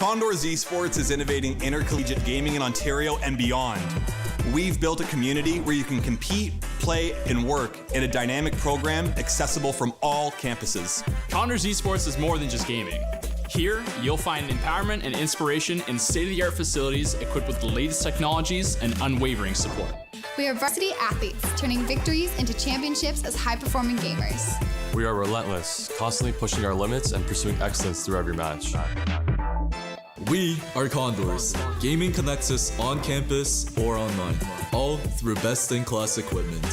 Condors Esports is innovating intercollegiate gaming in Ontario and beyond. We've built a community where you can compete, play, and work in a dynamic program accessible from all campuses. Condors Esports is more than just gaming. Here, you'll find empowerment and inspiration in state-of-the-art facilities equipped with the latest technologies and unwavering support. We are varsity athletes, turning victories into championships as high-performing gamers. We are relentless, constantly pushing our limits and pursuing excellence through every match. We are Condors. Gaming connects us on campus or online, all through best-in-class equipment.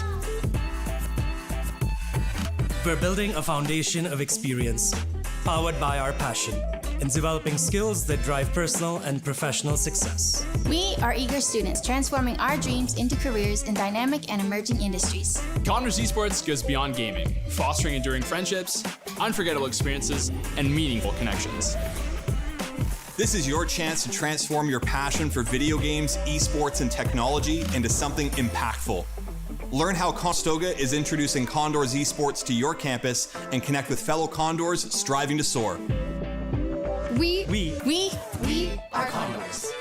We're building a foundation of experience, powered by our passion, in developing skills that drive personal and professional success. We are eager students transforming our dreams into careers in dynamic and emerging industries. Condors Esports goes beyond gaming, fostering enduring friendships, unforgettable experiences, and meaningful connections. This is your chance to transform your passion for video games, esports, and technology into something impactful. Learn how Conestoga is introducing Condors Esports to your campus and connect with fellow Condors striving to soar. We are Condors.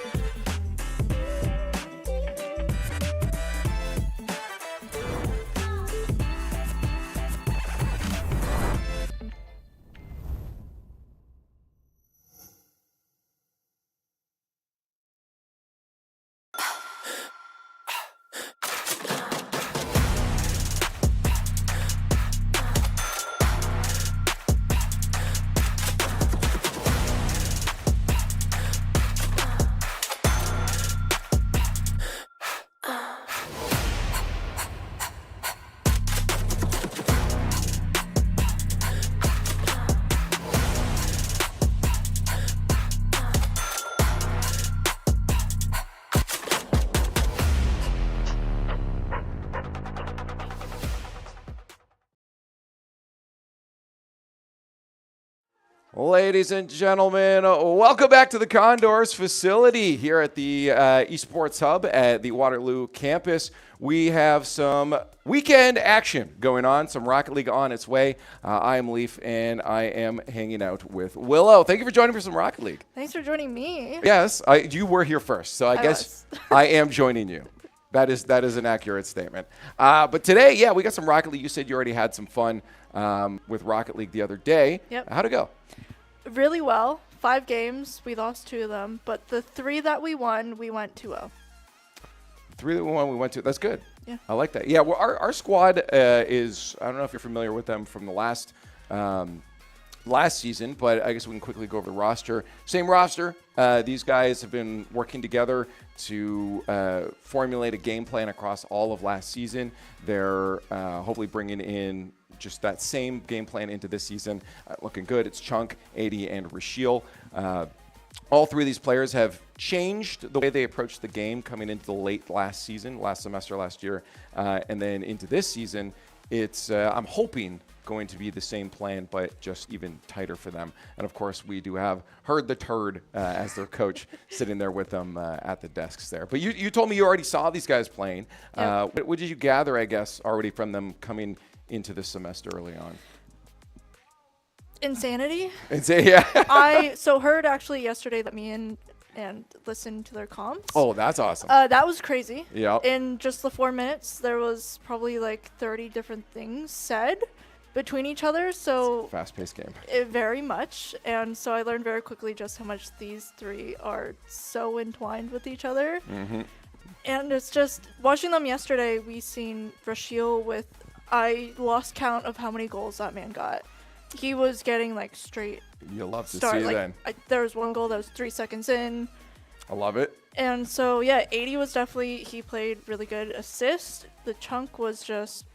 Ladies and gentlemen, welcome back to the Condors facility here at the Esports Hub at the Waterloo campus. We have some weekend action going on, some Rocket League on its way. I am Leaf, and I am hanging out with Willow. Thank you for joining me for some Rocket League. Thanks for joining me. Yes, you were here first, so I guess I am joining you. That is an accurate statement. But today, yeah, we got some Rocket League. You said you already had some fun with Rocket League the other day. Yep. How'd it go? Really well. 5 games. We lost 2 of them. But the 3 that we won, we went 2-0. 3 that we won, we went to. That's good. Yeah. I like that. Yeah, well, our squad is, I don't know if you're familiar with them from the last season, but I guess we can quickly go over the roster. Same roster. These guys have been working together to formulate a game plan across all of last season. They're hopefully bringing in just that same game plan into this season. Looking good. It's Chunk, 80, and Rashiel. All 3 of these players have changed the way they approach the game coming into the last semester last year, and then into this season. It's, I'm hoping, going to be the same plan, but just even tighter for them. And of course, we do have Herd the Turd as their coach sitting there with them at the desks there. But you told me you already saw these guys playing. Yep. What did you gather, I guess, already from them coming into this semester early on? Insanity. Yeah. So Herd actually yesterday let me in and listened to their comms. Oh, that's awesome. That was crazy. Yeah. In just the 4 minutes, there was probably like 30 different things said between each other. So fast-paced game. Very much. And so I learned very quickly just how much these 3 are so entwined with each other. Mm-hmm. And it's just watching them yesterday. We seen Rashiel with, I lost count of how many goals that man got. He was getting like straight. You love to start. see Like, then. There was one goal that was 3 seconds in. I love it. And so yeah, 80 was definitely, he played really good. Assist. The Chunk was just,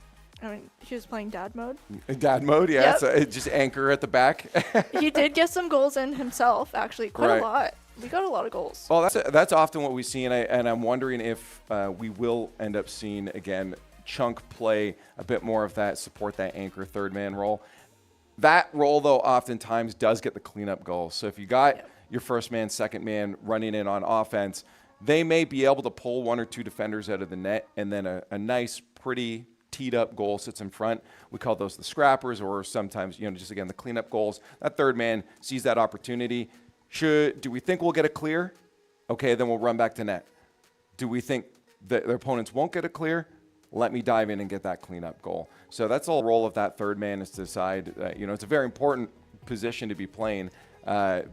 I mean, he was playing dad mode. Dad mode, yeah. Yep. So just anchor at the back. He did get some goals in himself, actually, quite a lot. We got a lot of goals. Well, that's often what we see, and I'm wondering if we will end up seeing again Chunk play a bit more of that, support that anchor third man role. That role, though, oftentimes does get the cleanup goals. So if you got your first man, second man running in on offense, they may be able to pull 1 or 2 defenders out of the net, and then a nice, pretty teed up goal sits in front. We call those the scrappers, or sometimes, just again, the cleanup goals. That third man sees that opportunity, Do we think we'll get a clear? Okay, then we'll run back to net. Do we think that their opponents won't get a clear? Let me dive in and get that cleanup goal. So that's all the role of that third man, is to decide, it's a very important position to be playing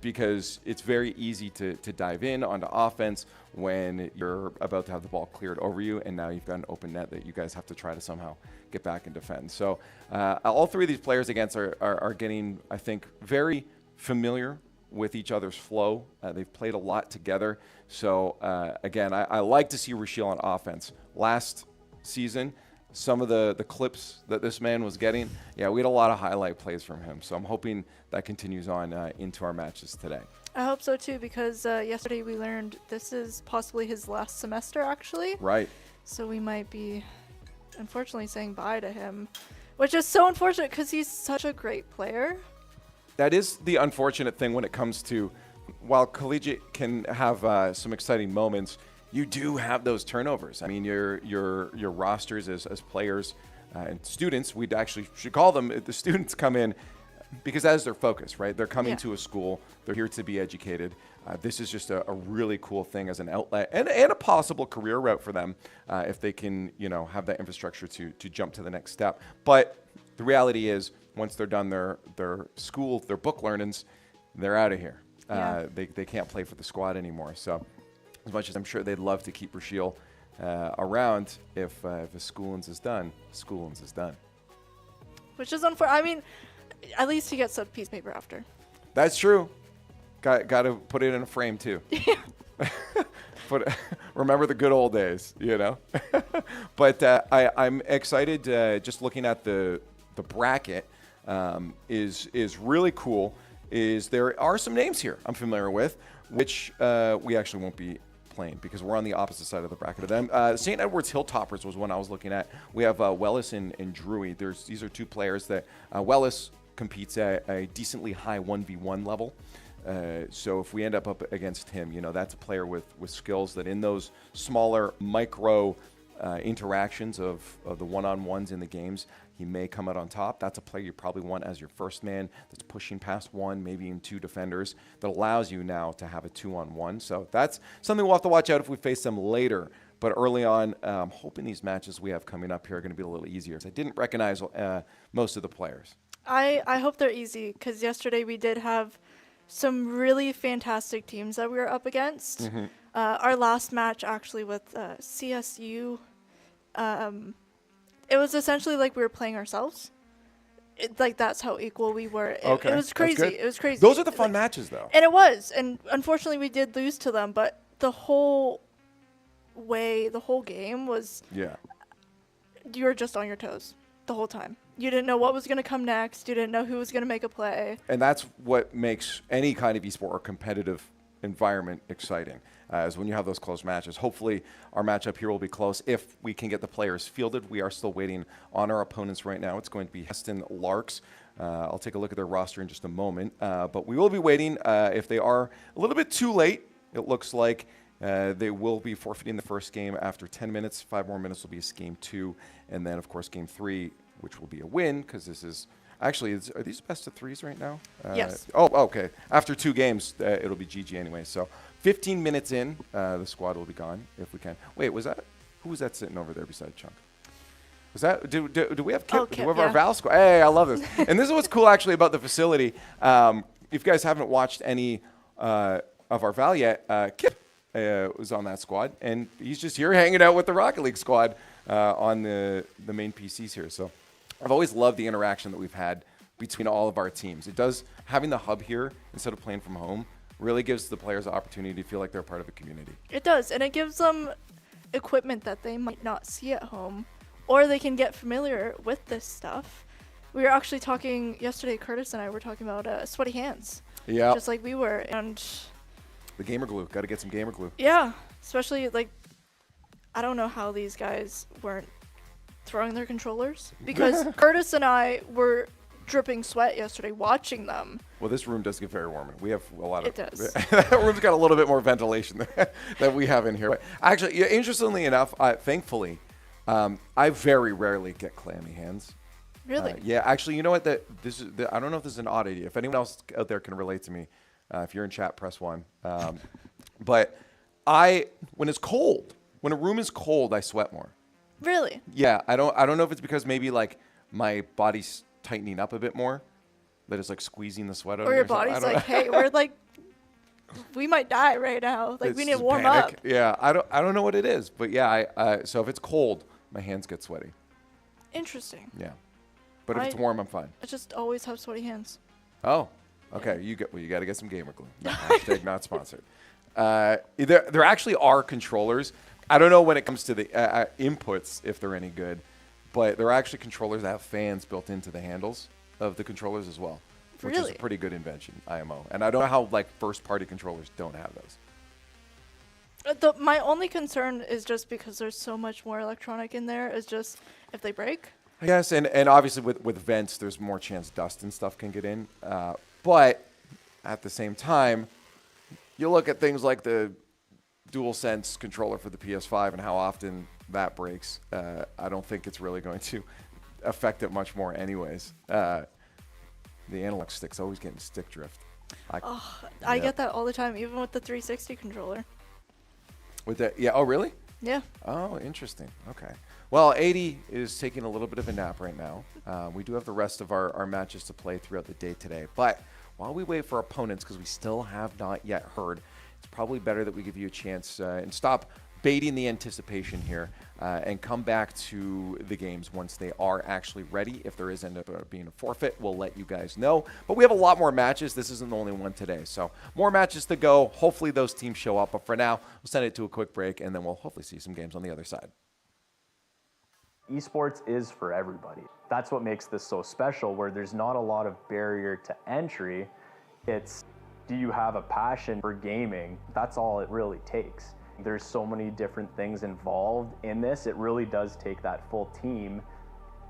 because it's very easy to dive in onto offense when you're about to have the ball cleared over you, and now you've got an open net that you guys have to try to somehow get back and defend. So all three of these players against are getting, I think, very familiar with each other's flow. They've played a lot together. So again, I like to see Rashiel on offense. Last season, some of the clips that this man was getting, we had a lot of highlight plays from him. So I'm hoping that continues on into our matches today. I hope so too, because yesterday we learned this is possibly his last semester, actually. Right. So we might be, unfortunately, saying bye to him, which is so unfortunate because he's such a great player. That is the unfortunate thing when it comes to, while collegiate can have some exciting moments, you do have those turnovers. I mean, your rosters as players and students, we actually should call them, the students come in because that is their focus, right? They're coming to a school. They're here to be educated. This is just a really cool thing as an outlet and a possible career route for them if they can, have that infrastructure to jump to the next step. But the reality is, once they're done their school, their book learnings, they're out of here. They can't play for the squad anymore. So as much as I'm sure they'd love to keep Rashiel around, if his schoolings is done, schoolings is done. Which is unfortunate. I mean, at least he gets a piece of paper after. That's true. Got to put it in a frame too. Remember the good old days, But I'm excited. Just looking at the bracket is really cool. There are some names here I'm familiar with, which we actually won't be playing because we're on the opposite side of the bracket of them. St. Edward's Hilltoppers was one I was looking at. We have Wellis and Drury. These are two players that Wellis competes at a decently high 1v1 level. So if we end up against him, that's a player with skills that in those smaller micro interactions of the one-on-ones in the games, he may come out on top. That's a player you probably want as your first man that's pushing past one, maybe even two defenders, that allows you now to have a 2-on-1. So that's something we'll have to watch out if we face them later. But early on, I'm hoping these matches we have coming up here are going to be a little easier. I didn't recognize most of the players. I hope they're easy, because yesterday we did have some really fantastic teams that we were up against. Mm-hmm. Our last match actually with CSU, it was essentially like we were playing ourselves. That's how equal we were. It was crazy. It was crazy. Those are the fun matches, though. And it was. And unfortunately, we did lose to them. But the whole game was, you were just on your toes the whole time. You didn't know what was going to come next. You didn't know who was going to make a play. And that's what makes any kind of esport or competitive environment exciting, is when you have those close matches. Hopefully our matchup here will be close if we can get the players fielded. We are still waiting on our opponents right now. It's going to be Heston Larks. I'll take a look at their roster in just a moment. But we will be waiting. If they are a little bit too late, it looks like they will be forfeiting the first game after 10 minutes. 5 more minutes will be game 2. And then, of course, game 3, which will be a win, because this is actually, are these best of 3s right now? Yes. Oh, okay. After 2 games, it'll be GG anyway. So 15 minutes in, the squad will be gone if we can. Wait, who was that sitting over there beside Chunk? Was that, do we have Kip? Oh, Kip, do we have our Val squad? Hey, I love this. And this is what's cool actually about the facility. If you guys haven't watched any of our Val yet, Kip was on that squad, and he's just here hanging out with the Rocket League squad on the main PCs here. So I've always loved the interaction that we've had between all of our teams. It does, having the hub here instead of playing from home, really gives the players the opportunity to feel like they're part of a community. It does, and it gives them equipment that they might not see at home, or they can get familiar with this stuff. We were actually talking yesterday, Curtis and I were talking about sweaty hands. Yeah. Just like we were, and the gamer glue. Got to get some gamer glue. Yeah, especially I don't know how these guys weren't throwing their controllers, because Curtis and I were dripping sweat yesterday watching them. Well, this room does get very warm. We have a lot of. It does. That room's got a little bit more ventilation than we have in here. But actually, interestingly enough, thankfully, I very rarely get clammy hands. Really? Yeah, actually, you know what? I don't know if this is an oddity. If anyone else out there can relate to me, If you're in chat, press 1. But when it's cold, when a room is cold, I sweat more. Really? Yeah, I don't know if it's because maybe like my body's tightening up a bit more, that it's like squeezing the sweat out. Or your body's like, hey, we're like, we might die right now. Like, we need to warm up. Yeah, I don't know what it is, but yeah, so if it's cold, my hands get sweaty. Interesting. Yeah, but if it's warm, I'm fine. I just always have sweaty hands. Oh, okay. You got to get some gamer glue. No, hashtag not sponsored. There actually are controllers. I don't know when it comes to the inputs if they're any good, but there are actually controllers that have fans built into the handles of the controllers as well, which is a pretty good invention, IMO. And I don't know how like first-party controllers don't have those. My only concern is just because there's so much more electronic in there, is just if they break. Yes, and obviously with vents, there's more chance dust and stuff can get in. But at the same time, you look at things like the DualSense controller for the PS5 and how often that breaks. I don't think it's really going to affect it much more anyways. The analog stick's always getting stick drift. I get that all the time, even with the 360 controller. With that, yeah. Oh, really? Yeah. Oh, interesting. Okay. Well, 80 is taking a little bit of a nap right now. We do have the rest of our matches to play throughout the day today. But while we wait for opponents, because we still have not yet heard, it's probably better that we give you a chance and stop baiting the anticipation here and come back to the games once they are actually ready. If there is end up being a forfeit, we'll let you guys know. But we have a lot more matches. This isn't the only one today. So more matches to go. Hopefully those teams show up. But for now, we'll send it to a quick break, and then we'll hopefully see some games on the other side. Esports is for everybody. That's what makes this so special, where there's not a lot of barrier to entry. It's, do you have a passion for gaming? That's all it really takes. There's so many different things involved in this. It really does take that full team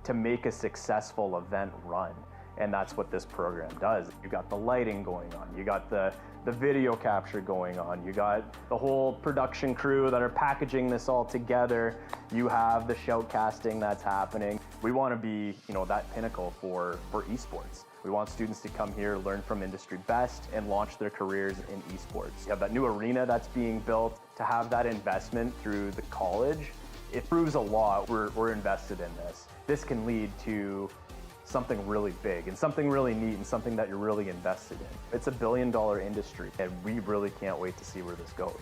to make a successful event run. And that's what this program does. You got the lighting going on. You got the video capture going on. You got the whole production crew that are packaging this all together. You have the shoutcasting that's happening. We want to be, that pinnacle for esports. We want students to come here, learn from industry best, and launch their careers in esports. You have that new arena that's being built. To have that investment through the college, it proves a lot. We're invested in this. This can lead to something really big and something really neat and something that you're really invested in. It's $1 billion industry, and we really can't wait to see where this goes.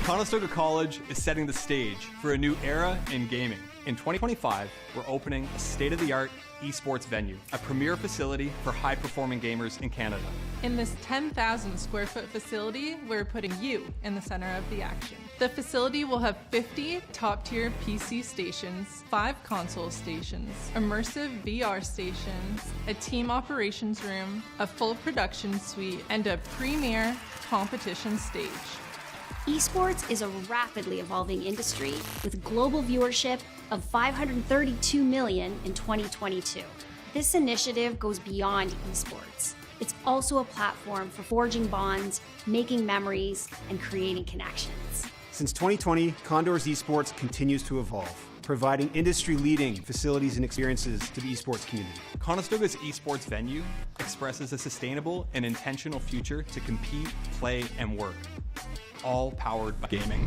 Conestoga College is setting the stage for a new era in gaming. In 2025, we're opening a state-of-the-art esports venue, a premier facility for high-performing gamers in Canada. In this 10,000 square foot facility, we're putting you in the center of the action. The facility will have 50 top-tier PC stations, 5 console stations, immersive VR stations, a team operations room, a full production suite, and a premier competition stage. Esports is a rapidly evolving industry with global viewership of 532 million in 2022. This initiative goes beyond esports. It's also a platform for forging bonds, making memories, and creating connections. Since 2020, Condor's Esports continues to evolve, providing industry-leading facilities and experiences to the esports community. Conestoga's esports venue expresses a sustainable and intentional future to compete, play, and work, all powered by gaming.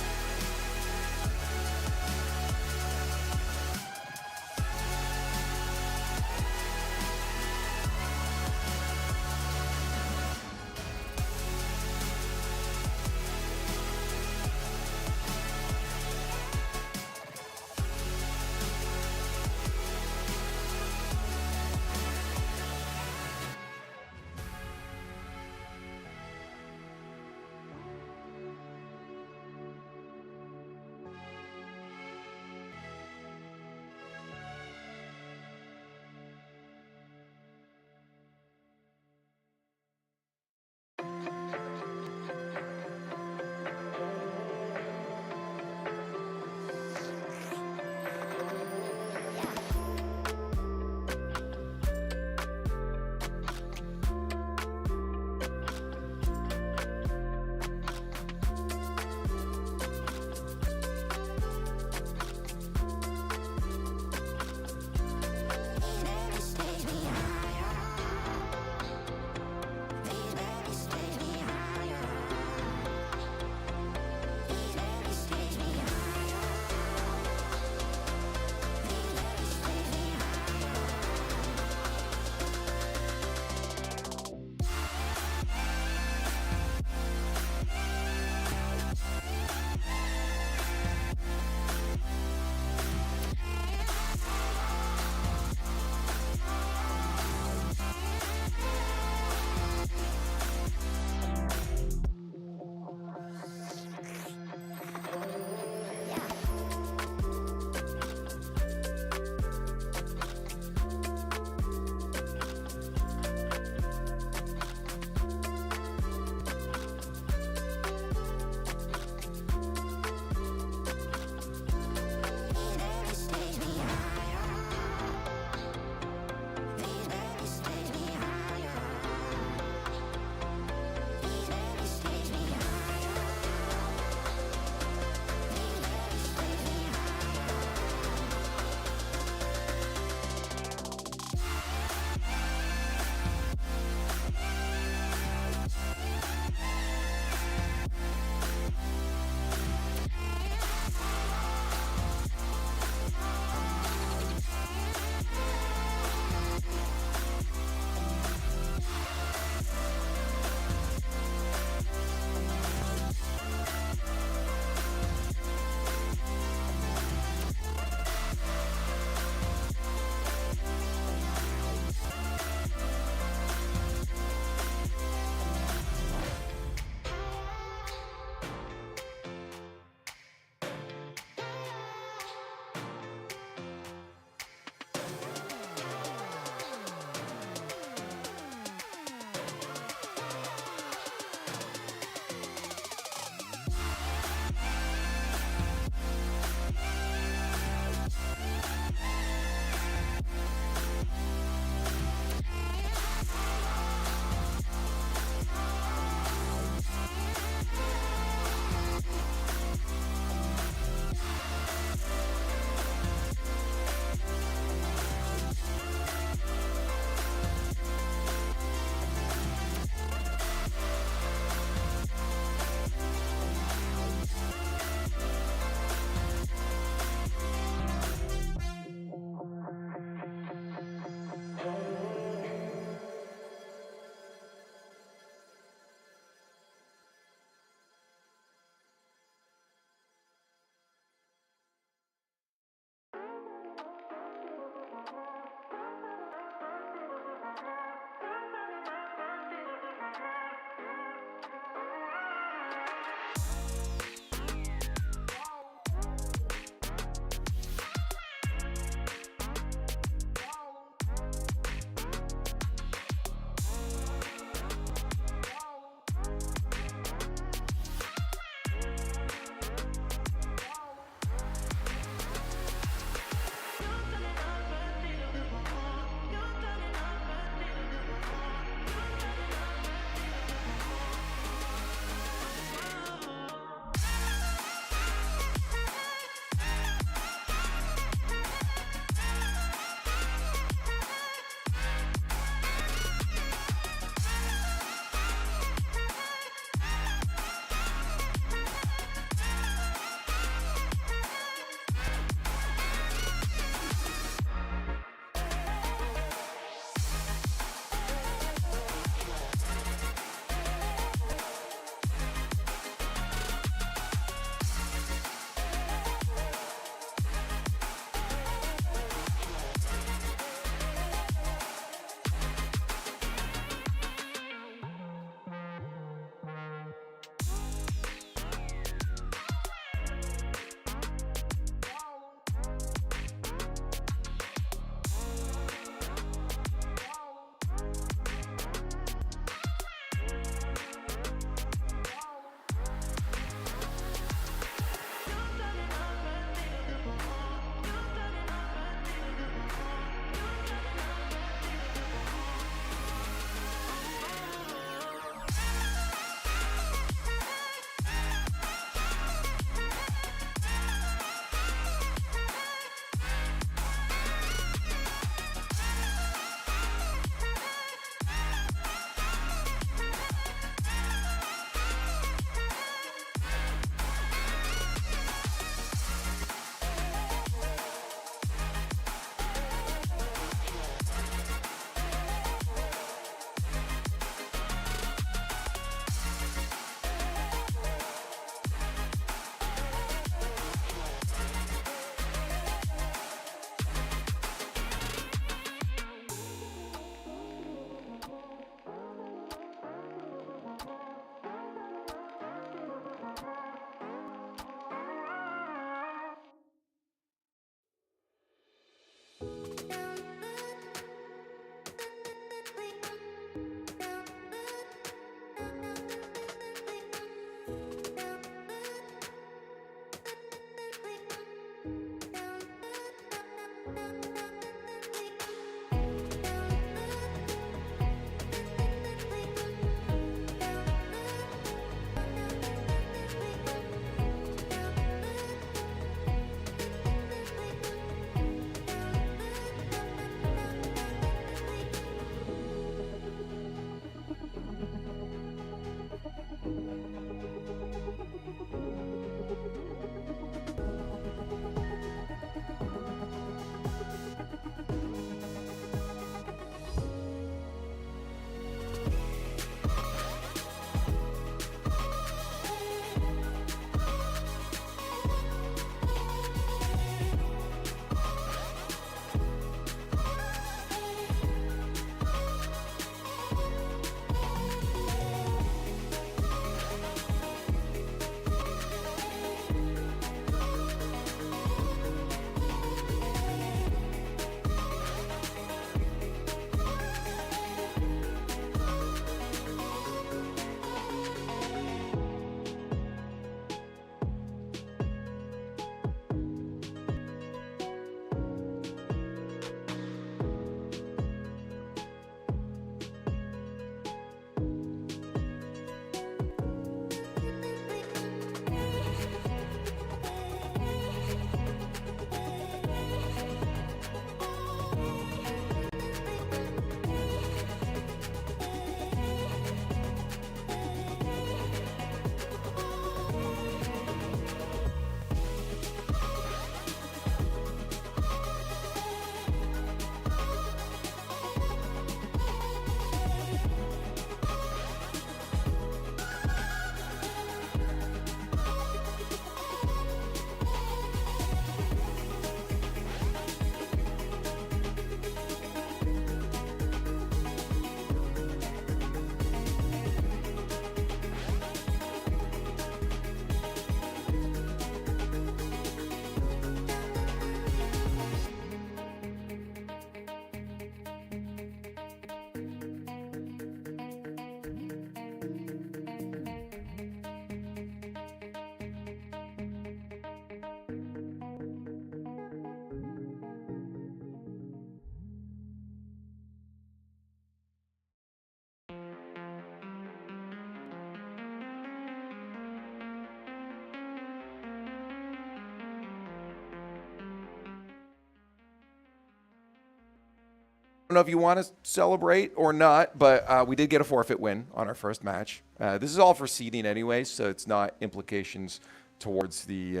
don't know if you want to celebrate or not, but we did get a forfeit win on our first match. This is all for seeding anyway, so it's not implications towards the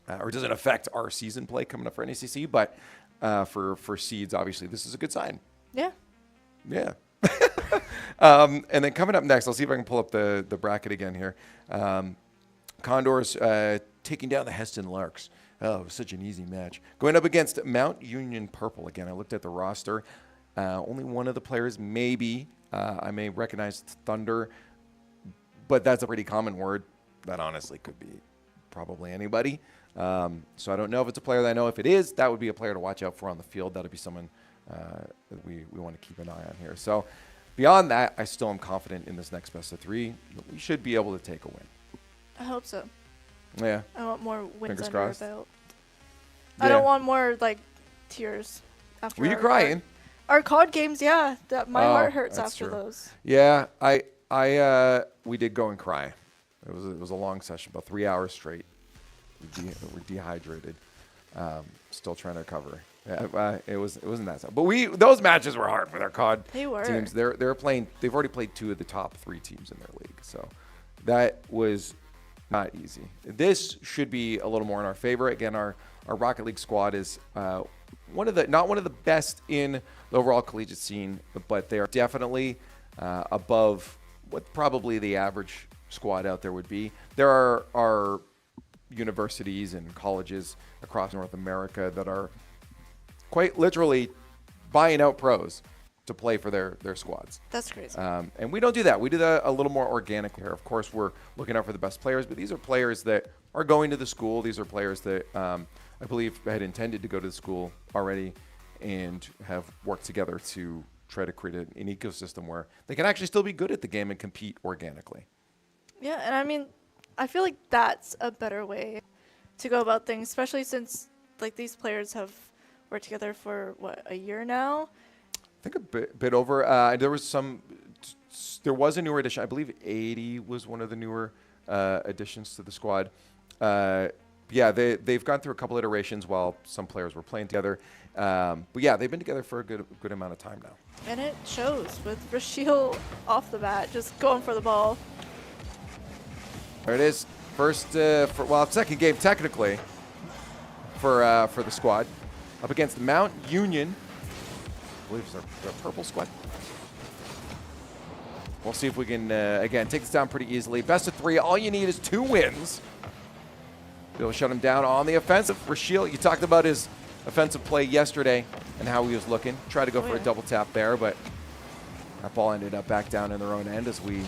or doesn't affect our season play coming up for NECC, but for seeds, obviously, this is a good sign. Yeah. Yeah. And then coming up next, I'll see if I can pull up the bracket again here. Condors taking down the Heston Larks. Oh, it was such an easy match. Going up against Mount Union Purple again. I looked at the roster. Only one of the players, maybe, I may recognize Thunder, but that's a pretty common word. That honestly could be probably anybody. So I don't know if it's a player that I know. If it is, that would be a player to watch out for on the field. That would be someone that we want to keep an eye on here. So beyond that, I still am confident in this next best of three. We should be able to take a win. I hope so. Yeah. I want more wins Fingers under our crossed. belt. Yeah. I don't want more tears after. Were you our crying? Our COD games, yeah. My heart hurts that's after true. those. Yeah, we did go and cry. It was a long session, about 3 hours straight. We're dehydrated. Still trying to recover. Yeah, it wasn't that tough. But those matches were hard for their COD They were. teams. They're playing. They've already played 2 of the top 3 teams in their league, so that was not easy. This should be a little more in our favor. Again, our Rocket League squad is not one of the best in the overall collegiate scene, but they are definitely above what probably the average squad out there would be. There are universities and colleges across North America that are quite literally buying out pros to play for their squads. That's crazy. And we don't do that. We do that a little more organically here. Of course, we're looking out for the best players, but these are players that are going to the school. These are players that I believe had intended to go to the school already and have worked together to try to create an ecosystem where they can actually still be good at the game and compete organically. Yeah, and I mean, I feel like that's a better way to go about things, especially since like these players have worked together for a year now. I think a bit over. There was a newer addition. I believe 80 was one of the newer additions to the squad. Yeah, they've gone through a couple iterations while some players were playing together. But yeah, they've been together for a good amount of time now. And it shows with Rashiel off the bat, just going for the ball. There it is. Second game technically for the squad. Up against Mount Union. I believe it's their purple squad. We'll see if we can, again, take this down pretty easily. Best of 3. All you need is 2 wins. Be able to shut him down on the offensive. Rashiel, you talked about his offensive play yesterday and how he was looking. Tried to go for a double tap there, but that ball ended up back down in their own end as we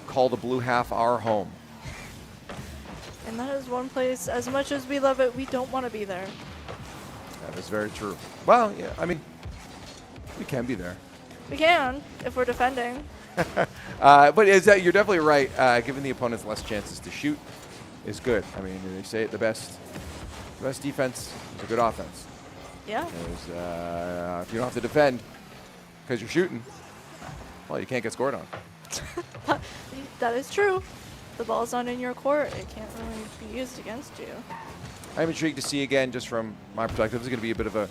call the blue half our home. And that is one place, as much as we love it, we don't want to be there. That is very true. Well, yeah, I mean, we can be there. We can, if we're defending. But you're definitely right. Giving the opponents less chances to shoot is good. I mean, they say it, the best defense is a good offense. Yeah. If you don't have to defend because you're shooting, well, you can't get scored on. That is true. The ball's not in your court. It can't really be used against you. I'm intrigued to see, again, just from my perspective, this is going to be a bit of a,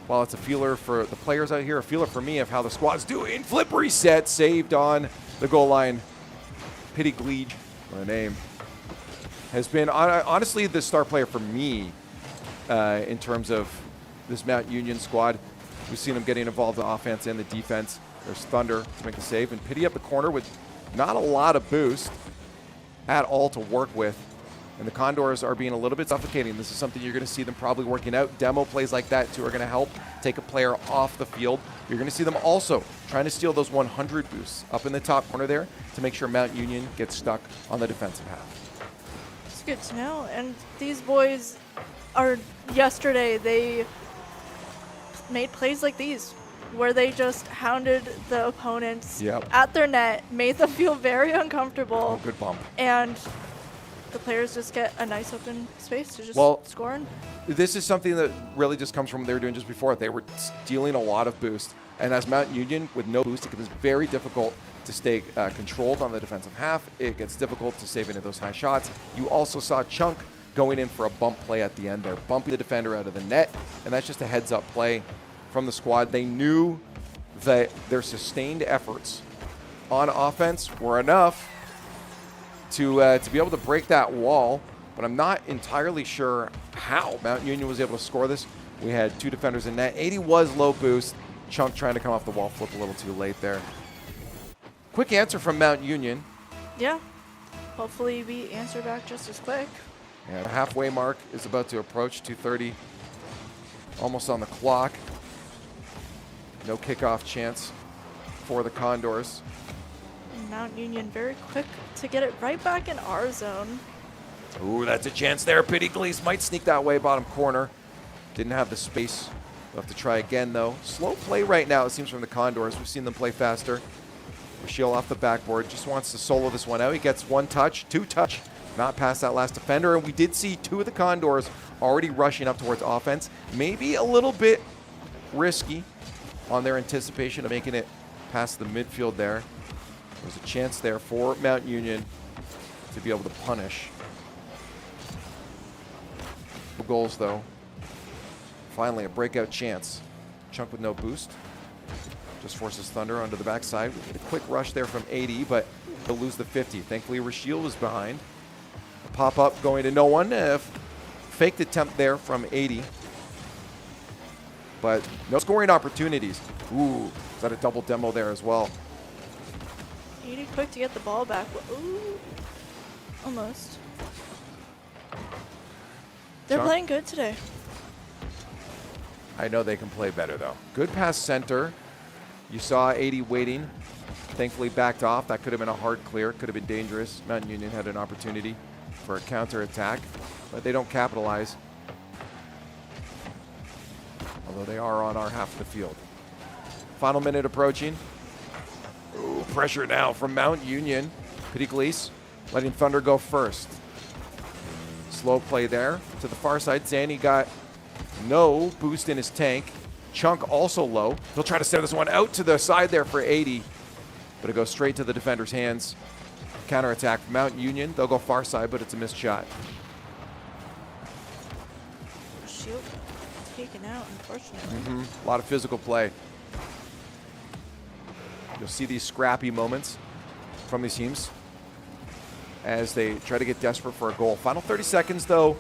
while it's a feeler for the players out here, a feeler for me of how the squad's doing. Flip reset, saved on the goal line. Pity Gleege, what a name, has been honestly the star player for me in terms of this Mount Union squad. We've seen him getting involved in the offense and the defense. There's Thunder to make the save, and Pity up the corner with not a lot of boost at all to work with. And the Condors are being a little bit suffocating. This is something you're going to see them probably working out. Demo plays like that, too, are going to help take a player off the field. You're going to see them also trying to steal those 100 boosts up in the top corner there to make sure Mount Union gets stuck on the defensive half. It's good to know. And these boys yesterday, they made plays like these, where they just hounded the opponents at their net, made them feel very uncomfortable. Oh, good bump. And the players just get a nice open space to just score in. This is something that really just comes from what they were doing just before. They were stealing a lot of boost. And as Mount Union, with no boost, it becomes very difficult to stay controlled on the defensive half. It gets difficult to save into those high shots. You also saw Chunk going in for a bump play at the end there, bumping the defender out of the net. And that's just a heads-up play from the squad. They knew that their sustained efforts on offense were enough to be able to break that wall, but I'm not entirely sure how Mount Union was able to score this. We had 2 defenders in net. 80 was low boost. Chunk trying to come off the wall, flip a little too late there. Quick answer from Mount Union. Yeah. Hopefully we answer back just as quick. Yeah, the halfway mark is about to approach, 2:30, almost on the clock. No kickoff chance for the Condors. Mount Union very quick to get it right back in our zone. Ooh, that's a chance there. Pity Glees might sneak that way, bottom corner. Didn't have the space. We'll have to try again, though. Slow play right now, it seems, from the Condors. We've seen them play faster. Rashiel off the backboard, just wants to solo this one out. He gets 1 touch, 2 touch, not past that last defender. And we did see 2 of the Condors already rushing up towards offense. Maybe a little bit risky on their anticipation of making it past the midfield there. There's a chance there for Mount Union to be able to punish. No goals, though. Finally, a breakout chance. Chunk with no boost. Just forces Thunder onto the backside. We get a quick rush there from 80, but they'll lose the 50. Thankfully, Rashiel was behind. A pop-up going to no one. Faked attempt there from 80. But no scoring opportunities. Ooh, is that a double demo there as well? 80 quick to get the ball back. Ooh, almost. They're playing good today. I know they can play better, though. Good pass center. You saw 80 waiting. Thankfully backed off. That could have been a hard clear. Could have been dangerous. Mountain Union had an opportunity for a counterattack, but they don't capitalize. Although they are on our half of the field. Final minute approaching. Ooh, pressure now from Mount Union. Pitiglis letting Thunder go first. Slow play there to the far side. Zanny got no boost in his tank. Chunk also low. He'll try to send this one out to the side there for 80, but it goes straight to the defender's hands. Counterattack from Mount Union. They'll go far side, but it's a missed shot. Shield taken out, unfortunately. A lot of physical play. You'll see these scrappy moments from these teams as they try to get desperate for a goal. Final 30 seconds, though.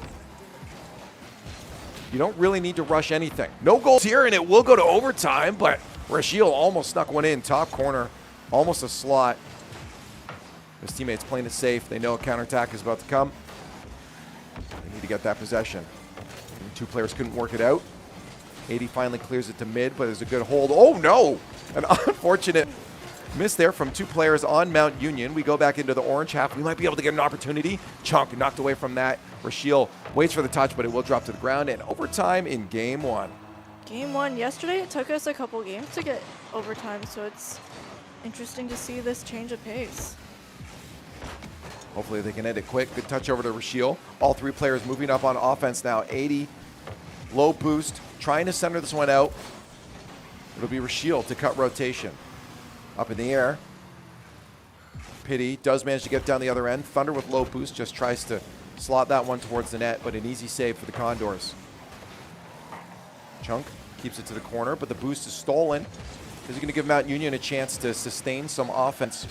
You don't really need to rush anything. No goals here, and it will go to overtime, but Rashiel almost snuck one in. Top corner, almost a slot. His teammates playing it safe. They know a counterattack is about to come. They need to get that possession. And 2 players couldn't work it out. 80 finally clears it to mid, but there's a good hold. Oh, no! An unfortunate miss there from 2 players on Mount Union. We go back into the orange half. We might be able to get an opportunity. Chunk knocked away from that. Rashiel waits for the touch, but it will drop to the ground. And overtime in game 1. Game 1 yesterday, it took us a couple games to get overtime, so it's interesting to see this change of pace. Hopefully they can end it quick. Good touch over to Rashiel. All 3 players moving up on offense now. 80, low boost, trying to center this one out. It'll be Rashiel to cut rotation. Up in the air. Pity does manage to get down the other end. Thunder with low boost just tries to slot that one towards the net, but an easy save for the Condors. Chunk keeps it to the corner, but the boost is stolen. This is going to give Mount Union a chance to sustain some offense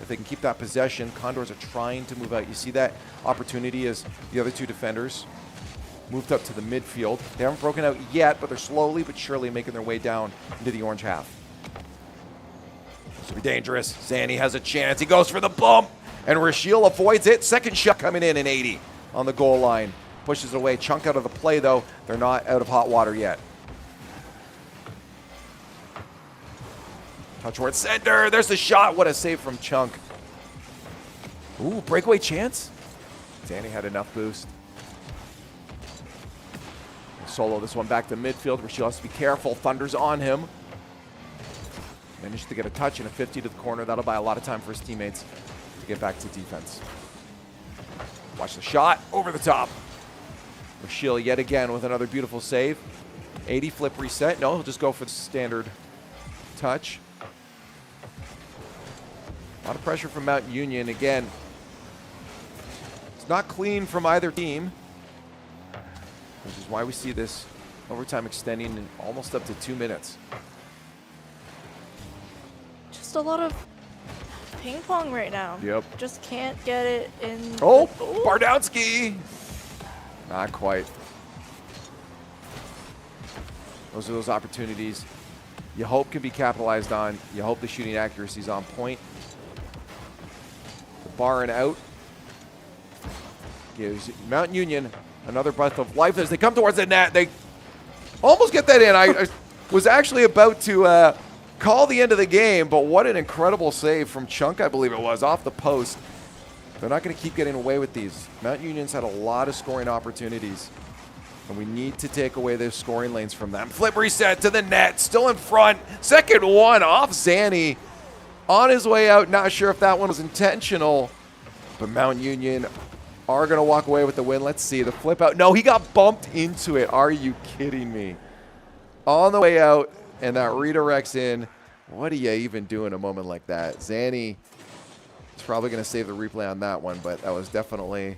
if they can keep that possession. Condors are trying to move out. You see that opportunity as the other 2 defenders moved up to the midfield. They haven't broken out yet, but they're slowly but surely making their way down into the orange half. This will be dangerous. Zanny has a chance. He goes for the bump, and Rashiel avoids it. Second shot coming in 80 on the goal line. Pushes it away. Chunk out of the play, though. They're not out of hot water yet. Touch towards center. There's the shot. What a save from Chunk. Ooh, breakaway chance. Zanny had enough boost. Solo this one back to midfield. Rashiel has to be careful. Thunder's on him. Managed to get a touch and a 50 to the corner. That'll buy a lot of time for his teammates to get back to defense. Watch the shot over the top. Rashiel yet again with another beautiful save. 80 flip reset. No, he'll just go for the standard touch. A lot of pressure from Mount Union. Again, it's not clean from either team, which is why we see this Overtime extending in almost up to 2 minutes. Just a lot of ping pong right now. Yep. Just can't get it in. Oh, Bardowski. Not quite. Those are those opportunities you hope can be capitalized on. You hope the shooting accuracy is on point. The bar and out gives Mount Union another breath of life as they come towards the net. They almost get that in. I was actually about to call the end of the game, but what an incredible save from Chunk, I believe it was, off the post. They're not going to keep getting away with these. Mount Union's had a lot of scoring opportunities, and we need to take away those scoring lanes from them. Flip reset to the net, still in front. Second one off Zanny. On his way out, not sure if that one was intentional, but Mount Union are going to walk away with the win. Let's see the flip out. No, he got bumped into it. Are you kidding me? On the way out, and that redirects in. What do you even do in a moment like that? Zanny is probably going to save the replay on that one, but that was definitely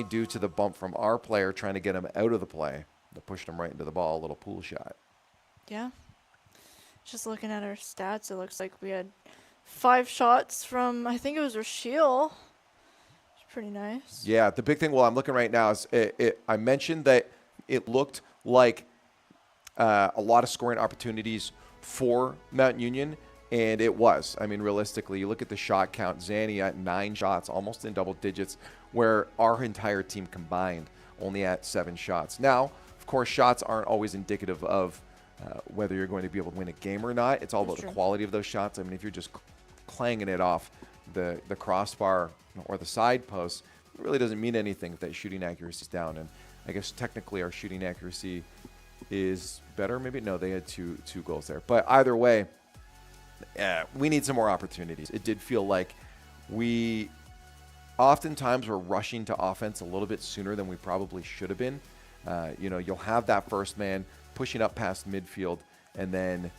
due to the bump from our player trying to get him out of the play. That pushed him right into the ball, a little pool shot. Yeah. Just looking at our stats, it looks like we had 5 shots from, I think it was Rashiel. It's pretty nice. Yeah, the big thing, well, I'm looking right now, is I mentioned that it looked like a lot of scoring opportunities for Mount Union, and it was. I mean, realistically, you look at the shot count, Zanny at 9 shots, almost in double digits, where our entire team combined only at 7 shots. Now, of course, shots aren't always indicative of whether you're going to be able to win a game or not. It's all about the quality of those shots. I mean, if you're just clanging it off the crossbar or the side post, it really doesn't mean anything if that shooting accuracy is down. And I guess technically our shooting accuracy is better. Maybe no, they had two goals there. But either way, we need some more opportunities. It did feel like we oftentimes were rushing to offense a little bit sooner than we probably should have been. You'll have that first man pushing up past midfield, and then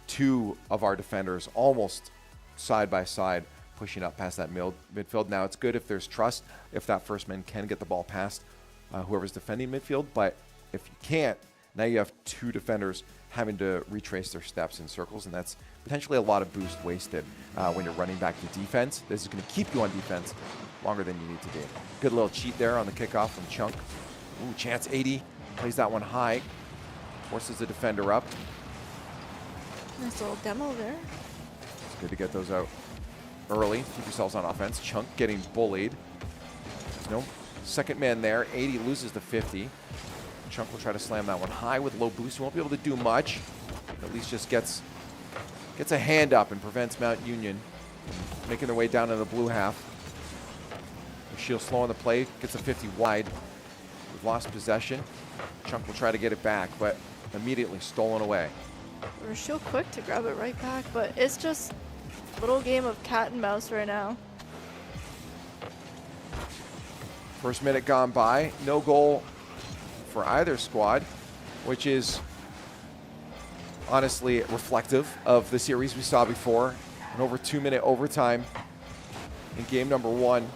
2 of our defenders almost side by side pushing up past that midfield. Now, it's good if there's trust, if that first man can get the ball past whoever's defending midfield, but if you can't, now you have 2 defenders having to retrace their steps in circles, and that's potentially a lot of boost wasted when you're running back to defense. This is going to keep you on defense longer than you need to be. Good little cheat there on the kickoff from Chunk. Ooh, chance 80. Plays that one high. Forces the defender up. Nice little demo there. It's good to get those out early. Keep yourselves on offense. Chunk getting bullied. No second man there. 80 loses the 50. Chunk will try to slam that one high with low boost. He won't be able to do much. At least just gets a hand up and prevents Mount Union making their way down in the blue half. Shield slow on the play. Gets a 50 wide. We've lost possession. Chunk will try to get it back, but immediately stolen away. We're still quick to grab it right back, but it's just a little game of cat and mouse right now. First minute gone by. No goal for either squad, which is honestly reflective of the series we saw before. An over 2-minute overtime in game number 1.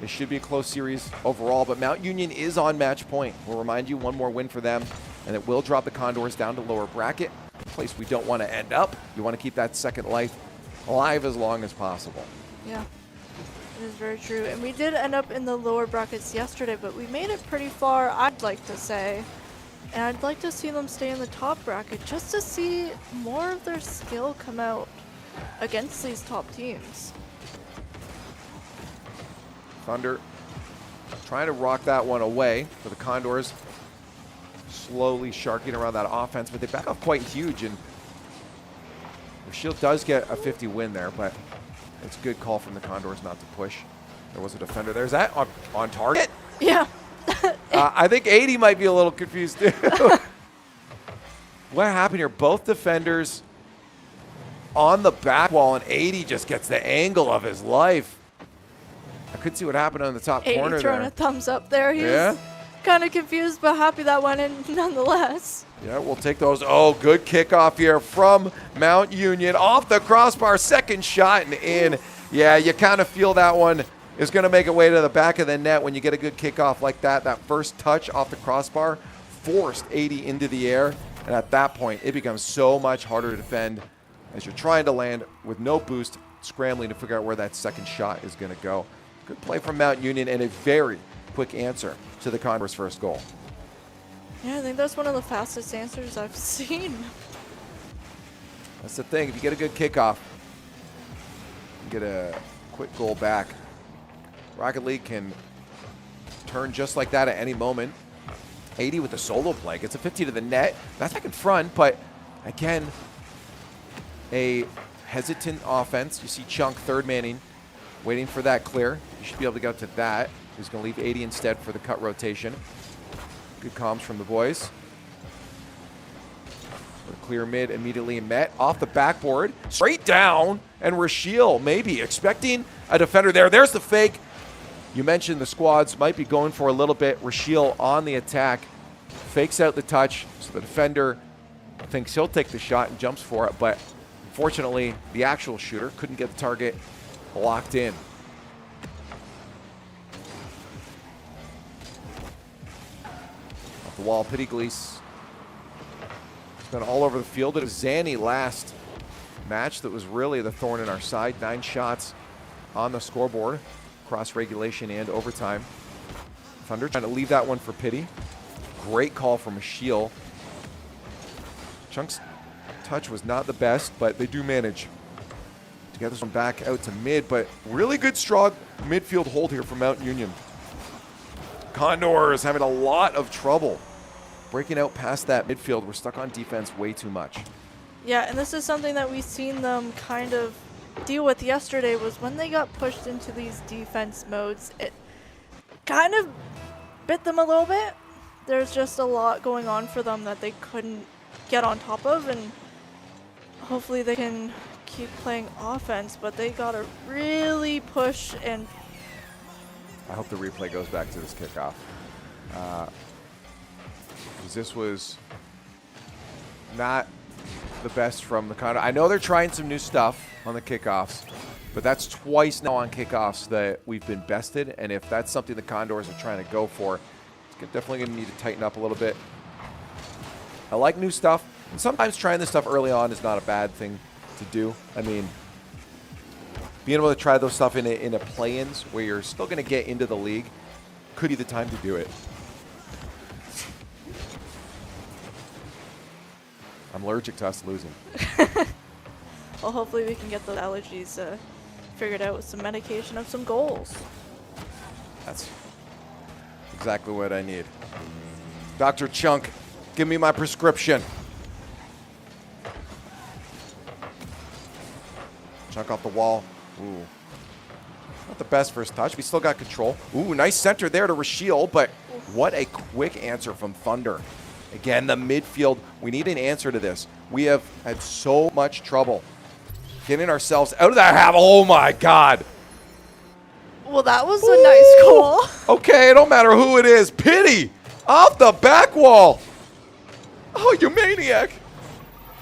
It should be a close series overall, but Mount Union is on match point. We'll remind you, one more win for them, and it will drop the Condors down to lower bracket, a place we don't want to end up. You want to keep that second life alive as long as possible. Yeah, it is very true. And we did end up in the lower brackets yesterday, but we made it pretty far, I'd like to say. And I'd like to see them stay in the top bracket just to see more of their skill come out against these top teams. Thunder trying to rock that one away for the Condors. Slowly sharking around that offense, but they back up quite huge, and the Shield does get a 50 win there, but it's a good call from the Condors not to push. There was a defender. There's that on target. Yeah. I think 80 might be a little confused too. What happened here? Both defenders on the back wall, and 80 just gets the angle of his life. I couldn't see what happened on the top corner there. Throwing a thumbs up there. He was kind of confused, but happy that went in nonetheless. Yeah, we'll take those. Oh, good kickoff here from Mount Union. Off the crossbar, second shot and in. Yeah, you kind of feel that one is going to make its way to the back of the net when you get a good kickoff like that. That first touch off the crossbar forced 80 into the air. And at that point, it becomes so much harder to defend as you're trying to land with no boost, scrambling to figure out where that second shot is going to go. Good play from Mount Union and a very quick answer to the Condors' first goal. Yeah, I think that's one of the fastest answers I've seen. That's the thing. If you get a good kickoff, you get a quick goal back. Rocket League can turn just like that at any moment. 80 with the solo play. Gets a 50 to the net. That's back in front, but again, a hesitant offense. You see Chunk third manning, waiting for that clear. You should be able to get up to that. He's going to leave 80 instead for the cut rotation. Good comms from the boys. A clear mid immediately met off the backboard, straight down, and Rashiel maybe expecting a defender there. There's the fake. You mentioned the squads might be going for a little bit. Rashiel on the attack, fakes out the touch, so the defender thinks he'll take the shot and jumps for it, but unfortunately, the actual shooter couldn't get the target locked in. Off the wall, Pity Glees. It's been all over the field. It was Zanny last match that was really the thorn in our side. 9 shots on the scoreboard, cross regulation and overtime. Thunder trying to leave that one for Pity. Great call from Rashiel. Chunk's touch was not the best, but they do manage to get this one back out to mid, but really good strong midfield hold here from Mount Union. Condors having a lot of trouble breaking out past that midfield. We're stuck on defense way too much. Yeah, and this is something that we've seen them kind of deal with yesterday, was when they got pushed into these defense modes, it kind of bit them a little bit. There's just a lot going on for them that they couldn't get on top of, and hopefully they can keep playing offense, but they gotta really push. And I hope the replay goes back to this kickoff. Because this was not the best from the Condors. I know they're trying some new stuff on the kickoffs, but that's twice now on kickoffs that we've been bested, and if that's something the Condors are trying to go for, it's definitely going to need to tighten up a little bit. I like new stuff, and sometimes trying this stuff early on is not a bad thing to do. I mean, being able to try those stuff in a play-ins where you're still going to get into the league could be the time to do it. I'm allergic to us losing. well, hopefully we can get those allergies figured out with some medication of some goals. That's exactly what I need. Dr. Chunk, give me my prescription. Chunk off the wall. Ooh. Not the best first touch. We still got control. Ooh, nice center there to Rashiel, but what a quick answer from Thunder. Again, the midfield, we need an answer to this. We have had so much trouble getting ourselves out of that half. Oh my God. Well, that was a nice goal. Okay, it don't matter who it is. Pity off the back wall. Oh, you maniac.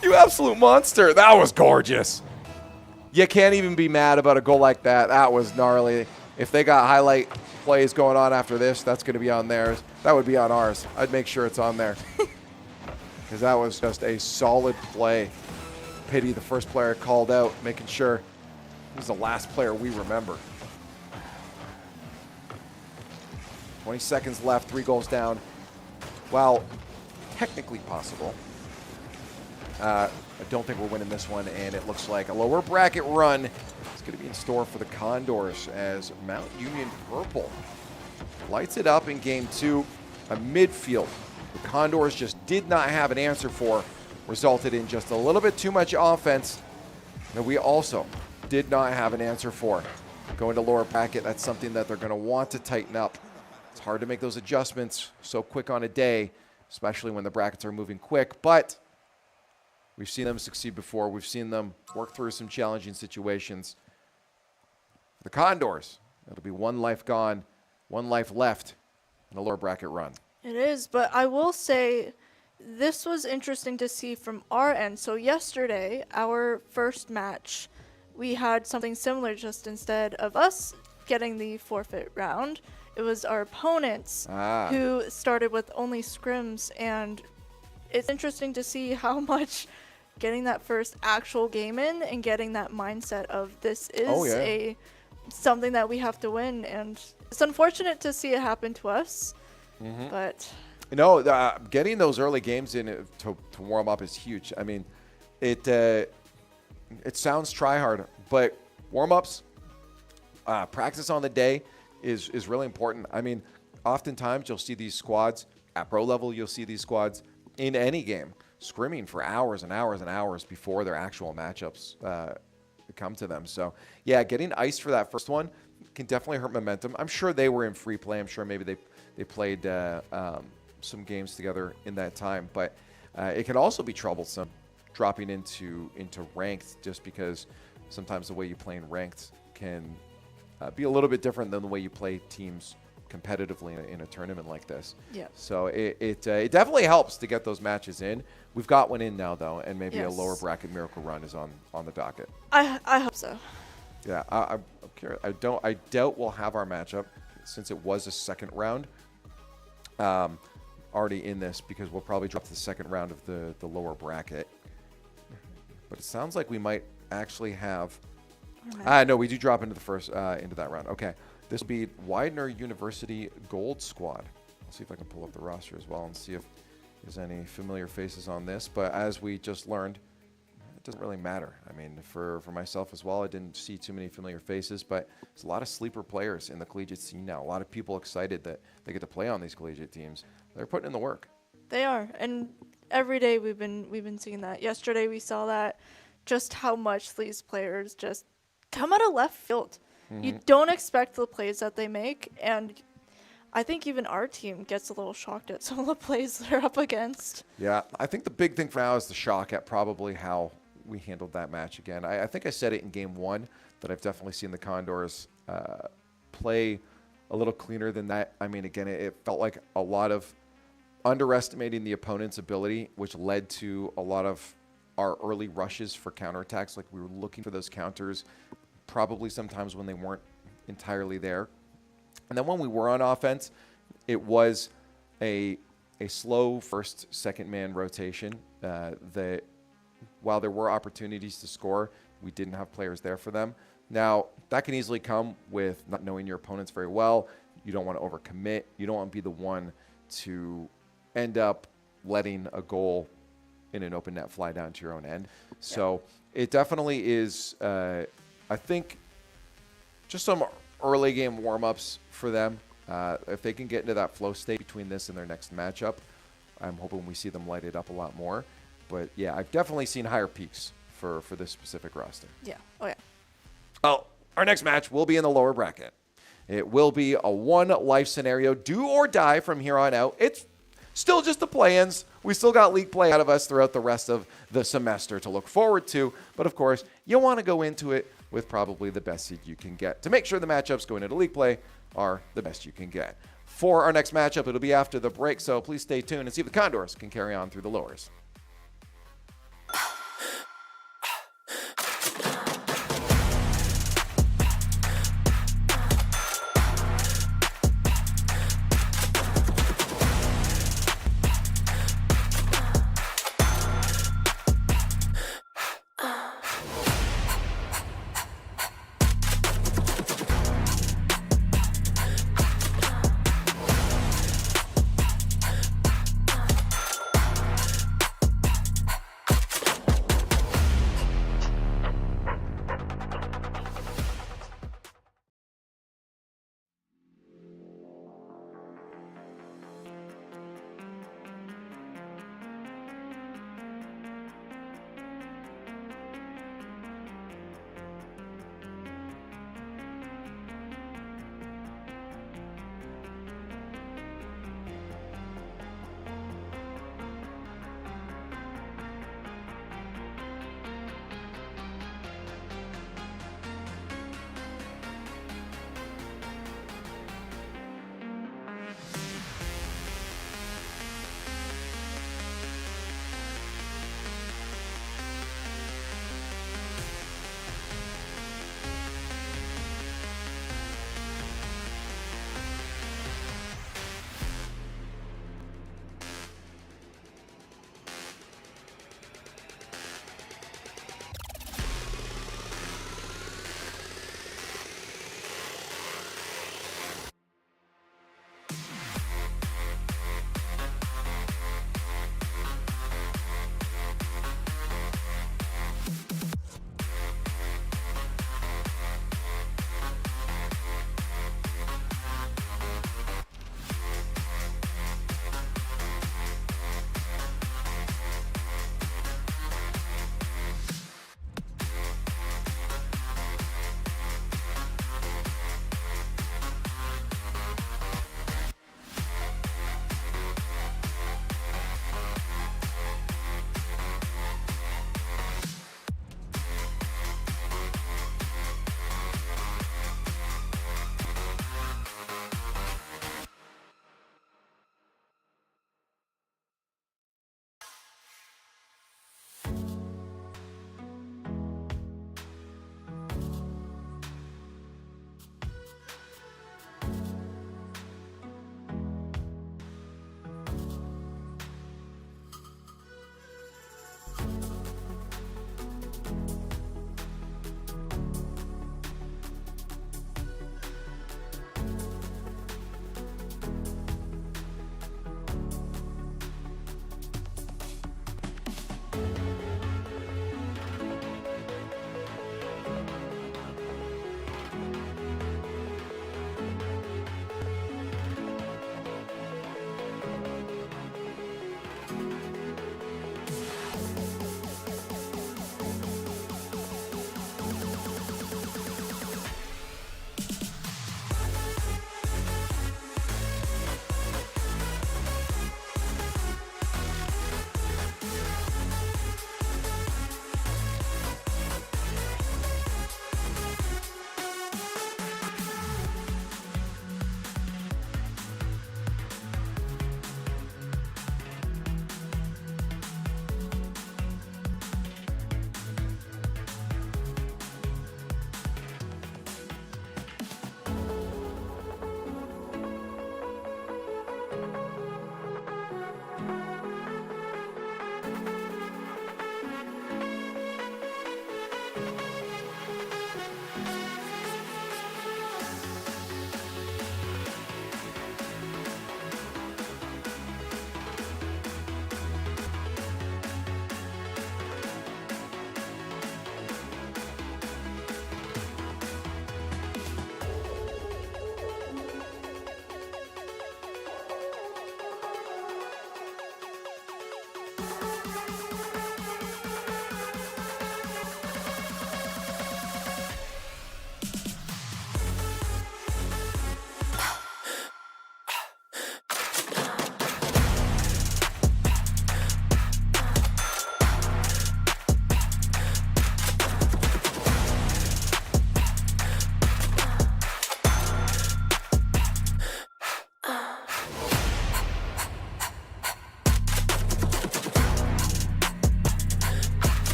You absolute monster. That was gorgeous. You can't even be mad about a goal like that. That was gnarly. If they got highlight plays going on after this, that's going to be on theirs. That would be on ours. I'd make sure it's on there. Because that was just a solid play. Pity, the first player called out, making sure he was the last player we remember. 20 seconds left, 3 goals down. While technically possible, I don't think we're winning this one, and it looks like a lower bracket run is going to be in store for the Condors as Mount Union Purple lights it up in game 2. A midfield the Condors just did not have an answer for, resulted in just a little bit too much offense that we also did not have an answer for. Going to lower bracket, that's something that they're going to want to tighten up. It's hard to make those adjustments so quick on a day, especially when the brackets are moving quick, but we've seen them succeed before. We've seen them work through some challenging situations. The Condors, it'll be 1 life gone, 1 life left in a lower bracket run. It is, but I will say this was interesting to see from our end. So yesterday, our first match, we had something similar. Just instead of us getting the forfeit round, It was our opponents who started with only scrims, and it's interesting to see how much getting that first actual game in and getting that mindset of this is something that we have to win. And it's unfortunate to see it happen to us, but getting those early games in to warm up is huge. I mean, it sounds try hard, but warm-ups, practice on the day is really important. I mean, oftentimes you'll see these squads at pro level. You'll see these squads in any game scrimming for hours and hours and hours before their actual matchups come to them. So, yeah, getting iced for that first one can definitely hurt momentum. I'm sure they were in free play. I'm sure maybe they played some games together in that time. But it can also be troublesome dropping into ranked, just because sometimes the way you play in ranked can be a little bit different than the way you play teams competitively in a tournament like this. Yeah. So it definitely helps to get those matches in. We've got one in now, though, and maybe a lower bracket miracle run is on the docket. I hope so. Yeah, I'm curious. I doubt we'll have our matchup, since it was a second round, already in this, because we'll probably drop the second round of the lower bracket. But it sounds like we might actually have. No, we do drop into the first into that round. Okay, this will be Widener University Gold Squad. I'll see if I can pull up the roster as well and see if there's any familiar faces on this. But as we just learned, it doesn't really matter. I mean, for myself as well, I didn't see too many familiar faces, but there's a lot of sleeper players in the collegiate scene now. A lot of people excited that they get to play on these collegiate teams. They're putting in the work. They are, and every day we've been seeing that. Yesterday we saw that, just how much these players just come out of left field. You don't expect the plays that they make, and I think even our team gets a little shocked at some of the plays they're up against. Yeah, I think the big thing for now is the shock at probably how we handled that match again. I think I said it in game one that I've definitely seen the Condors play a little cleaner than that. I mean, again, it felt like a lot of underestimating the opponent's ability, which led to a lot of our early rushes for counterattacks. Like, we were looking for those counters probably sometimes when they weren't entirely there. And then when we were on offense, it was a slow first, second man rotation that while there were opportunities to score, we didn't have players there for them. Now, that can easily come with not knowing your opponents very well. You don't want to overcommit. You don't want to be the one to end up letting a goal in an open net fly down to your own end. So it definitely is, I think, just some early game warm-ups for them. If they can get into that flow state between this and their next matchup, I'm hoping we see them light it up a lot more. But, yeah, I've definitely seen higher peaks for this specific roster. Yeah. Oh, yeah. Oh, our next match will be in the lower bracket. It will be a one-life scenario, do or die from here on out. It's still just the play-ins. We still got league play out of us throughout the rest of the semester to look forward to. But, of course, you want to go into it with probably the best seed you can get to make sure the matchups going into league play are the best you can get. For our next matchup, it'll be after the break, so please stay tuned and see if the Condors can carry on through the lowers.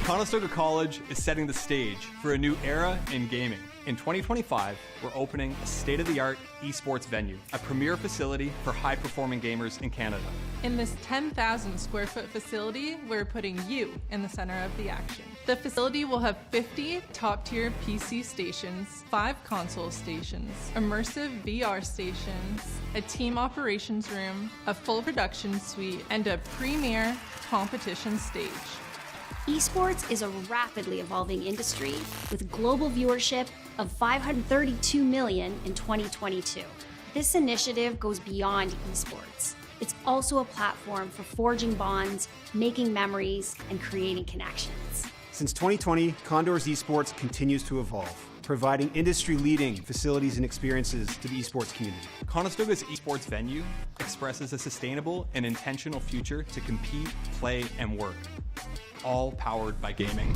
Conestoga College is setting the stage for a new era in gaming. In 2025, we're opening a state-of-the-art esports venue, a premier facility for high-performing gamers in Canada. In this 10,000 square foot facility, we're putting you in the center of the action. The facility will have 50 top-tier PC stations, 5 console stations, immersive VR stations, a team operations room, a full production suite, and a premier competition stage. Esports is a rapidly evolving industry with global viewership of 532 million in 2022. This initiative goes beyond esports. It's also a platform for forging bonds, making memories, and creating connections. Since 2020, Condor's Esports continues to evolve, providing industry-leading facilities and experiences to the esports community. Conestoga's esports venue expresses a sustainable and intentional future to compete, play, and work, all powered by gaming.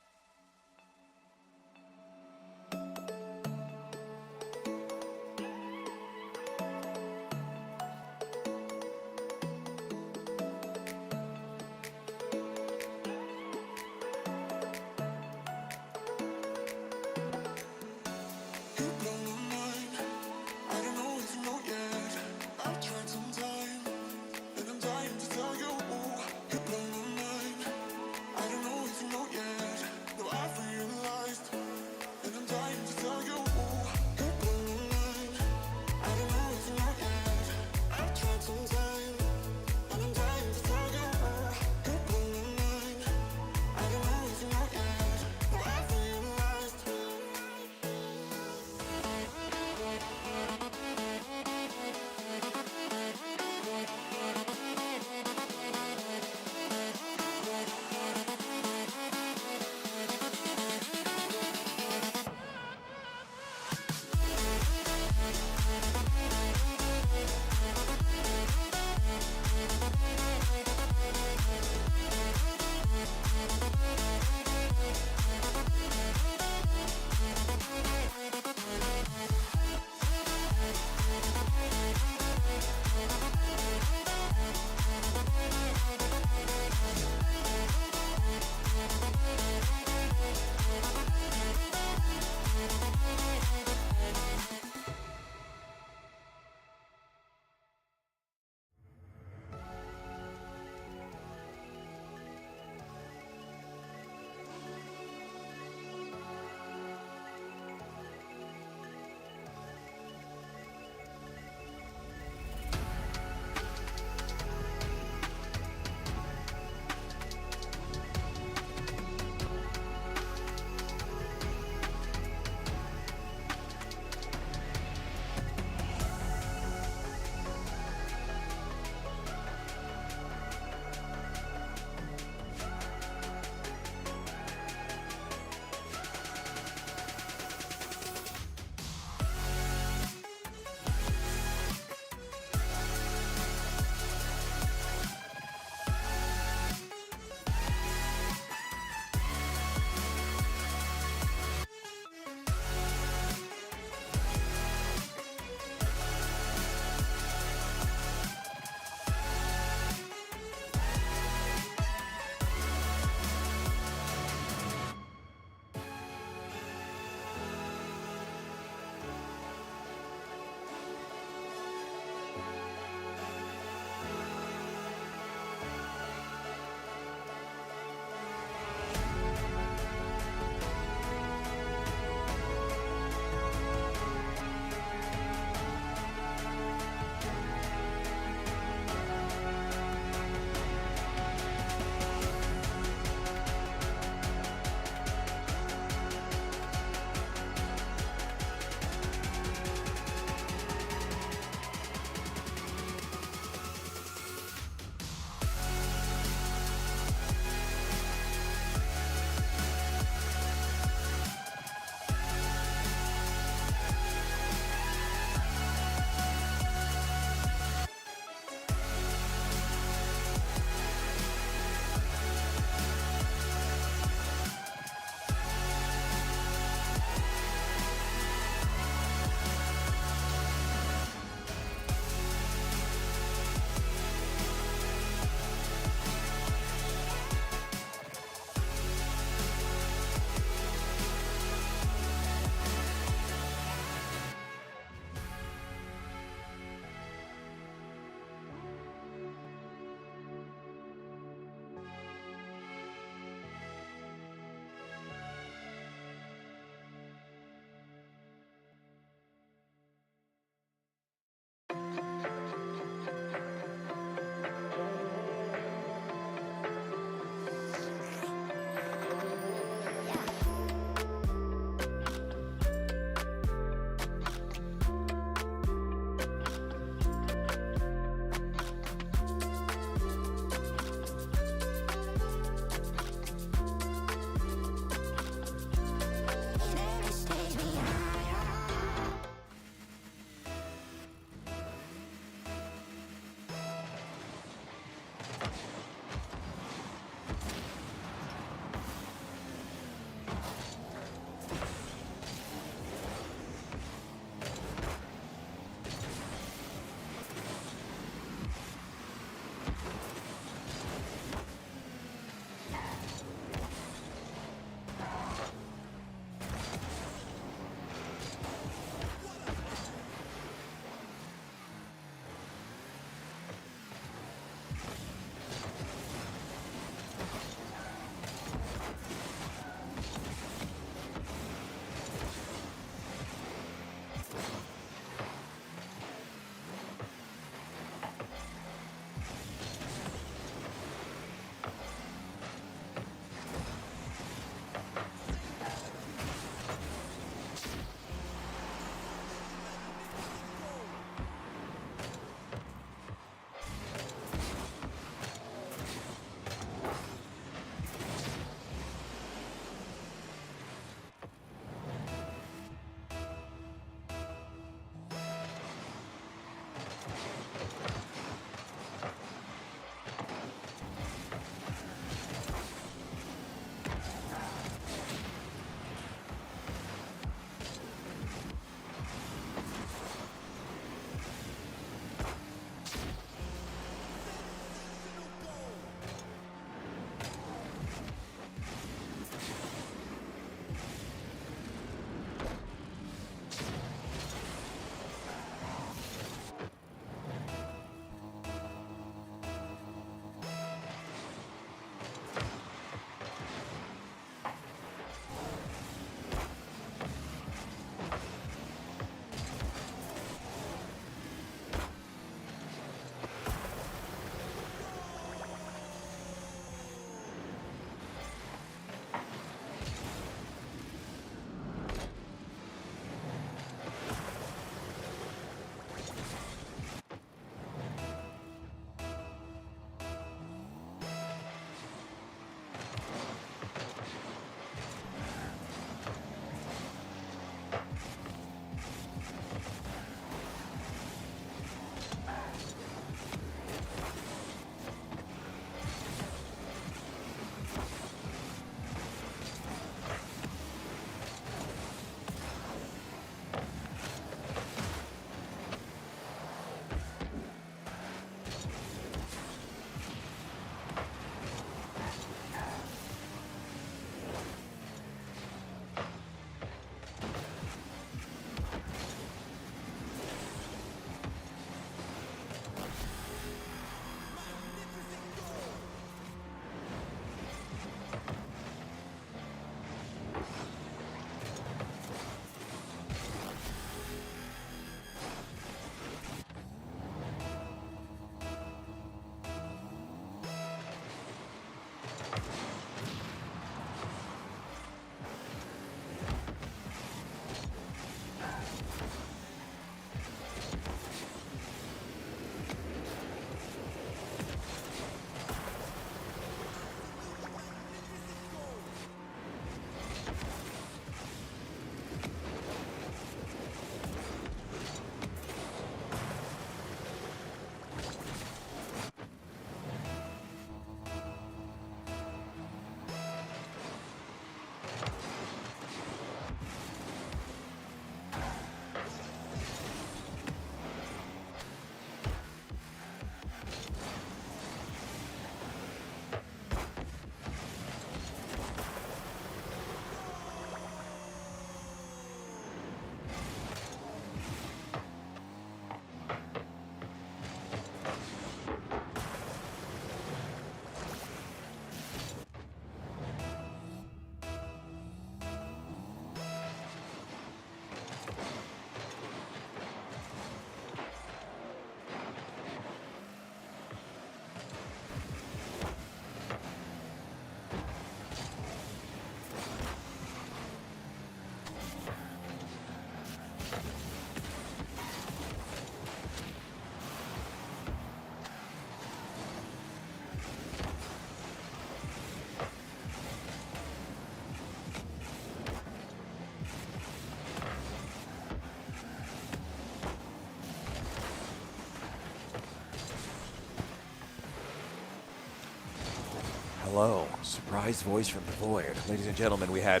Hello, surprise voice from the void. Ladies and gentlemen, we had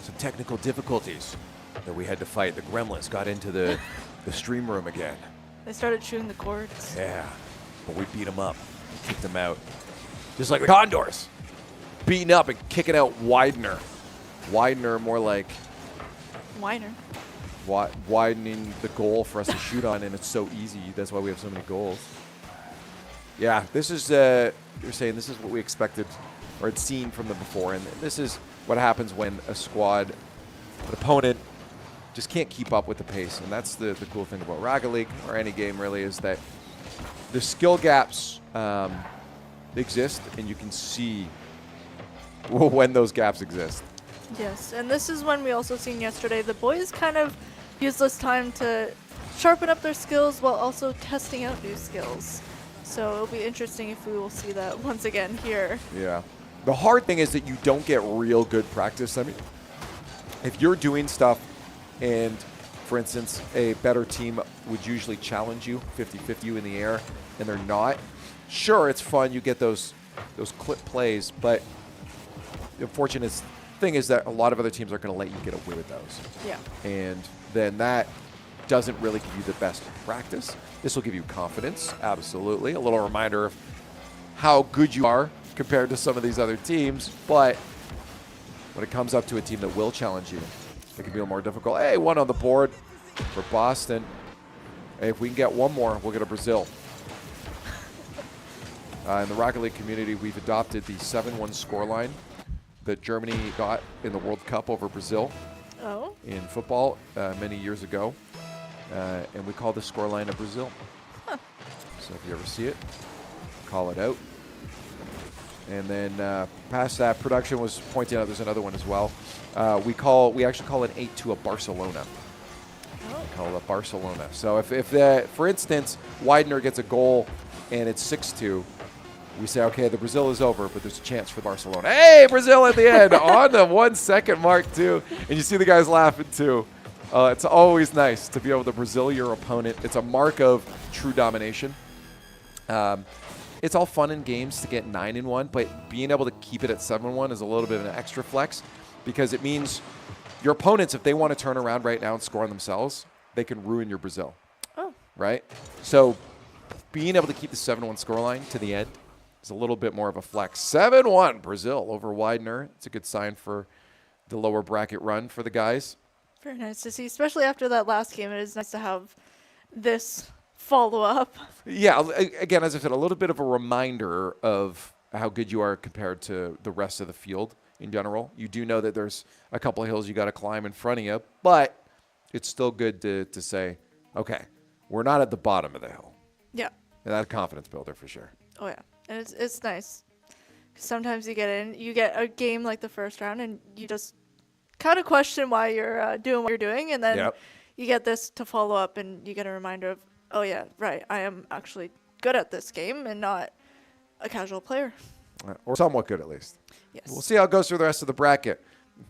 some technical difficulties that we had to fight. The gremlins got into the stream room again. They started chewing the cords. Yeah, but we beat them up, kicked them out. Just like the Condors. Beating up and kicking out Widener. Widener more like... Weiner. Widening the goal for us to shoot on, and it's so easy. That's why we have so many goals. Yeah, this is, you're saying this is what we expected or had seen from them before, and this is what happens when a squad, an opponent, just can't keep up with the pace. And that's the cool thing about Rocket League, or any game really, is that the skill gaps exist, and you can see when those gaps exist. Yes, and this is when we also seen yesterday the boys kind of use this time to sharpen up their skills while also testing out new skills. So it'll be interesting if we will see that once again here. Yeah. The hard thing is that you don't get real good practice. I mean, if you're doing stuff and, for instance, a better team would usually challenge you, 50-50 you in the air, and they're not, sure, it's fun. You get those clip plays, but the unfortunate thing is that a lot of other teams are going to let you get away with those. Yeah. And then that doesn't really give you the best practice. This will give you confidence, absolutely. A little reminder of how good you are compared to some of these other teams. But when it comes up to a team that will challenge you, it can be a little more difficult. Hey, one on the board for Boston. Hey, if we can get one more, we'll get a Brazil. In the Rocket League community, we've adopted the 7-1 scoreline that Germany got in the World Cup over Brazil in football many years ago. And we call this scoreline a Brazil. Huh. So if you ever see it, call it out. And then past that, production was pointing out there's another one as well. We actually call it 8-2 a Barcelona. We call it a Barcelona. So if for instance, Widener gets a goal and it's 6-2, we say, okay, the Brazil is over, but there's a chance for Barcelona. Hey, Brazil at the end on the 1 second mark too. And you see the guys laughing too. It's always nice to be able to Brazil your opponent. It's a mark of true domination. It's all fun in games to get 9-1, but being able to keep it at 7-1 is a little bit of an extra flex, because it means your opponents, if they want to turn around right now and score on themselves, they can ruin your Brazil. Oh. Right? So being able to keep the 7-1 scoreline to the end is a little bit more of a flex. 7-1 Brazil over Widener. It's a good sign for the lower bracket run for the guys. Very nice to see, especially after that last game. It is nice to have this follow-up. Yeah, again, as I said, a little bit of a reminder of how good you are compared to the rest of the field in general. You do know that there's a couple of hills you got to climb in front of you, but it's still good to say, okay, we're not at the bottom of the hill. Yeah. And that's a confidence builder for sure. Oh, yeah. And it's nice. Sometimes you get a game like the first round, and you just kind of question why you're doing what you're doing, and then you get this to follow up, and you get a reminder of, oh yeah, right, I am actually good at this game and not a casual player. Or somewhat good at least. Yes. We'll see how it goes through the rest of the bracket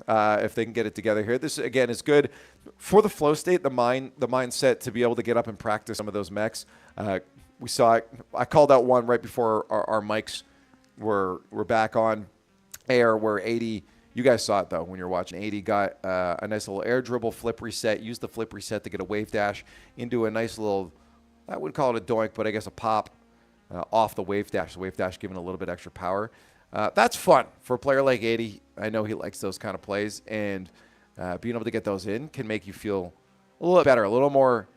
if they can get it together here. This, again, is good for the flow state, the mindset to be able to get up and practice some of those mechs. We saw it. I called out one right before our mics were back on air where 80, you guys saw it though when you were watching, 80 got a nice little air dribble flip reset, used the flip reset to get a wave dash into a nice little, I wouldn't call it a doink, but I guess a pop off the wave dash. The wave dash giving a little bit extra power. That's fun for a player like 80. I know he likes those kind of plays, and being able to get those in can make you feel a little better, a little more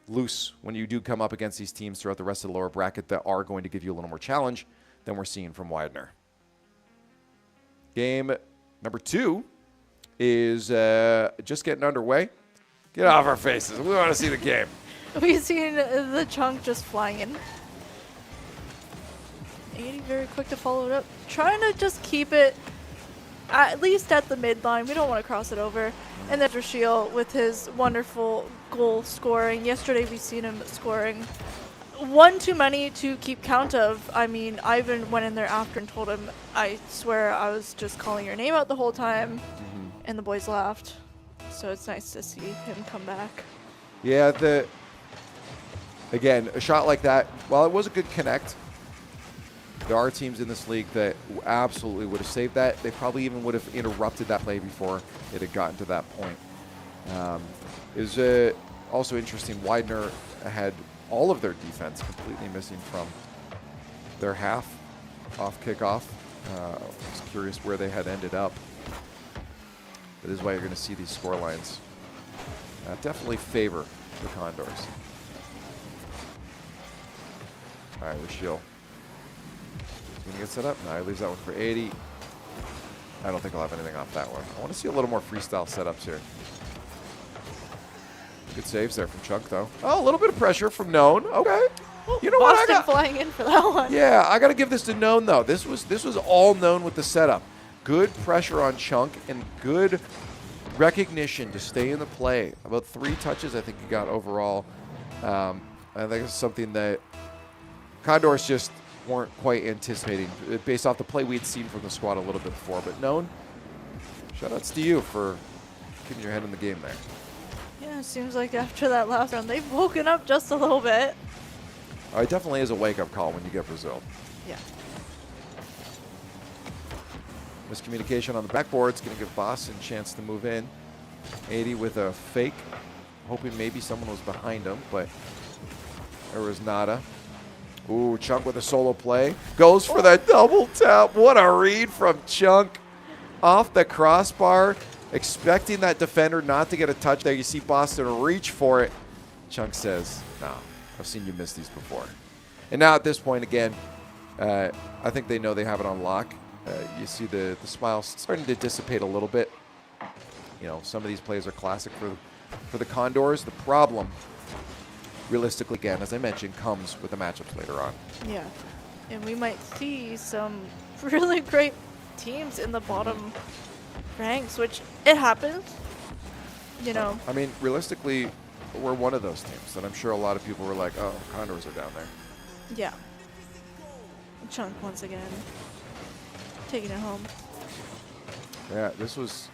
loose when you do come up against these teams throughout the rest of the lower bracket that are going to give you a little more challenge than we're seeing from Widener. Game number 2 is just getting underway. Get off our faces. We want to see the game. We've seen the chunk just flying in. 80 very quick to follow it up. Trying to just keep it at least at the midline. We don't want to cross it over. And then Rashiel with his wonderful goal scoring. Yesterday we seen him scoring one too many to keep count of. I mean, Ivan went in there after and told him, I swear I was just calling your name out the whole time. And the boys laughed. So it's nice to see him come back. Yeah, again, a shot like that, while it was a good connect, There are teams in this league that absolutely would have saved that. They probably even would have interrupted that play before it had gotten to that point. It was also interesting, Widener had all of their defense completely missing from their half off kickoff. I was curious where they had ended up. But this is why you're going to see these score lines definitely favor the Condors. All right, Rashiel. He's going to get set up. No, he leaves that one for 80. I don't think I'll have anything off that one. I want to see a little more freestyle setups here. Good saves there from Chunk, though. Oh, a little bit of pressure from Known. Okay. You know Boston what? flying in for that one. Yeah, I got to give this to Known, though. This was all Known with the setup. Good pressure on Chunk and good recognition to stay in the play. About 3 touches, I think he got overall. I think it's something that Condors just weren't quite anticipating based off the play we'd seen from the squad a little bit before. But Known, shout-outs to you for keeping your head in the game there. Yeah, it seems like after that last round, they've woken up just a little bit. Oh, it definitely is a wake-up call when you get Brazil. Yeah. Miscommunication on the backboard. It's going to give Boston a chance to move in. 80 with a fake, hoping maybe someone was behind him, but there was nada. Ooh, Chunk with a solo play. Goes for that double tap. What a read from Chunk. Off the crossbar, expecting that defender not to get a touch there. You see Boston reach for it. Chunk says, no, I've seen you miss these before. And now at this point, again, I think they know they have it on lock. You see the smile starting to dissipate a little bit. You know, some of these plays are classic for the Condors. The problem, realistically, again, as I mentioned, comes with the matchups later on. Yeah, and we might see some really great teams in the bottom ranks, which it happens, you know. I mean, realistically, we're one of those teams, and I'm sure a lot of people were like, oh, Condors are down there. Yeah. Chunk once again. Taking it home. Yeah, this is,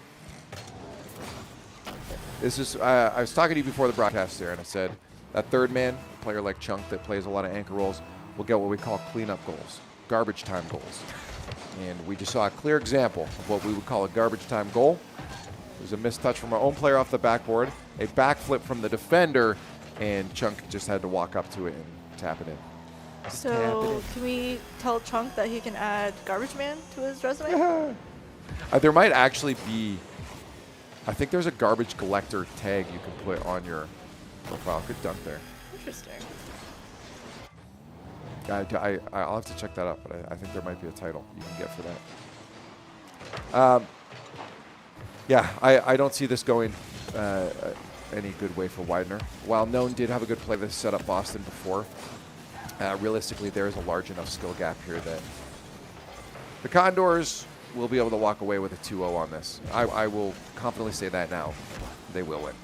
I was talking to you before the broadcast there, and I said that third man, a player like Chunk that plays a lot of anchor roles, will get what we call cleanup goals, garbage time goals. And we just saw a clear example of what we would call a garbage time goal. It was a missed touch from our own player off the backboard, a backflip from the defender, and Chunk just had to walk up to it and tap it in. So can we tell Chunk that he can add Garbage Man to his resume? There might actually be, I think there's a garbage collector tag you can put on your profile. Good dunk there. Interesting. I'll have to check that out, but I think there might be a title you can get for that. Yeah, I don't see this going any good way for Widener. While Known did have a good play to set up Boston before, realistically, there is a large enough skill gap here that the Condors will be able to walk away with a 2-0 on this. I will confidently say that now. They will win.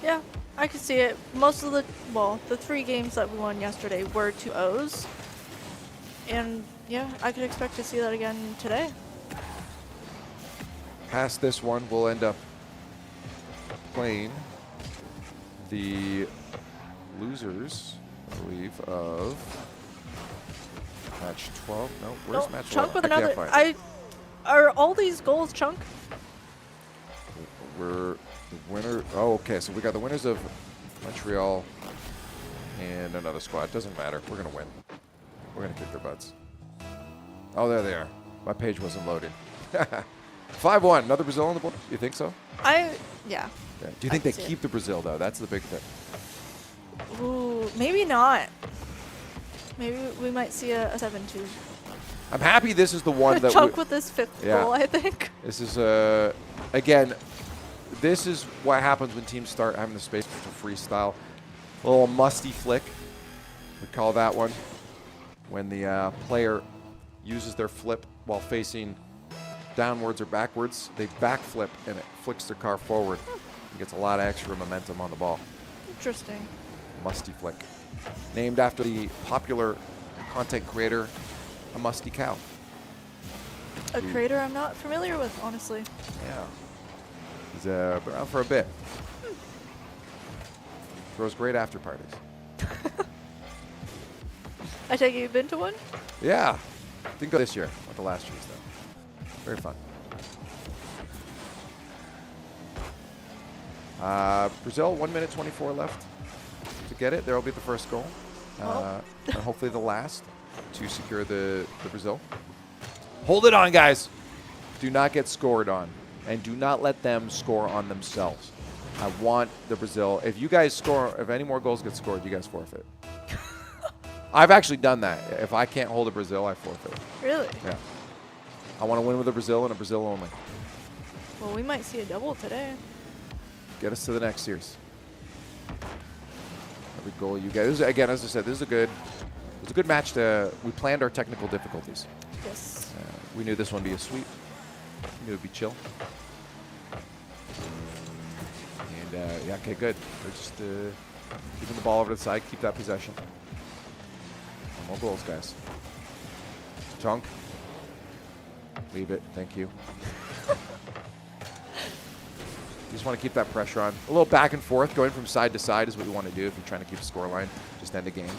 Yeah, I can see it. Most of the 3 games that we won yesterday were 2-0s. And yeah, I could expect to see that again today. Past this one, we'll end up playing the losers, I believe, of match 12. No, where's match 12? Chunk with another. Are all these goals Chunk? We're the winner. Oh, okay. So we got the winners of Montreal and another squad. Doesn't matter. We're going to win. We're going to kick their butts. Oh, there they are. My page wasn't loaded. 5-1. Another Brazil on the board? You think so? Yeah. Do you think they keep the Brazil, though? That's the big thing. Ooh, maybe not. Maybe we might see a 7-2. I'm happy this is the one that Chunk with his 5th goal, I think. This is, again, this is what happens when teams start having the space for freestyle. A little musty flick, we call that one. When the player uses their flip while facing downwards or backwards, they backflip and it flicks their car forward. And gets a lot of extra momentum on the ball. Interesting. Musty flick. Named after the popular content creator, A Musty Cow. A creator I'm not familiar with, honestly. Yeah. He's been around for a bit. Throws great after parties. I take it you've been to one? Yeah. Didn't go this year. Went the last year's, though. Very fun. Brazil, 1 minute 24 left to get it. There will be the first goal. And hopefully the last to secure the Brazil. Hold it on, guys. Do not get scored on. And do not let them score on themselves. I want the Brazil. If you guys score, if any more goals get scored, you guys forfeit. I've actually done that. If I can't hold a Brazil, I forfeit. Really? Yeah. I want to win with a Brazil and a Brazil only. Well, we might see a double today. Get us to the next series. Every goal you get. This is, again, as I said, this is a good match. We planned our technical difficulties. Yes. We knew this one would be a sweep. We knew it would be chill. And yeah, okay, good. They're just keeping the ball over to the side, keep that possession. No more goals, guys. Chunk. Leave it. Thank you. You just want to keep that pressure on. A little back and forth, going from side to side is what you want to do if you're trying to keep a score line. Just end the game.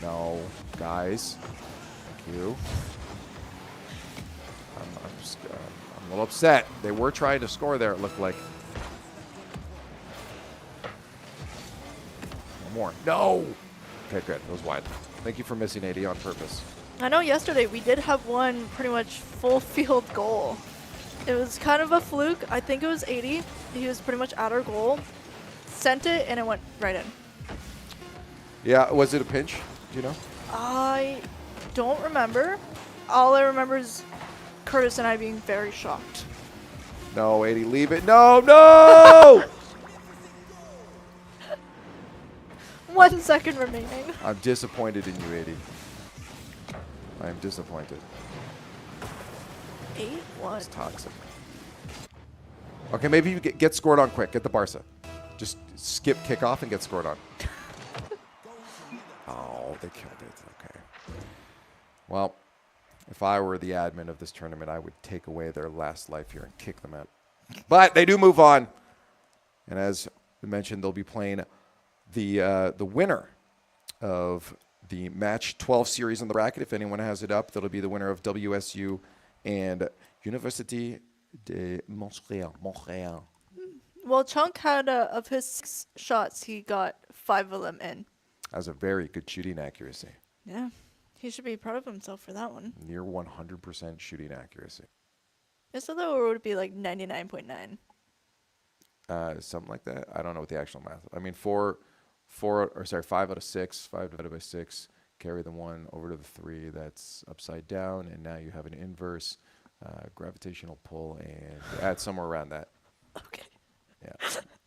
No, guys. Thank you. I'm a little upset. They were trying to score there, it looked like. One more. No! Okay, good. That was wide. Thank you for missing 80 on purpose. I know yesterday we did have one pretty much full field goal. It was kind of a fluke. I think it was 80. He was pretty much at our goal. Sent it, and it went right in. Yeah, was it a pinch? Do you know? I don't remember. All I remember is Curtis and I being very shocked. No, 80, leave it. No, no! 1 second remaining. I'm disappointed in you, 80. I am disappointed. 8-1. It's toxic. Okay, maybe you get scored on quick. Get the Barca. Just skip kickoff and get scored on. Oh, they killed it. Okay. Well, if I were the admin of this tournament, I would take away their last life here and kick them out. But they do move on. And as we mentioned, they'll be playing the winner of the Match 12 series on the bracket. If anyone has it up, that'll be the winner of WSU and Université de Montréal. Well, Chunk had of his 6 shots, he got 5 of them in. Has a very good shooting accuracy. Yeah, he should be proud of himself for that one. Near 100% shooting accuracy. Is it though, or would it be like 99.9? Something like that. I don't know what the actual math. I mean, 5 out of 6, 5 divided by 6. Carry the 1 over to the 3. That's upside down, and now you have an inverse gravitational pull, and add somewhere around that. Okay. Yeah,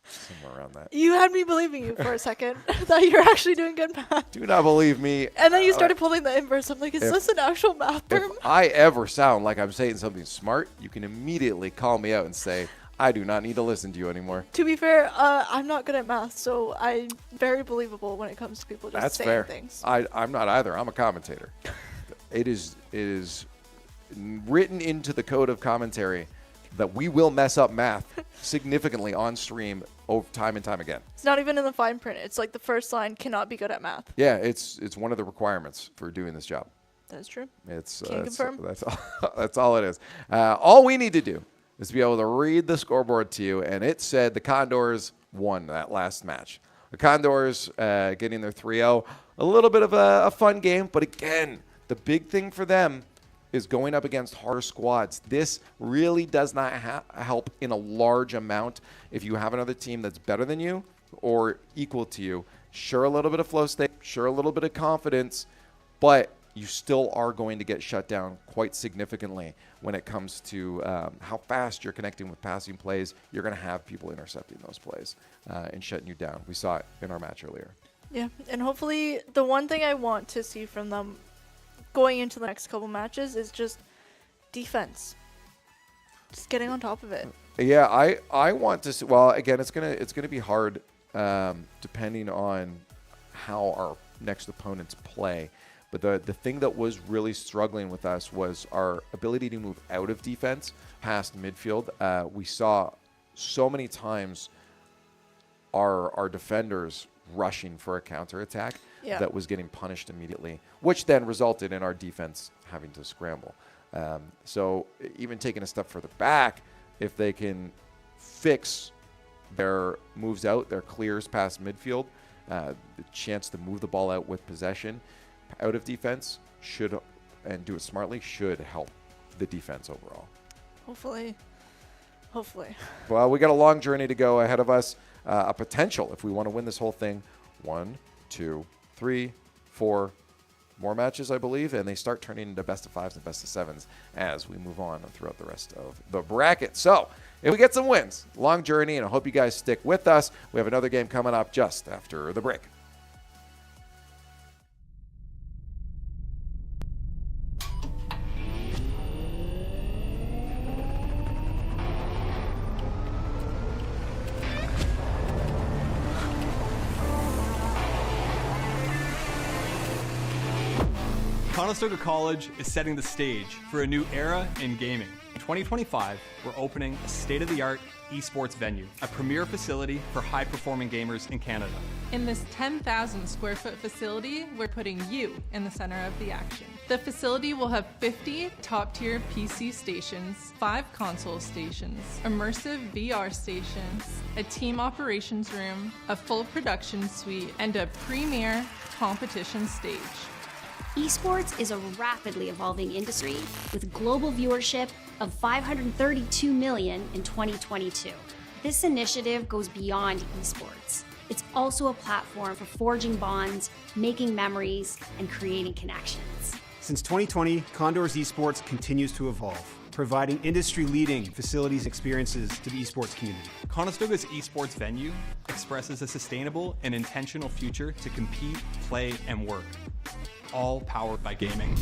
somewhere around that. You had me believing you for a second that you're actually doing good math. Do not believe me. And then you started pulling the inverse. I'm like, is this an actual math term? If I ever sound like I'm saying something smart, you can immediately call me out and say, I do not need to listen to you anymore. To be fair, I'm not good at math, so I'm very believable when it comes to people just saying things. I'm not either. I'm a commentator. It is written into the code of commentary that we will mess up math significantly on stream time and time again. It's not even in the fine print. It's like the first line, cannot be good at math. Yeah, it's one of the requirements for doing this job. That's true. Can confirm. That's all it is. All we need to do is to be able to read the scoreboard to you, and it said the Condors won that last match. The Condors getting their 3-0. A little bit of a fun game, but again, the big thing for them is going up against harder squads. This really does not help in a large amount if you have another team that's better than you or equal to you. Sure, a little bit of flow state, sure, a little bit of confidence, but you still are going to get shut down quite significantly when it comes to how fast you're connecting with passing plays. You're going to have people intercepting those plays and shutting you down. We saw it in our match earlier. Yeah, and hopefully the one thing I want to see from them going into the next couple matches is just defense. Just getting on top of it. Yeah, I want to see, well, again, it's gonna be hard depending on how our next opponents play. But the thing that was really struggling with us was our ability to move out of defense past midfield. We saw so many times our defenders rushing for a counterattack. that was getting punished immediately, which then resulted in our defense having to scramble. So even taking a step further back, if they can fix their moves out, their clears past midfield, the chance to move the ball out with possession out of defense should, and do it smartly, should help the defense overall. Hopefully. Well, we got a long journey to go ahead of us. A potential, if we want to win this whole thing, 1, 2, 3, 4 more matches, I believe, and they start turning into best of 5s and best of 7s as we move on throughout the rest of the bracket. So if we get some wins, long journey, and I hope you guys stick with us. We have another game coming up just after the break. Conestoga College is setting the stage for a new era in gaming. In 2025, we're opening a state-of-the-art esports venue, a premier facility for high-performing gamers in Canada. In this 10,000 square foot facility, we're putting you in the center of the action. The facility will have 50 top-tier PC stations, 5 console stations, immersive VR stations, a team operations room, a full production suite, and a premier competition stage. Esports is a rapidly evolving industry with global viewership of 532 million in 2022. This initiative goes beyond esports. It's also a platform for forging bonds, making memories, and creating connections. Since 2020, Condor's Esports continues to evolve, providing industry-leading facilities and experiences to the esports community. Conestoga's esports venue expresses a sustainable and intentional future to compete, play, and work, all powered by gaming.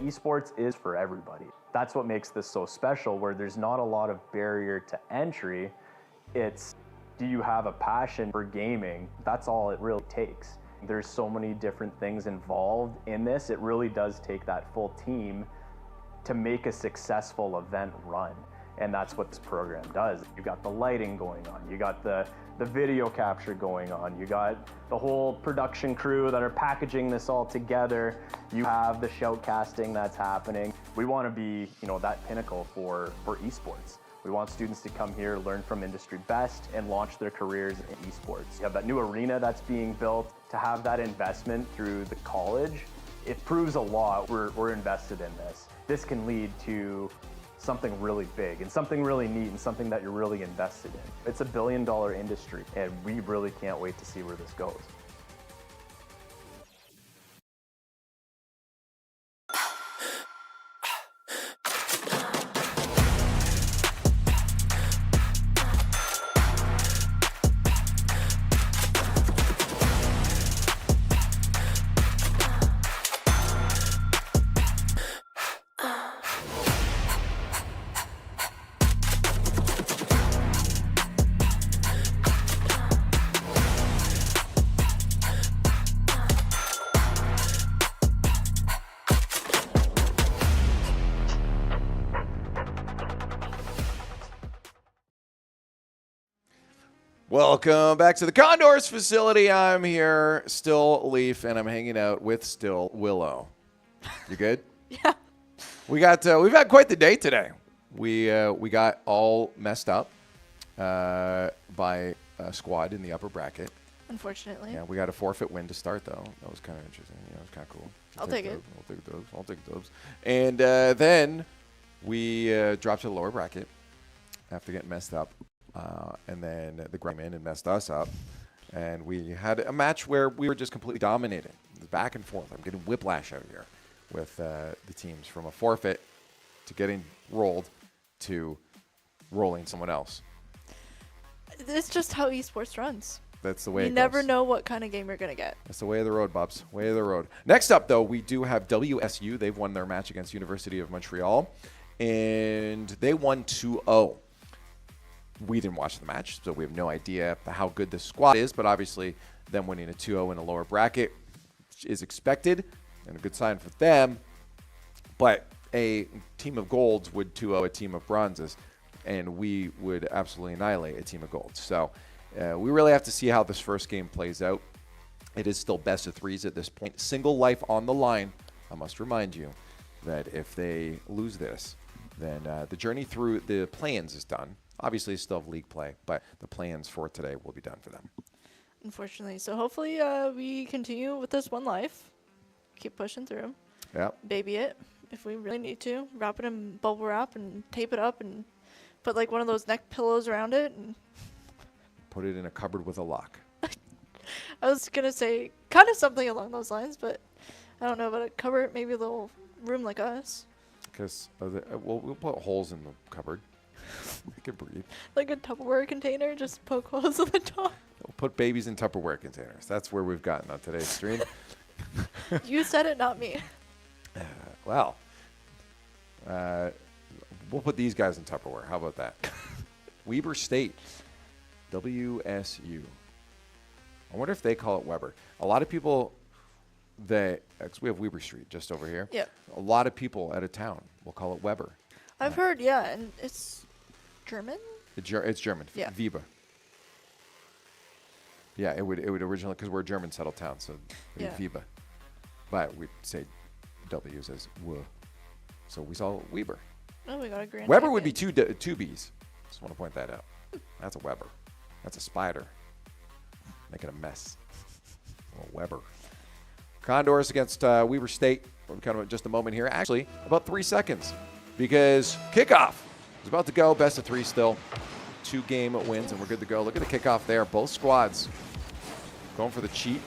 Esports is for everybody. That's what makes this so special, where there's not a lot of barrier to entry. It's, do you have a passion for gaming? That's all it really takes. There's so many different things involved in this. It really does take that full team to make a successful event run. And that's what this program does. You got the lighting going on, you got the video capture going on, you got the whole production crew that are packaging this all together, you have the shoutcasting that's happening. We want to be, that pinnacle for esports. We want students to come here, learn from industry best, and launch their careers in esports. You have that new arena that's being built. To have that investment through the college, it proves a lot. We're invested in this. This can lead to something really big and something really neat and something that you're really invested in. It's $1 billion industry, and we really can't wait to see where this goes. Welcome back to the Condors facility. I'm here, still Leaf, and I'm hanging out with still Willow. You good? Yeah. We've had quite the day today. We got all messed up by a squad in the upper bracket. Unfortunately. Yeah, we got a forfeit win to start though. That was kind of interesting. Yeah, it was kind of cool. I'll take it. I'll take those. And then we dropped to the lower bracket after getting messed up. And then the Grime in and messed us up. And we had a match where we were just completely dominated. It was back and forth. I'm getting whiplash out here with the teams, from a forfeit to getting rolled to rolling someone else. It's just how esports runs. That's the way it goes. You never know what kind of game you're going to get. That's the way of the road, Bubs. Way of the road. Next up, though, we do have WSU. They've won their match against University of Montreal. And they won 2-0. We didn't watch the match, so we have no idea how good this squad is. But obviously, them winning a 2-0 in a lower bracket is expected and a good sign for them. But a team of golds would 2-0 a team of bronzes, and we would absolutely annihilate a team of golds. So we really have to see how this first game plays out. It is still best of threes at this point. Single life on the line. I must remind you that if they lose this, then the journey through the play-ins is done. Obviously, still have league play, but the plans for today will be done for them. Unfortunately. So hopefully we continue with this one life. Keep pushing through. Yep. Baby it if we really need to. Wrap it in bubble wrap and tape it up and put like one of those neck pillows around it. And put it in a cupboard with a lock. I was going to say kind of something along those lines, but I don't know about a cupboard. Maybe a little room like us. Because we'll put holes in the cupboard. We can breathe. Like a Tupperware container, just poke holes in the top. We'll put babies in Tupperware containers. That's where we've gotten on today's stream. You said it, not me. Well, we'll put these guys in Tupperware. How about that? Weber State, WSU. I wonder if they call it Weber. A lot of people because we have Weber Street just over here. Yep. A lot of people out of town will call it Weber. I've heard, yeah, and it's German? It's German. Yeah. Weber. Yeah, it would originally, because we're a German settled town, so yeah. Weber. But we'd say W's as W. So we saw Weber. Oh, we got a grand. Weber would be two B's. Just want to point that out. That's a Weber. That's a spider. Making a mess. Oh, Weber. Condors against Weber State. We're kind of just a moment here. Actually, about 3 seconds. Because kickoff is about to go. Best of three still. 2-game wins, and we're good to go. Look at the kickoff there. Both squads going for the cheat.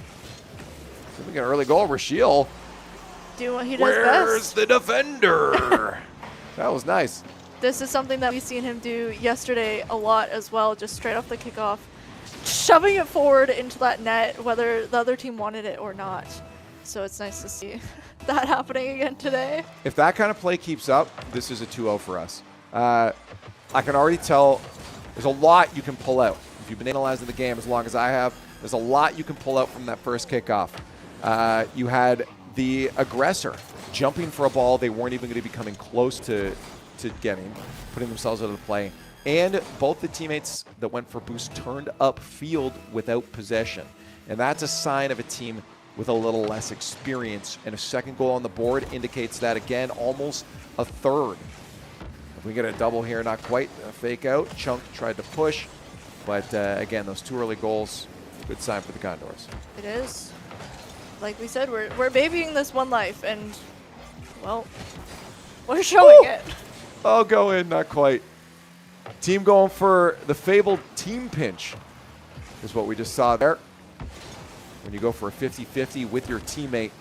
We get an early goal. Rashiel. Do what he does Where's best. the defender? That was nice. This is something that we've seen him do yesterday a lot as well, just straight off the kickoff. Shoving it forward into that net, whether the other team wanted it or not. So it's nice to see that happening again today. If that kind of play keeps up, this is a 2-0 for us. I can already tell there's a lot you can pull out. If you've been analyzing the game as long as I have, there's a lot you can pull out from that first kickoff. You had the aggressor jumping for a ball they weren't even going to be coming close to getting, putting themselves out of the play. And both the teammates that went for boost turned up field without possession. And that's a sign of a team with a little less experience. And a second goal on the board indicates that, again, almost a third. If we get a double here, not quite. A fake out. Chunk tried to push. But, again, those 2 early goals, good sign for the Condors. It is. Like we said, we're babying this one life, and, well, we're showing it. Oh, go in, not quite. Team going for the fabled team pinch is what we just saw there. When you go for a 50-50 with your teammate,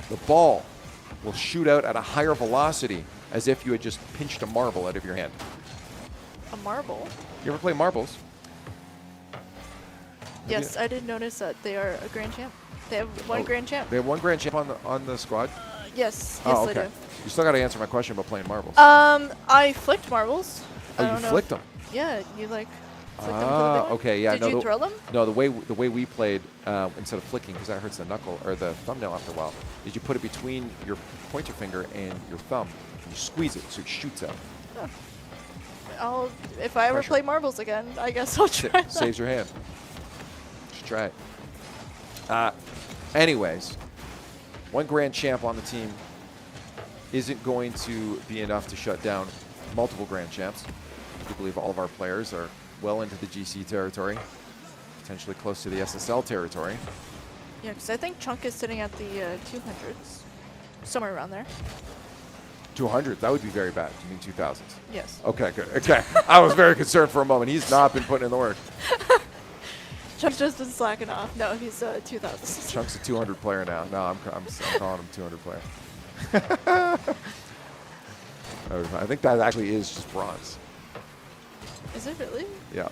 the ball will shoot out at a higher velocity as if you had just pinched a marble out of your hand. A marble? You ever play marbles? Yes, I did notice that they are a grand champ. They have one grand champ. They have one grand champ on the squad? Yes, oh, they okay. do. You still got to answer my question about playing marbles. I flicked marbles. Oh, you flicked them? Yeah, you like flick them to the big one? Okay, yeah. Did you throw them? No, the way we played, instead of flicking, because that hurts the knuckle or the thumbnail after a while, is you put it between your pointer finger and your thumb, and you squeeze it so it shoots out. Oh. If I ever play marbles again, I guess I'll try that. Saves your hand. Just try it. Anyways, one grand champ on the team isn't going to be enough to shut down multiple grand champs. I believe all of our players are well into the GC territory, potentially close to the SSL territory. Yeah, because I think Chunk is sitting at the 200s, somewhere around there. 200, that would be very bad. You mean 2000s? Yes. Okay, good. Okay, I was very concerned for a moment. He's not been putting in the work. Chunk's just been slacking off. No, he's 2000s. Chunk's a 200 player now. No, I'm calling him 200 player. I think that actually is just bronze. Is it really? Yeah.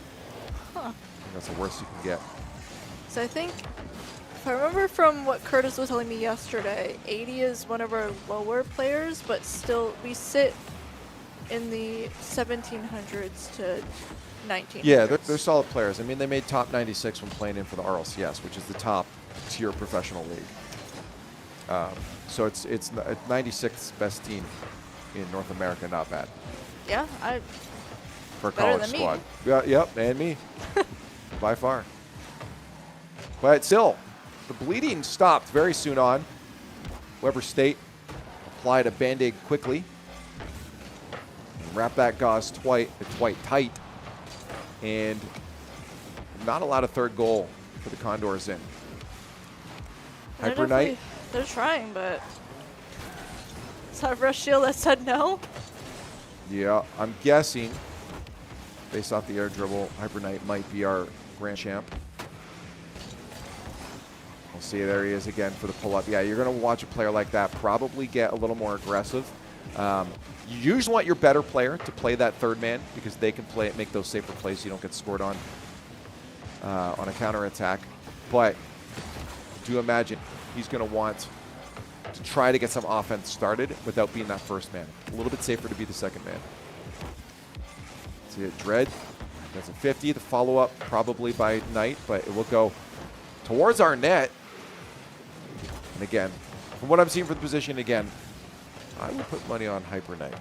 Huh. I think that's the worst you can get. So I think, if I remember from what Curtis was telling me yesterday, 80 is one of our lower players, but still we sit in the 1700s to 1900s. Yeah, they're solid players. I mean, they made top 96 when playing in for the RLCS, which is the top tier professional league. So it's 96th best team in North America. Not bad. Yeah, for a college squad. Yeah, yep, and me. By far. But still, the bleeding stopped very soon on. Weber State applied a Band-Aid quickly. And wrapped that gauze tight. And not a lot of third goal for the Condors in. Hyper Knight. They're trying, but is that Rush Shield that said no? Yeah, I'm guessing, based off the air dribble, Hyper Knight might be our grand champ. We'll see, there he is again for the pull-up. Yeah, you're going to watch a player like that probably get a little more aggressive. You usually want your better player to play that third man because they can make those safer plays so you don't get scored on a counterattack. But do imagine he's going to want to try to get some offense started without being that first man. A little bit safer to be the second man. See it, Dread. That's a 50. The follow-up probably by Knight, but it will go towards our net. And again, from what I'm seeing for the position, again, I will put money on Hyper Knight.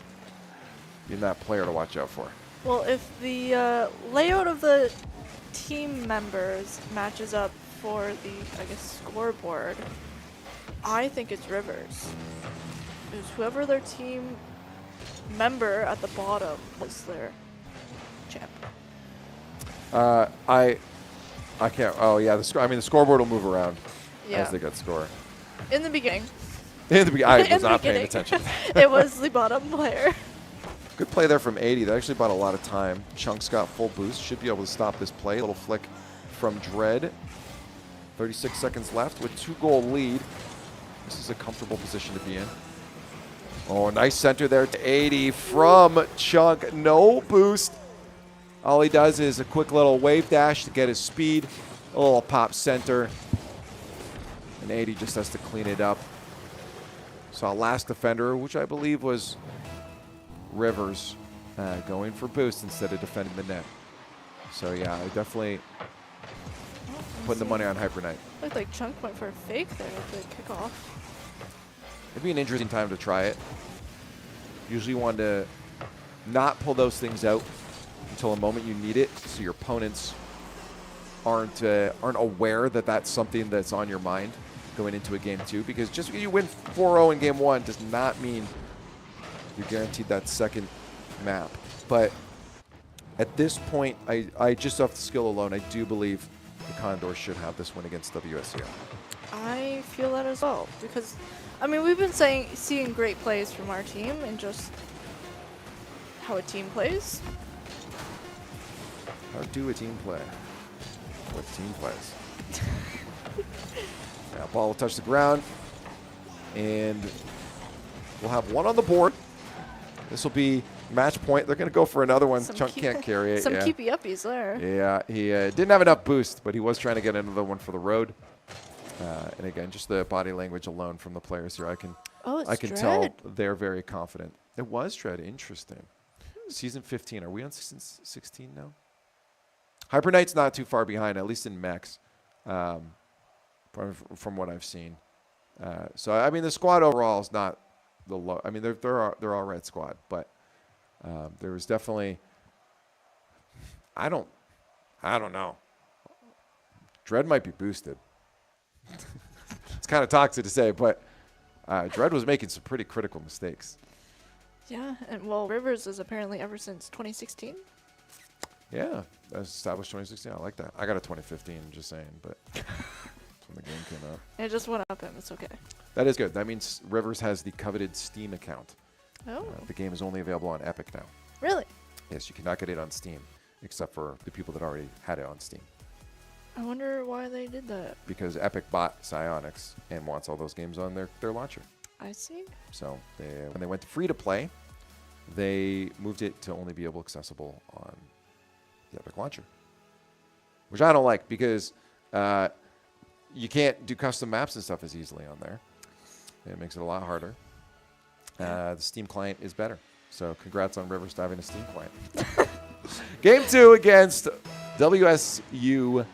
Being that player to watch out for. Well, if the layout of the team members matches up for the, I guess, scoreboard, I think it's Rivers. It's whoever their team member at the bottom was their champ. I can't. Oh yeah, the scoreboard will move around as they get score. In the beginning. I was not paying attention. It was the bottom player. Good play there from 80. That actually bought a lot of time. Chunk's got full boost. Should be able to stop this play. A little flick from Dread. 36 seconds left with 2-goal lead. This is a comfortable position to be in. Oh, nice center there to 80 from Chunk. No boost. All he does is a quick little wave dash to get his speed. A little pop center. And 80 just has to clean it up. Saw last defender, which I believe was Rivers, going for boost instead of defending the net. So yeah, I definitely putting the money on Hyper Knight. Looked like Chunk went for a fake there at the kickoff. It'd be an interesting time to try it. Usually you want to not pull those things out until the moment you need it, so your opponents aren't aware that that's something that's on your mind going into a game 2. Because just because you win 4-0 in game 1 does not mean you're guaranteed that second map. But at this point, I just off the skill alone, I do believe the Condors should have this win against WSCO. I feel that as well, because I mean, we've been seeing great plays from our team and just how a team plays. How do a team play? What team plays? Now ball will touch the ground, and we'll have one on the board. This will be match point. They're going to go for another one. Chunk can't carry it. Some keepy uppies there. Yeah, he didn't have enough boost, but he was trying to get another one for the road. And again, just the body language alone from the players here, I can tell they're very confident. It was Dread. Interesting. Season 15. Are we on season 16 now? Hyper Knight's not too far behind, at least in mechs, from what I've seen. So I mean, the squad overall is not the low. I mean, they're all right squad, but there was definitely. I don't know. Dread might be boosted. It's kind of toxic to say, but Dread was making some pretty critical mistakes. Yeah, and well, Rivers is apparently ever since 2016. Yeah, that's established 2016. I like that. I got a 2015, just saying, but that's when the game came out. It just went up him. It's okay. That is good. That means Rivers has the coveted Steam account. Oh. The game is only available on Epic now. Really? Yes, you cannot get it on Steam, except for the people that already had it on Steam. I wonder why they did that. Because Epic bought Psyonix and wants all those games on their launcher. I see. So when they went to free to play, they moved it to only be able accessible on the Epic launcher, which I don't like because you can't do custom maps and stuff as easily on there. It makes it a lot harder. The Steam client is better. So congrats on Rivers having a Steam client. Game 2 against WSU.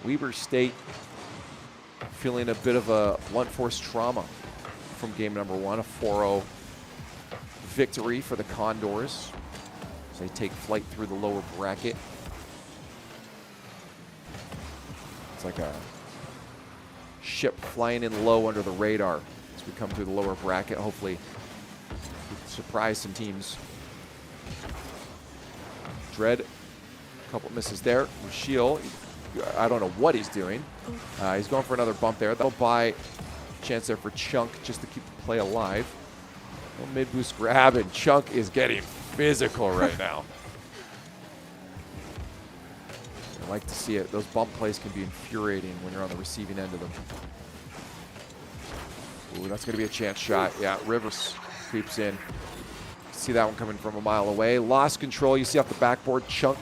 Weber State feeling a bit of a blunt force trauma from game number 1, a 4-0 victory for the Condors. So they take flight through the lower bracket. It's like a ship flying in low under the radar as we come through the lower bracket. Hopefully we can surprise some teams. Dread, a couple misses there. Shield, I don't know what he's doing. He's going for another bump there. That'll buy a chance there for Chunk just to keep the play alive. No mid-boost grab, and Chunk is getting physical right now. I like to see it. Those bump plays can be infuriating when you're on the receiving end of them. Ooh, that's going to be a chance shot. Yeah, Rivers creeps in. See that one coming from a mile away. Lost control. You see off the backboard, Chunk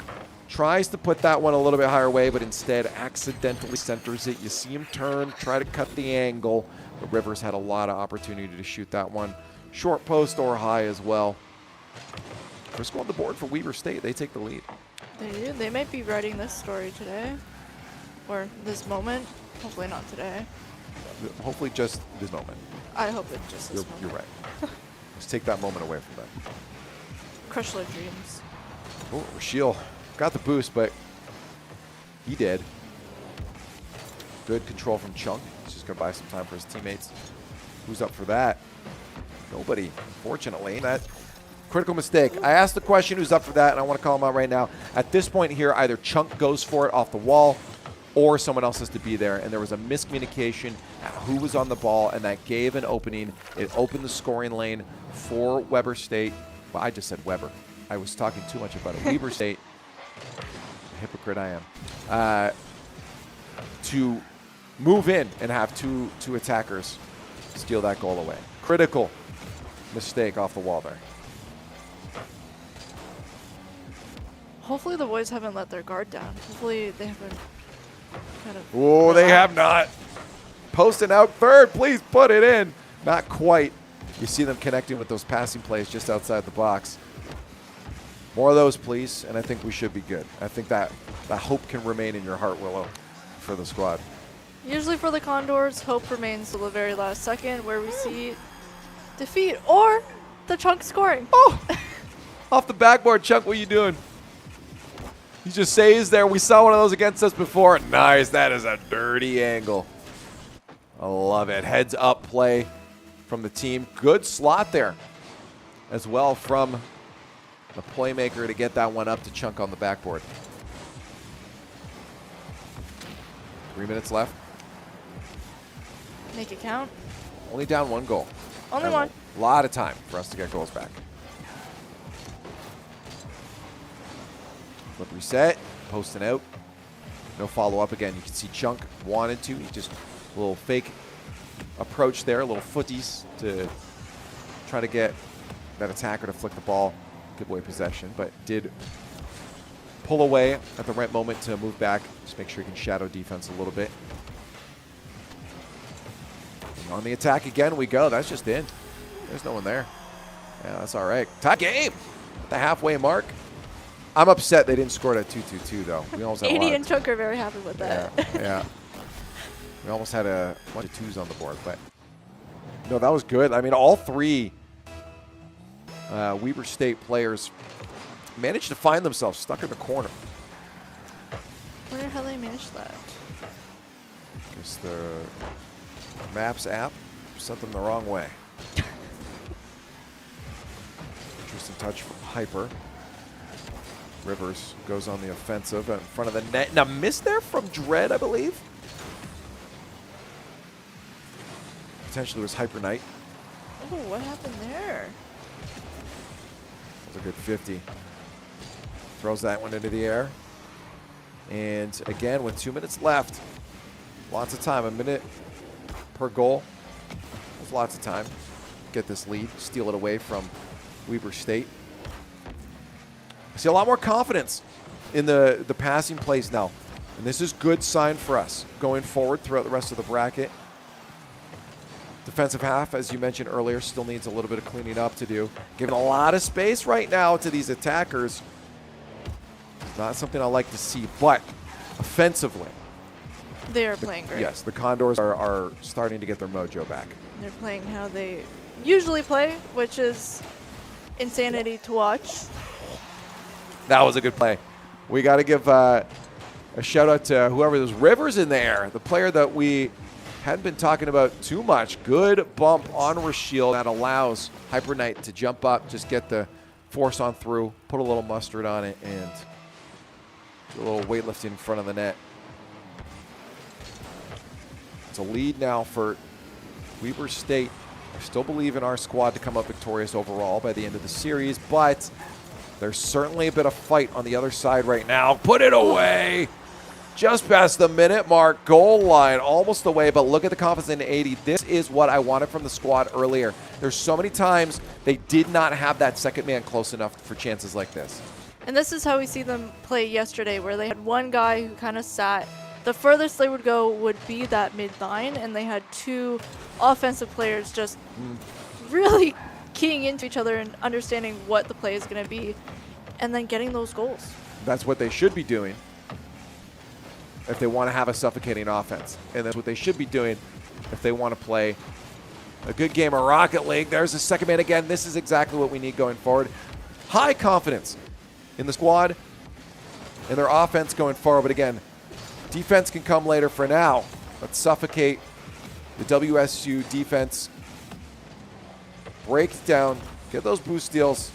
tries to put that one a little bit higher away, but instead accidentally centers it. You see him turn, try to cut the angle. But Rivers had a lot of opportunity to shoot that one. Short post or high as well. First goal on the board for Weber State. They take the lead. They do. They might be writing this story today. Or this moment. Hopefully not today. Hopefully just this moment. I hope it's just this moment. You're right. Let's take that moment away from them. Crush their dreams. Oh, Shield got the boost, but he did. Good control from Chunk. He's just going to buy some time for his teammates. Who's up for that? Nobody, fortunately. That critical mistake. I asked the question who's up for that, and I want to call him out right now. At this point here, either Chunk goes for it off the wall or someone else has to be there, and there was a miscommunication at who was on the ball, and that gave an opening. It opened the scoring lane for Weber State. Well, I just said Weber. I was talking too much about it. Weber State, the hypocrite I am, to move in and have two attackers steal that goal away. Critical mistake off the wall there. Hopefully the boys haven't let their guard down. Hopefully they haven't kind of... Oh, they have not. posting out third. Please put it in. Not quite. You see them connecting with those passing plays just outside the box. More of those, please, and I think we should be good. I think that hope can remain in your heart, Willow, for the squad. Usually for the Condors, hope remains till the very last second where we see defeat or the Chunk scoring. Oh! Off the backboard, Chunk, what are you doing? He just stays there. We saw one of those against us before. Nice. That is a dirty angle. I love it. Heads up play from the team. Good slot there as well from the playmaker to get that one up to Chunk on the backboard. 3 minutes left. Make it count. Only down 1 goal. Only one. A lot of time for us to get goals back. Flip reset, posting out. No follow-up again. You can see Chunk wanted to. He just a little fake approach there, a little footies to try to get that attacker to flick the ball, give away possession, but did pull away at the right moment to move back. Just make sure you can shadow defense a little bit. And on the attack again we go. That's just in. There's no one there. Yeah, that's all right. Tie game at the halfway mark. I'm upset they didn't score at 2-2-2 though. We almost had 80 and Chunk are very happy with that. Yeah. We almost had a bunch of 2s on the board, but no, that was good. I mean, all 3 Weber State players managed to find themselves stuck in the corner. I wonder how they managed that. Guess the Maps app sent them the wrong way. Interesting touch from Hyper. Rivers goes on the offensive in front of the net. Now, miss there from Dread, I believe. Potentially was Hyper Knight. Oh, what happened there? That's a good 50. Throws that one into the air. And again, with 2 minutes left, lots of time, a minute per goal. There's lots of time. Get this lead, steal it away from Weber State. I see a lot more confidence in the passing plays now. And this is good sign for us going forward throughout the rest of the bracket. Defensive half, as you mentioned earlier, still needs a little bit of cleaning up to do. Giving a lot of space right now to these attackers. Not something I like to see, but offensively. They are playing great. Yes, the Condors are starting to get their mojo back. They're playing how they usually play, which is insanity to watch. That was a good play. We got to give a shout out to whoever was Rivers in there, the player that we hadn't been talking about too much. Good bump on Rashiel that allows Hyper Knight to jump up, just get the force on through, put a little mustard on it, and do a little weightlifting in front of the net. It's a lead now for Weber State. I still believe in our squad to come up victorious overall by the end of the series, but there's certainly a bit of fight on the other side right now. Put it away. Just past the minute mark. Goal line almost away, but look at the confidence in 80. This is what I wanted from the squad earlier. There's so many times they did not have that second man close enough for chances like this. And this is how we see them play yesterday, where they had one guy who kind of sat. The furthest they would go would be that mid-line, and they had 2 offensive players just really keying into each other and understanding what the play is going to be, and then getting those goals. That's what they should be doing if they want to have a suffocating offense. And that's what they should be doing if they want to play a good game of Rocket League. There's the second man again. This is exactly what we need going forward. High confidence in the squad and their offense going forward. But again, defense can come later. For now, let's suffocate the WSU defense. Break it down. Get those boost steals.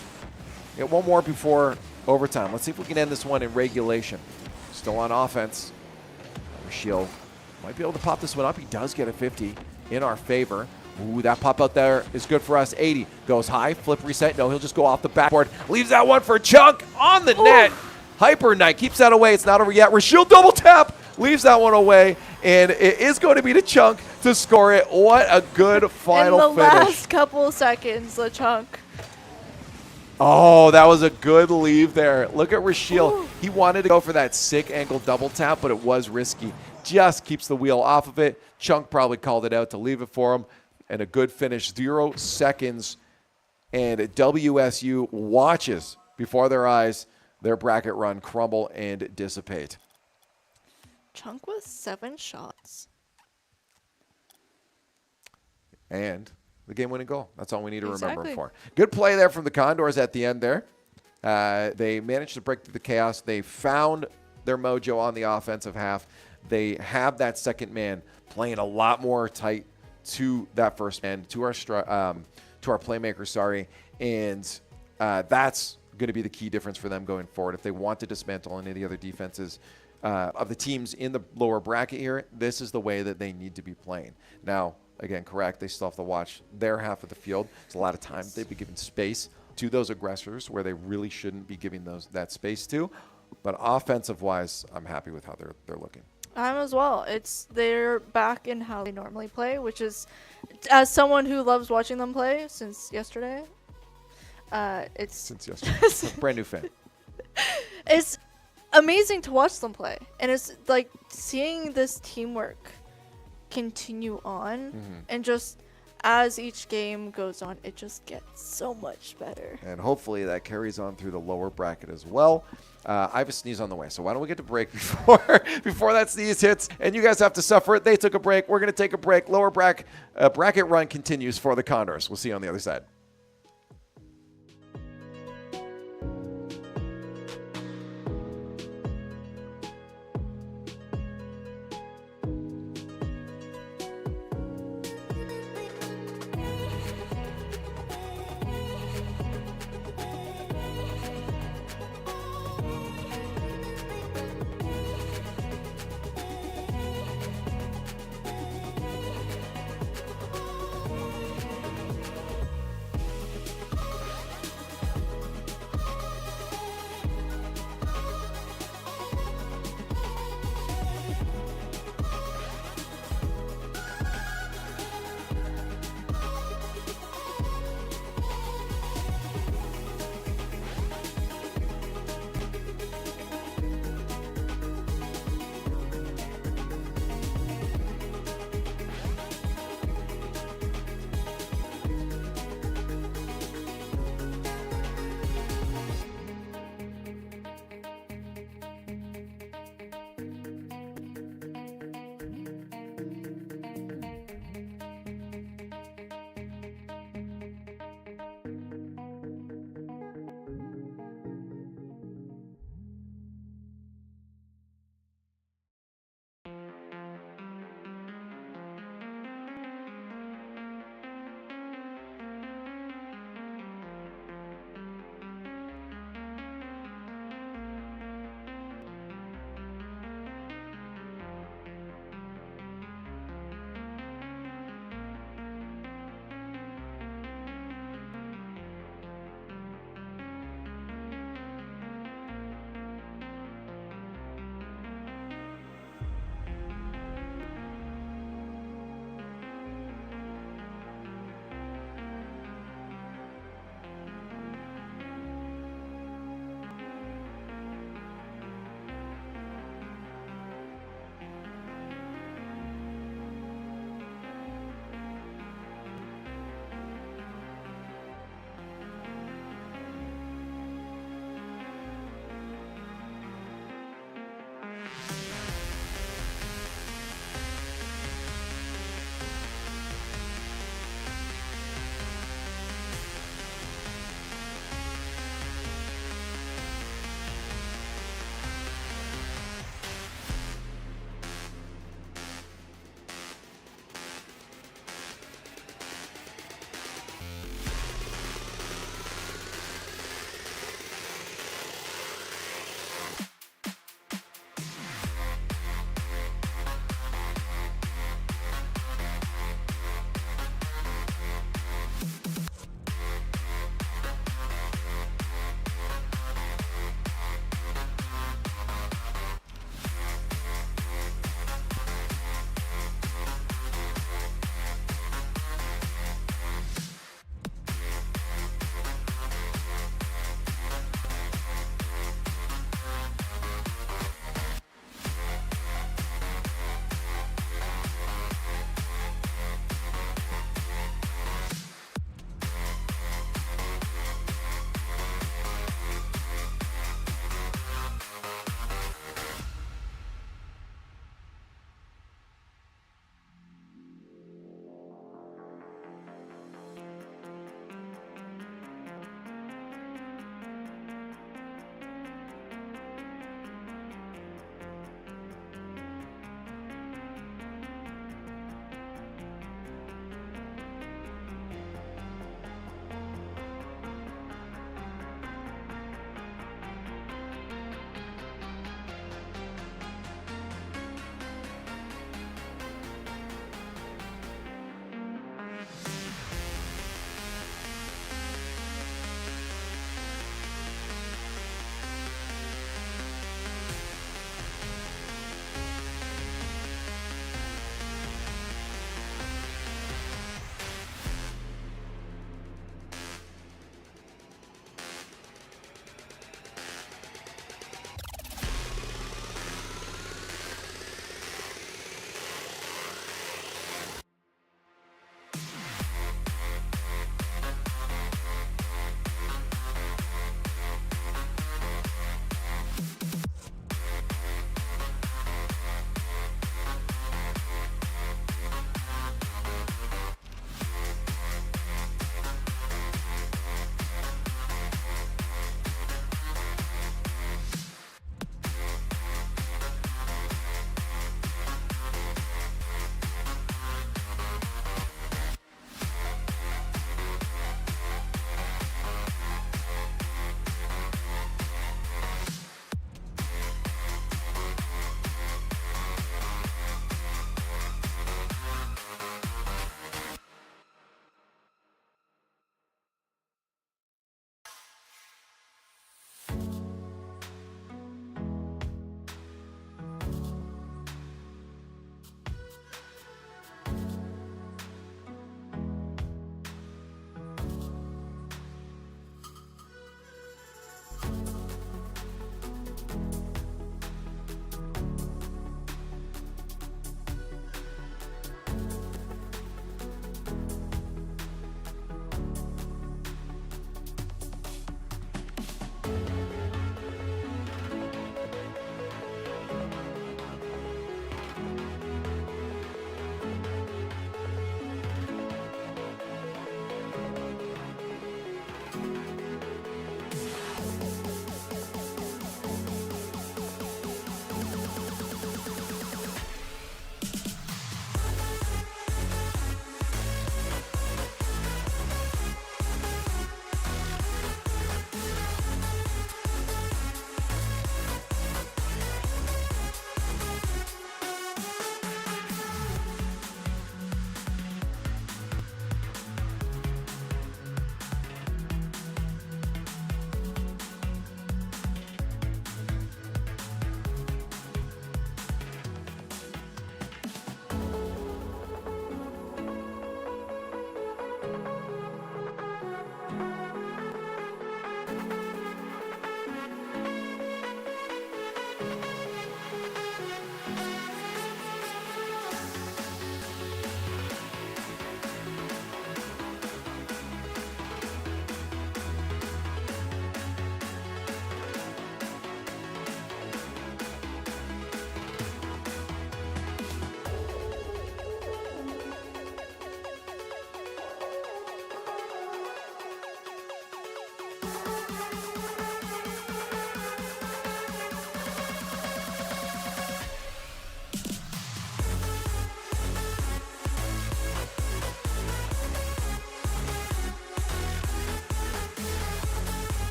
Get one more before overtime. Let's see if we can end this one in regulation. Still on offense. Rashiel might be able to pop this one up. He does get a 50 in our favor. Ooh, that pop out there is good for us. 80 goes high, flip reset. No, he'll just go off the backboard. Leaves that one for Chunk on the net. Hyper Knight keeps that away. It's not over yet. Rashiel double tap, leaves that one away, and it is going to be to Chunk to score it. What a good final finish. In the last couple seconds, the Chunk. Oh, that was a good leave there. Look at Rashiel. He wanted to go for that sick ankle double tap, but it was risky. just keeps the wheel off of it. Chunk probably called it out to leave it for him. And a good finish, 0 seconds. And WSU watches before their eyes their bracket run crumble and dissipate. Chunk with 7 shots. And the game-winning goal. That's all we need to remember Exactly. him for. Good play there from the Condors at the end there. They managed to break through the chaos. They found their mojo on the offensive half. They have that second man playing a lot more tight to that first man, to our playmaker, and that's going to be the key difference for them going forward. If they want to dismantle any of the other defenses of the teams in the lower bracket here, this is the way that they need to be playing. Now, again, correct, they still have to watch their half of the field. There's a lot of time they've been giving space to those aggressors where they really shouldn't be giving that space to. But offensive-wise, I'm happy with how they're looking. I'm as well. They're back in how they normally play, which is, as someone who loves watching them play since yesterday, Since yesterday. Brand new fan. It's amazing to watch them play. And it's like seeing this teamwork continue on, and just as each game goes on, it just gets so much better. And hopefully that carries on through the lower bracket as well. I have a sneeze on the way, so why don't we get to break before that sneeze hits, and you guys have to suffer it. They took a break. We're going to take a break. Lower bracket run continues for the Condors. We'll see you on the other side.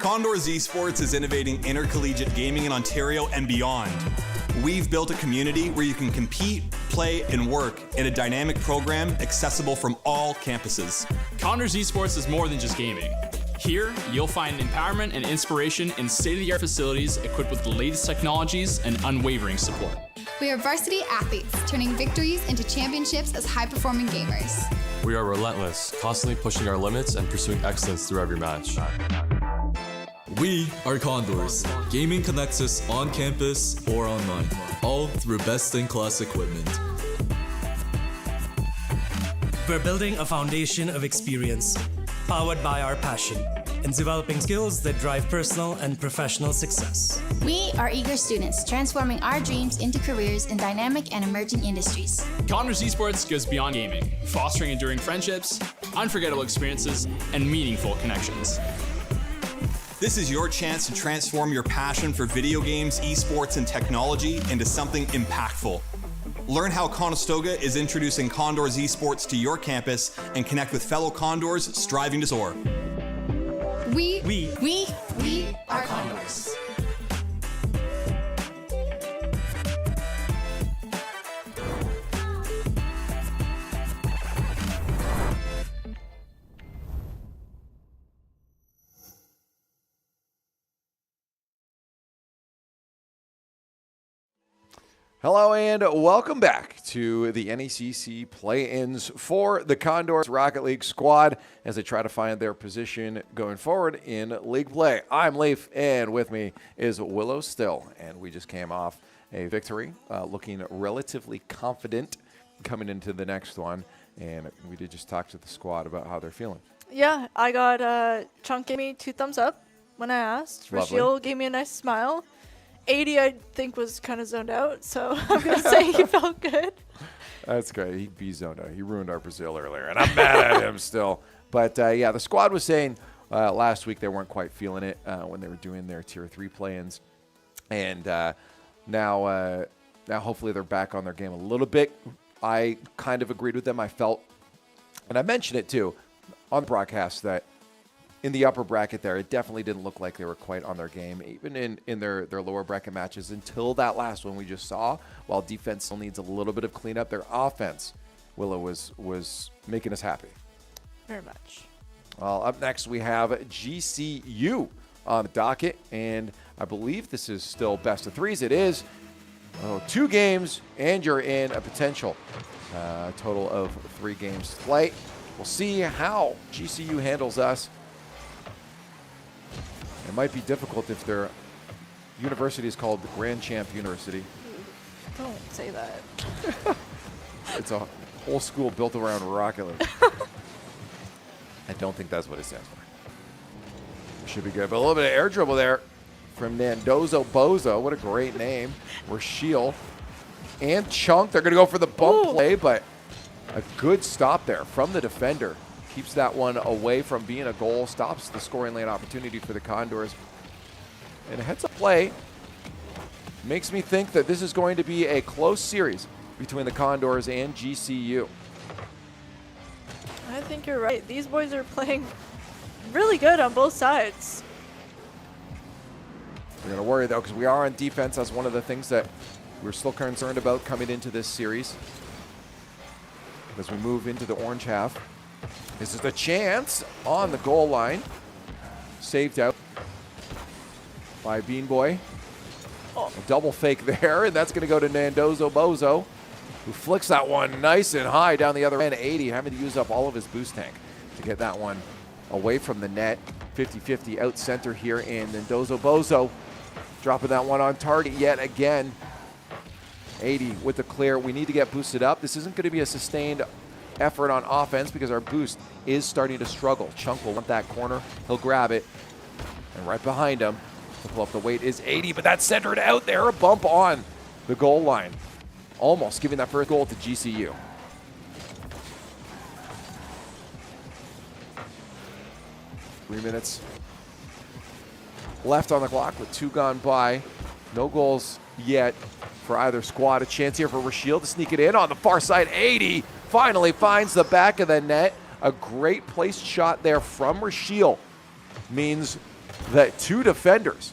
Condors Esports is innovating intercollegiate gaming in Ontario and beyond. We've built a community where you can compete, play, and work in a dynamic program accessible from all campuses. Condors Esports is more than just gaming. Here, you'll find empowerment and inspiration in state-of-the-art facilities equipped with the latest technologies and unwavering support. We are varsity athletes, turning victories into championships as high-performing gamers. We are relentless, constantly pushing our limits and pursuing excellence through every match. We are Condors. Gaming connects us on campus or online, all through best-in-class equipment. We're building a foundation of experience, powered by our passion, in developing skills that drive personal and professional success. We are eager students transforming our dreams into careers in dynamic and emerging industries. Condors Esports goes beyond gaming, fostering enduring friendships, unforgettable experiences, and meaningful connections. This is your chance to transform your passion for video games, esports, and technology into something impactful. Learn how Conestoga is introducing Condors Esports to your campus and connect with fellow Condors striving to soar. We are Condors. Hello and welcome back to the NECC play-ins for the Condors Rocket League squad as they try to find their position going forward in league play. I'm Leif, and with me is Willow still, and we just came off a victory, looking relatively confident coming into the next one, and we did just talk to the squad about how they're feeling. Yeah, I got Chunk gave me 2 thumbs up when I asked. Rashiel gave me a nice smile. 80, I think, was kind of zoned out, so I'm going to say he felt good. That's great. He'd be zoned out. He ruined our Brazil earlier, and I'm mad at him still. But, yeah, the squad was saying last week they weren't quite feeling it when they were doing their Tier 3 play-ins. And now hopefully they're back on their game a little bit. I kind of agreed with them. I felt, and I mentioned it too on the broadcast, that in the upper bracket there, it definitely didn't look like they were quite on their game, even in their lower bracket matches until that last one we just saw. While defense still needs a little bit of cleanup, their offense, Willow, was making us happy. Very much. Well, up next we have GCU on the docket, and I believe this is still best of threes. It is 2 games, and you're in a potential total of 3 games to play. We'll see how GCU handles us. It might be difficult if their university is called the Grand Champ University. Don't say that. It's a whole school built around Rocket League. I don't think that's what it stands for. It should be good. But a little bit of air dribble there from Nandozo Bozo. What a great name. Rashiel and Chunk. They're going to go for the bump play, but a good stop there from the defender. Keeps that one away from being a goal, stops the scoring lane opportunity for the Condors. And a heads-up play makes me think that this is going to be a close series between the Condors and GCU. I think you're right. These boys are playing really good on both sides. We're going to worry, though, because we are on defense. That's one of the things that we're still concerned about coming into this series. As we move into the orange half. This is the chance on the goal line. Saved out by Bean Boy. A double fake there, and that's going to go to Nandozo Bozo, who flicks that one nice and high down the other end. 80 having to use up all of his boost tank to get that one away from the net. 50-50 out center here, and Nandozo Bozo dropping that one on target yet again. 80 with the clear. We need to get boosted up. This isn't going to be a sustained effort on offense because our boost is starting to struggle. Chunk will want that corner. He'll grab it. And right behind him to pull up the weight is 80, but that's centered out there. A bump on the goal line. Almost giving that first goal to GCU. Three minutes left on the clock with 2 gone by. No goals yet for either squad. A chance here for Rashiel to sneak it in on the far side. 80 finally finds the back of the net. A great placed shot there from Rashiel means that 2 defenders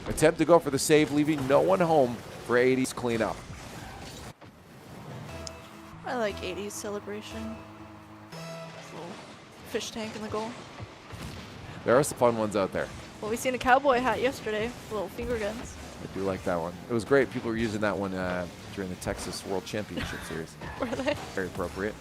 attempt to go for the save, leaving no one home for 80's cleanup. I like 80's celebration. Little fish tank in the goal. There are some fun ones out there. Well, we seen a cowboy hat yesterday, little finger guns. I do like that one. It was great. People were using that one during the Texas World Championship Series. Were they? Very appropriate.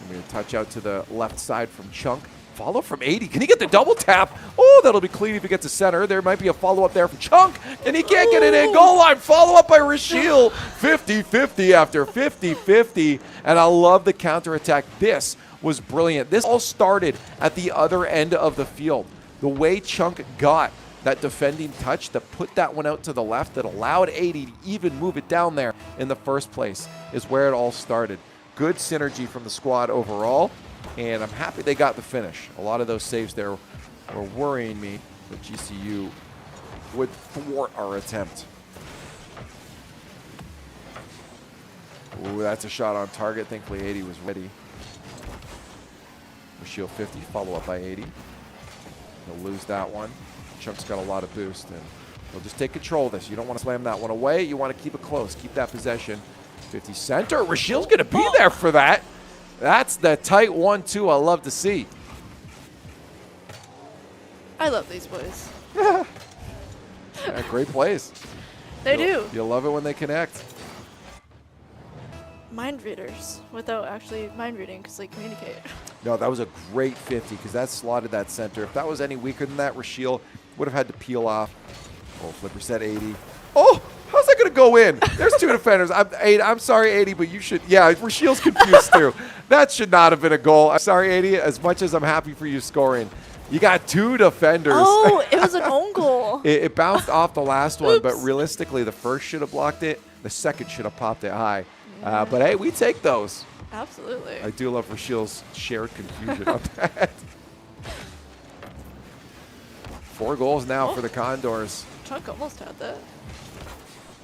We're going to touch out to the left side from Chunk. Follow from 80. Can he get the double tap? Oh, that'll be clean if he gets to center. There might be a follow-up there from Chunk, and he can't get it in. Goal line. Follow-up by Rashiel. 50-50 after 50-50, and I love the counterattack. This was brilliant. This all started at the other end of the field. The way Chunk got that defending touch that put that one out to the left that allowed 80 to even move it down there in the first place is where it all started. Good synergy from the squad overall, and I'm happy they got the finish. A lot of those saves there were worrying me that GCU would thwart our attempt. Ooh, that's a shot on target. Thankfully, 80 was ready. Shield 50, follow up by 80. He'll lose that one. Chunk's got a lot of boost, and he'll just take control of this. You don't want to slam that one away. You want to keep it close. Keep that possession. 50 center. Rashiel's going to be there for that. That's the tight 1-2 I love to see. I love these boys. Yeah, great plays. They do. You love it when they connect. Mind readers without actually mind reading because they communicate. No, that was a great 50 because that slotted that center. If that was any weaker than that, Rashiel would have had to peel off. Oh, Flipper said 80. Oh, how's that going to go in? There's 2 defenders. I'm sorry, 80, but you should. Yeah, Rashiel's confused too. That should not have been a goal. I'm sorry, 80, as much as I'm happy for you scoring. You got 2 defenders. Oh, it was an own goal. It bounced off the last one, but realistically, the first should have blocked it. The second should have popped it high. But hey, we take those. Absolutely. I do love Rashiel's shared confusion on that. 4 goals now for the Condors. Chunk almost had that.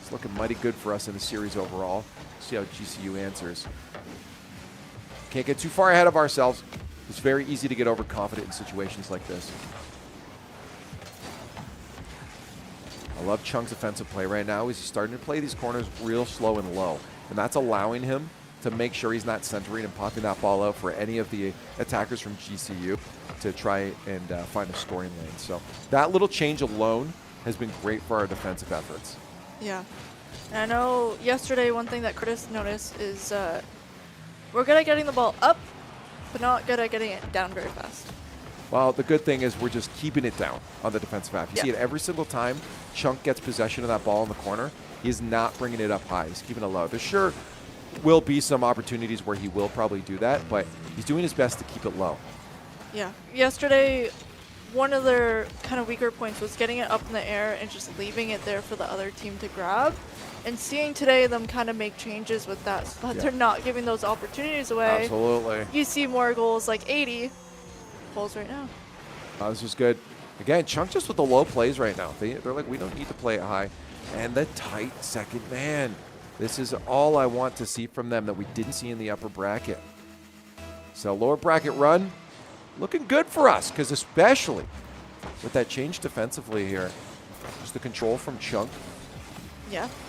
It's looking mighty good for us in the series overall. See how GCU answers. Can't get too far ahead of ourselves. It's very easy to get overconfident in situations like this. I love Chunk's offensive play right now. He's starting to play these corners real slow and low. And that's allowing him to make sure he's not centering and popping that ball out for any of the attackers from GCU to try and find a scoring lane. So that little change alone has been great for our defensive efforts. Yeah. And I know yesterday one thing that Curtis noticed is we're good at getting the ball up, but not good at getting it down very fast. Well, the good thing is we're just keeping it down on the defensive half. You see it every single time Chunk gets possession of that ball in the corner. He's not bringing it up high. He's keeping it low. There sure will be some opportunities where he will probably do that, but he's doing his best to keep it low. Yeah. Yesterday, one of their kind of weaker points was getting it up in the air and just leaving it there for the other team to grab. And seeing today them kind of make changes with that so that they're not giving those opportunities away. Absolutely. You see more goals like 80 goals right now. This was good. Again, Chunk just with the low plays right now. They're like, we don't need to play it high. And the tight second man. This is all I want to see from them that we didn't see in the upper bracket. So lower bracket run, looking good for us, because especially with that change defensively here, just the control from Chunk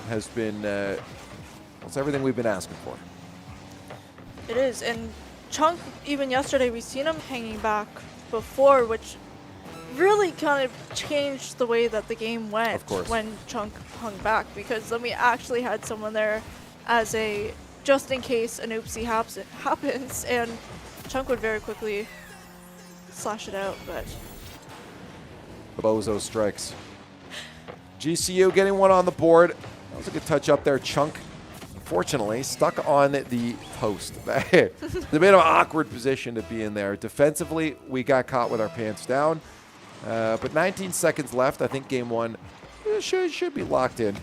has been, it's everything we've been asking for. It is, and Chunk, even yesterday, we've seen him hanging back before, which really kind of changed the way that the game went when Chunk hung back, because then we actually had someone there as a just in case an oopsie happens, and Chunk would very quickly slash it out, but the bozo strikes. GCU getting one on the board. That was a good touch up there. Chunk, unfortunately, stuck on the post. It's a bit of an awkward position to be in there. Defensively, we got caught with our pants down. But 19 seconds left. I think game 1 should be locked in.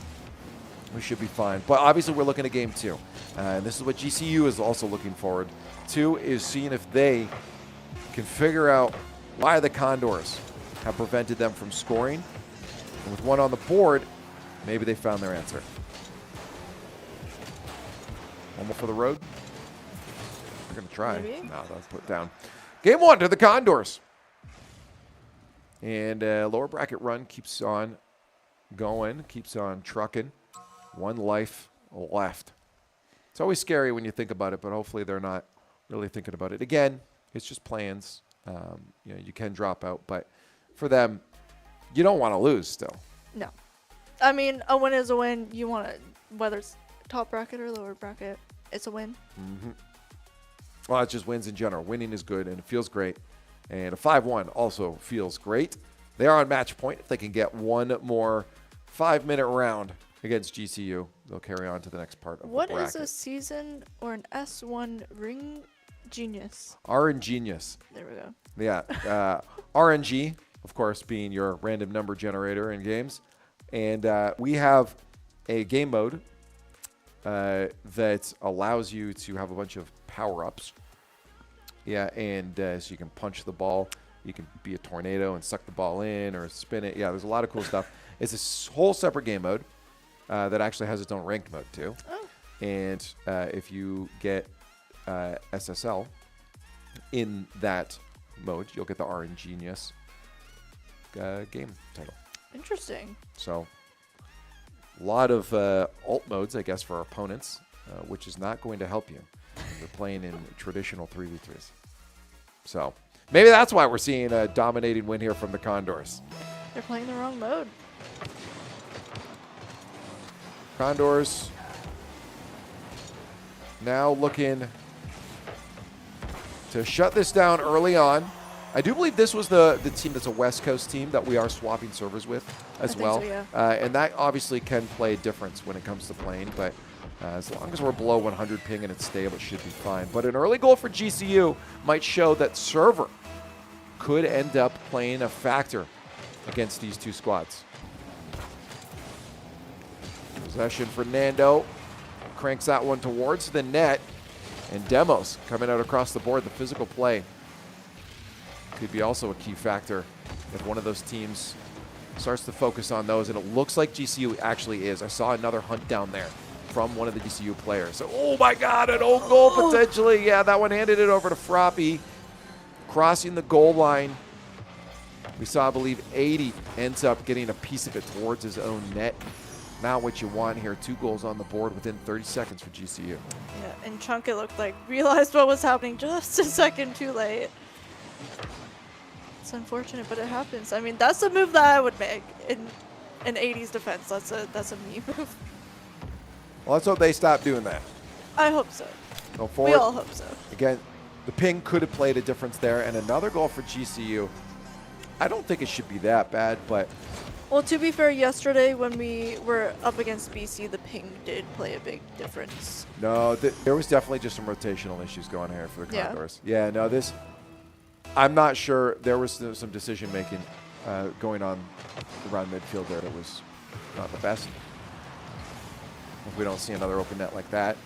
We should be fine. But obviously, we're looking at game 2. And this is what GCU is also looking forward to, is seeing if they can figure out why the Condors have prevented them from scoring. And with one on the board, maybe they found their answer. One more for the road. We're going to try. Maybe. No, that's put down. Game 1 to the Condors. And lower bracket run keeps on going, keeps on trucking. 1 life left. It's always scary when you think about it, but hopefully they're not really thinking about it. Again, it's just plans. You can drop out, but for them, you don't want to lose still. No. I mean, a win is a win. You want to, whether it's top bracket or lower bracket, it's a win. Mm-hmm. Well, it's just wins in general. Winning is good, and it feels great. And a 5-1 also feels great. They are on match point. If they can get one more 5-minute round against GCU, they'll carry on to the next part of the bracket. What is a season or an S1 ring genius? RNGenius. There we go. Yeah. RNG, of course, being your random number generator in games. And we have a game mode that allows you to have a bunch of power-ups. Yeah, and so you can punch the ball. You can be a tornado and suck the ball in or spin it. Yeah, there's a lot of cool stuff. It's a whole separate game mode that actually has its own ranked mode, too. Oh. And if you get SSL in that mode, you'll get the RNGenius game title. Interesting. So a lot of alt modes, I guess, for our opponents, which is not going to help you. They're playing in traditional 3v3s. So maybe that's why we're seeing a dominating win here from the Condors. They're playing the wrong mode. Condors now looking to shut this down early on. I do believe this was the team that's a West Coast team that we are swapping servers with as well. So, yeah. And that obviously can play a difference when it comes to playing, but as long as we're below 100 ping and it's stable, it should be fine. But an early goal for GCU might show that server could end up playing a factor against these two squads. Possession for Nando. Cranks that one towards the net. And Demos coming out across the board. The physical play could be also a key factor if one of those teams starts to focus on those. And it looks like GCU actually is. I saw another hunt down there from one of the GCU players. So, oh my God, an own goal potentially. Yeah, that one handed it over to Froppy. Crossing the goal line. We saw, I believe, 80 ends up getting a piece of it towards his own net. Not what you want here. 2 goals on the board within 30 seconds for GCU. Yeah, and Chunk, it looked like, realized what was happening just a second too late. It's unfortunate, but it happens. I mean, that's a move that I would make in an 80s defense. That's a me move. Well, let's hope they stop doing that. I hope so. Go forward. We all hope so. Again, the ping could have played a difference there. And another goal for GCU. I don't think it should be that bad, but... Well, to be fair, yesterday when we were up against BC, the ping did play a big difference. No, there was definitely just some rotational issues going here for the Condors. Yeah, no, this... I'm not sure. There was some decision-making going on around midfield there that was not the best. If we don't see another open net like that.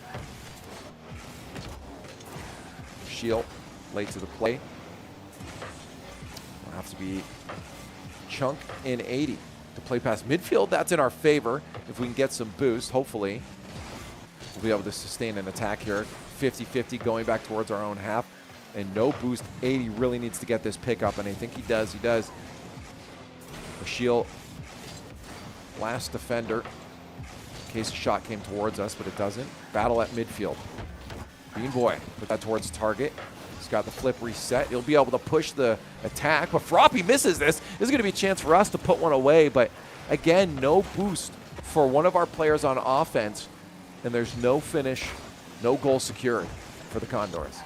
Shield late to the play. Will have to be Chunk in 80 to play past midfield. That's in our favor. If we can get some boost, hopefully we'll be able to sustain an attack here. 50-50 going back towards our own half. And no boost. 80 really needs to get this pick up, and I think he does. He does. Shield, last defender. In case a shot came towards us, but it doesn't. Battle at midfield. Bean Boy put that towards target. He's got the flip reset. He'll be able to push the attack, but Froppy misses this. This is going to be a chance for us to put one away, but again, no boost for one of our players on offense, and there's no finish, no goal secured for the Condors.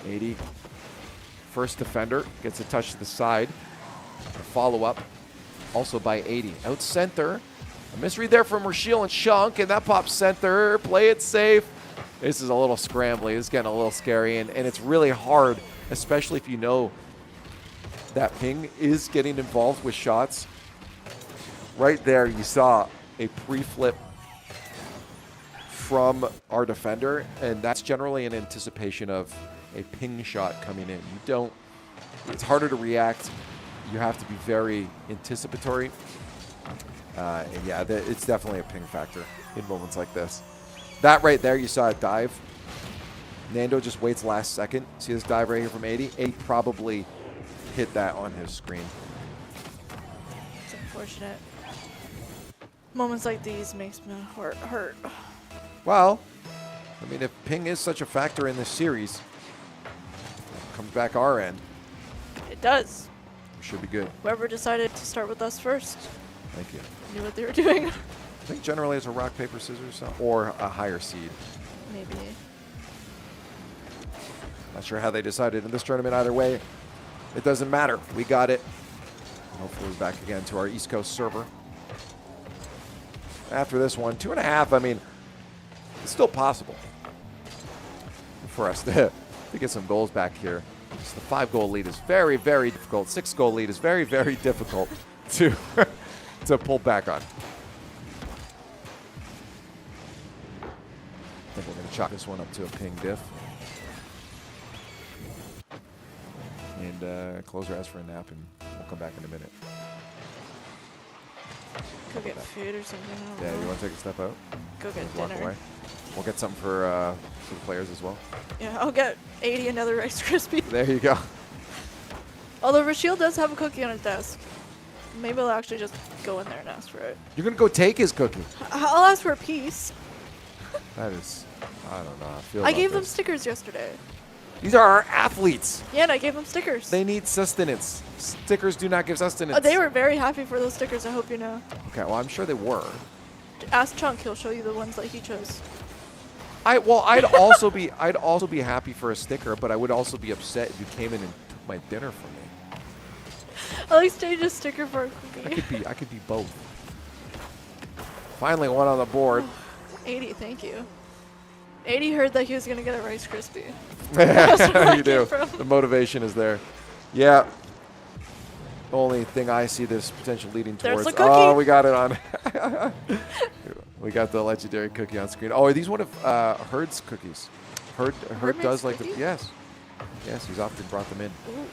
80. First defender gets a touch to the side. A follow-up also by 80. Out center. A misread there from Rashiel and Chunk, and that pops center. Play it safe. This is a little scrambly. It's getting a little scary, and it's really hard, especially if you know that ping is getting involved with shots. Right there, you saw a pre-flip from our defender, and that's generally in anticipation of a ping shot coming in. It's harder to react. You have to be very anticipatory. And yeah, it's definitely a ping factor in moments like this. That right there, you saw a dive. Nando just waits last second. See this dive right here from 80? 80 probably hit that on his screen. It's unfortunate. Moments like these makes my heart hurt. Well, I mean, if ping is such a factor in this series, it comes back our end. It does. We should be good. Whoever decided to start with us first Thank you. knew what they were doing. I think generally it's a rock, paper, scissors, or a higher seed. Maybe. Not sure how they decided in this tournament either way. It doesn't matter. We got it. Hopefully we're back again to our East Coast server. After this one, 2.5, I mean, it's still possible for us to get some goals back here. Just the 5-goal lead is very, very difficult. 6-goal lead is very, very difficult to pull back on. I think we're going to chalk this one up to a ping diff. And closer asks for a nap, and we'll come back in a minute. Go get food or something. Yeah, you want to take a step out? Go get walk dinner. away. We'll get something for the players as well. Yeah, I'll get 80 another Rice Krispie. There you go. Although Rashiel does have a cookie on his desk. Maybe I'll actually just go in there and ask for it. You're going to go take his cookie. I'll ask for a piece. That is, I don't know. I gave them stickers yesterday. These are our athletes. Yeah, and I gave them stickers. They need sustenance. Stickers do not give sustenance. Oh, they were very happy for those stickers, I hope you know. Okay, well, I'm sure they were. Ask Chunk, he'll show you the ones that he chose. I'd also be happy for a sticker, but I would also be upset if you came in and took my dinner from me. At least I just sticker for a cookie. I could be both. Finally, one on the board. 80, thank you. 80 heard that he was going to get a Rice Krispie. You do. The motivation is there. Yeah. The only thing I see this potential leading towards. There's a cookie. Oh, we got it on. We got the legendary cookie on screen. Oh, are these one of Herd's cookies? Herd does like the. Yes. Yes, he's often brought them in. Ooh.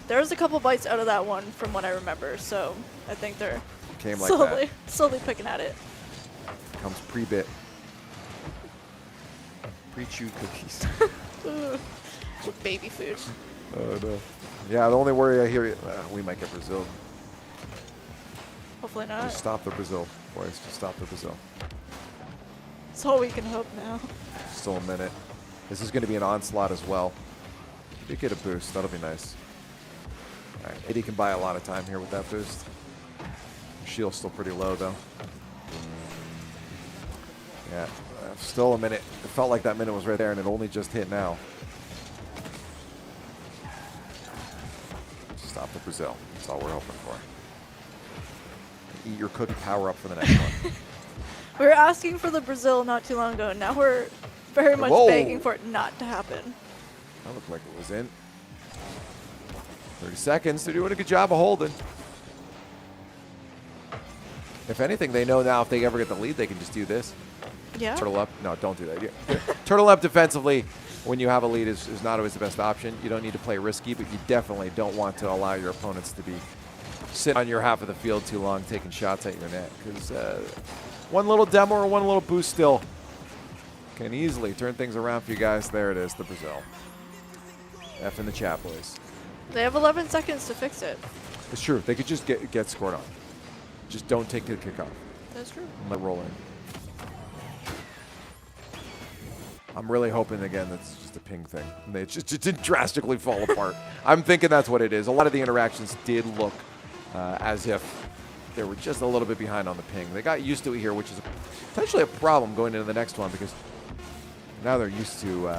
There was a couple bites out of that one from what I remember, so I think they're Came like slowly picking at it. Comes pre-bit. Pre-chewed cookies. With baby food. Oh, no. Yeah, the only worry I hear, we might get Brazil. Hopefully not. Just stop the Brazil, boys. Just stop the Brazil. That's all we can hope now. Still a minute. This is going to be an onslaught as well. If you get a boost, that'll be nice. All right, 80 can buy a lot of time here with that boost. Shield's still pretty low, though. Yeah, still a minute. It felt like that minute was right there, and it only just hit now. Stop the Brazil. That's all we're hoping for. Eat your cookie power up for the next one. We were asking for the Brazil not too long ago, and now we're very much begging for it not to happen. That looked like it was in. 30 seconds. They're doing a good job of holding. If anything, they know now if they ever get the lead, they can just do this. Yeah. Turtle up. No, don't do that. Yeah. Turtle up defensively when you have a lead is not always the best option. You don't need to play risky, but you definitely don't want to allow your opponents to be sitting on your half of the field too long taking shots at your net. Because one little demo or one little boost still can easily turn things around for you guys. There it is, the Brazil. F in the chat, boys. They have 11 seconds to fix it. It's true. They could just get scored on. Just don't take the kickoff. That's true. And let it roll in. I'm really hoping, again, that's just a ping thing. It just didn't drastically fall apart. I'm thinking that's what it is. A lot of the interactions did look as if they were just a little bit behind on the ping. They got used to it here, which is potentially a problem going into the next one because now they're used to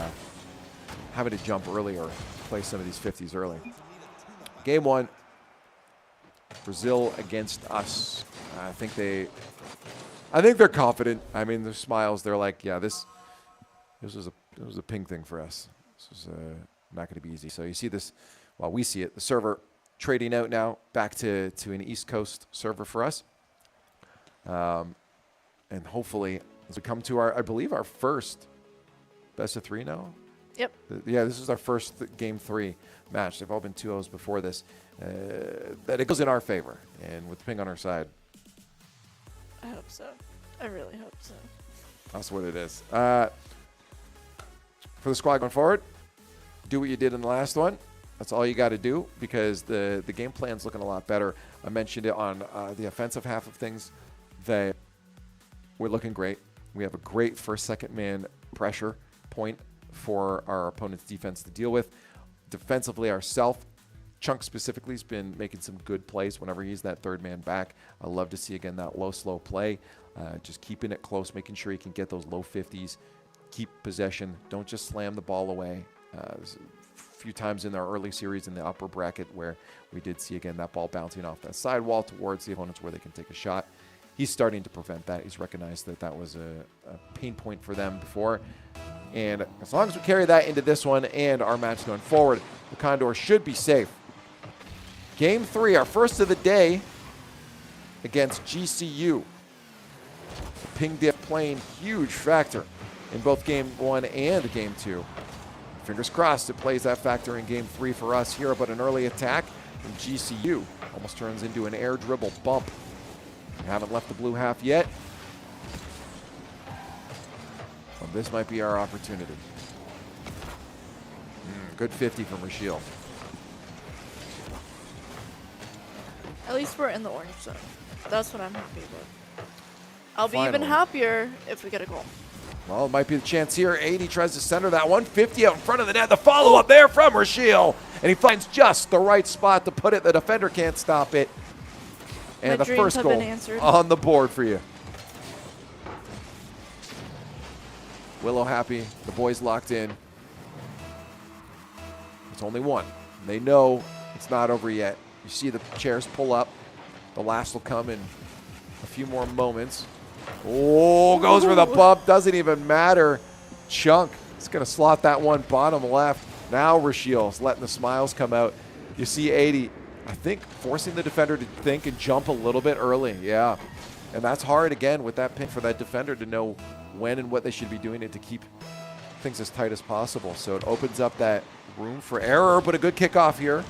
having to jump early or play some of these 50s early. Game one, Brazil against us. I think they're confident. I mean, their smiles. They're like, yeah, this was a ping thing for us. This was not going to be easy. So you see this, well, we see it. The server trading out now back to an East Coast server for us. And hopefully, as we come to I believe our first best of 3 now. Yep. Yeah, this is our first Game 3 match. They've all been 2-0s before this. That it goes in our favor, and with ping on our side. I hope so. I really hope so. That's what it is. for the squad going forward, do what you did in the last one. That's all you got to do because the game plan's looking a lot better. I mentioned it on the offensive half of things. We're looking great. We have a great first, second man pressure point for our opponent's defense to deal with. Defensively, ourselves, Chunk specifically has been making some good plays whenever he's that third man back. I love to see, again, that low, slow play. Just keeping it close, making sure he can get those low 50s. Keep possession. Don't just slam the ball away. There's a few times in our early series in the upper bracket where we did see, again, that ball bouncing off that sidewall towards the opponents where they can take a shot. He's starting to prevent that. He's recognized that that was a pain point for them before. And as long as we carry that into this one and our match going forward, the Condors should be safe. Game 3, our first of the day against GCU. Ping dip playing huge factor in both Game 1 and Game 2. Fingers crossed it plays that factor in Game 3 for us here, but an early attack from GCU almost turns into an air dribble bump. We haven't left the blue half yet. Well, this might be our opportunity. Good 50 from Rashiel. At least we're in the orange zone. That's what I'm happy with. I'll be even Finally. happier if we get a goal. Well, it might be the chance here. 80 tries to center that one. 50 out in front of the net. The follow-up there from Rashiel. And he finds just the right spot to put it. The defender can't stop it. And My the dreams first have goal been answered. on the board for you. Willow happy. The boys locked in. It's only one. They know it's not over yet. You see the chairs pull up. The last will come in a few more moments. Oh, goes for the bump. Doesn't even matter. Chunk is going to slot that one bottom left. Now Rashiel's letting the smiles come out. You see 80, I think, forcing the defender to think and jump a little bit early. Yeah. And that's hard, again, with that pick for that defender to know when and what they should be doing it to keep things as tight as possible. So it opens up that room for error, but a good kickoff here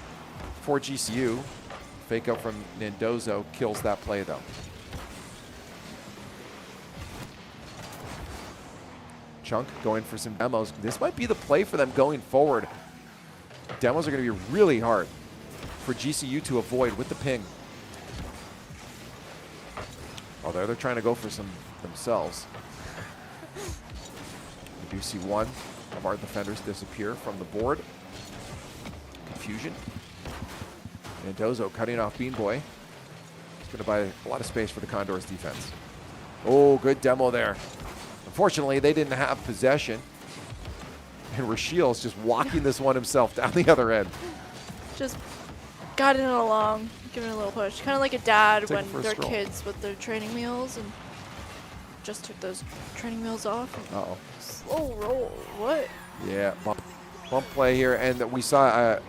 for GCU. Fake out from Mendoza kills that play, though. Chunk going for some demos. This might be the play for them going forward. Demos are going to be really hard for GCU to avoid with the ping. Oh, they're trying to go for some themselves. We do see one of our defenders disappear from the board. Confusion. Mendoza cutting off Bean Boy. It's going to buy a lot of space for the Condors defense. Oh, good demo there. Unfortunately, they didn't have possession. And Rashiel's just walking this one himself down the other end. Just guiding it along, giving it a little push. Kind of like a dad when they're stroll. kids with their training wheels and just took those training wheels off. Uh-oh. Slow roll. What? Yeah, bump play here. And we saw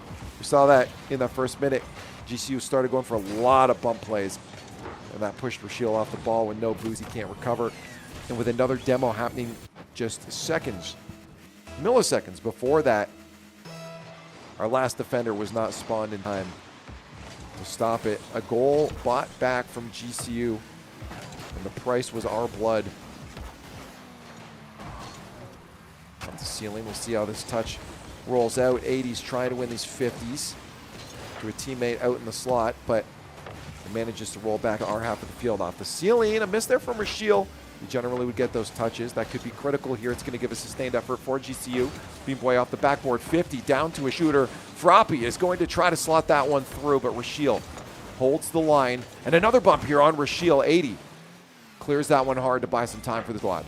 that in the first minute. GCU started going for a lot of bump plays. And that pushed Rashiel off the ball with no boost. He can't recover. And with another demo happening just seconds, milliseconds before that, our last defender was not spawned in time to stop it. A goal bought back from GCU, and the price was our blood. Up the ceiling, we'll see how this touch rolls out. 80s trying to win these 50s to a teammate out in the slot, but it manages to roll back our half of the field off the ceiling. A miss there from Rashiel. We generally would get those touches. That could be critical here. It's going to give a sustained effort for GCU. Bean Boy off the backboard, 50 down to a shooter. Froppy is going to try to slot that one through, but Rashiel holds the line. And another bump here on Rashiel, 80. Clears that one hard to buy some time for the squad.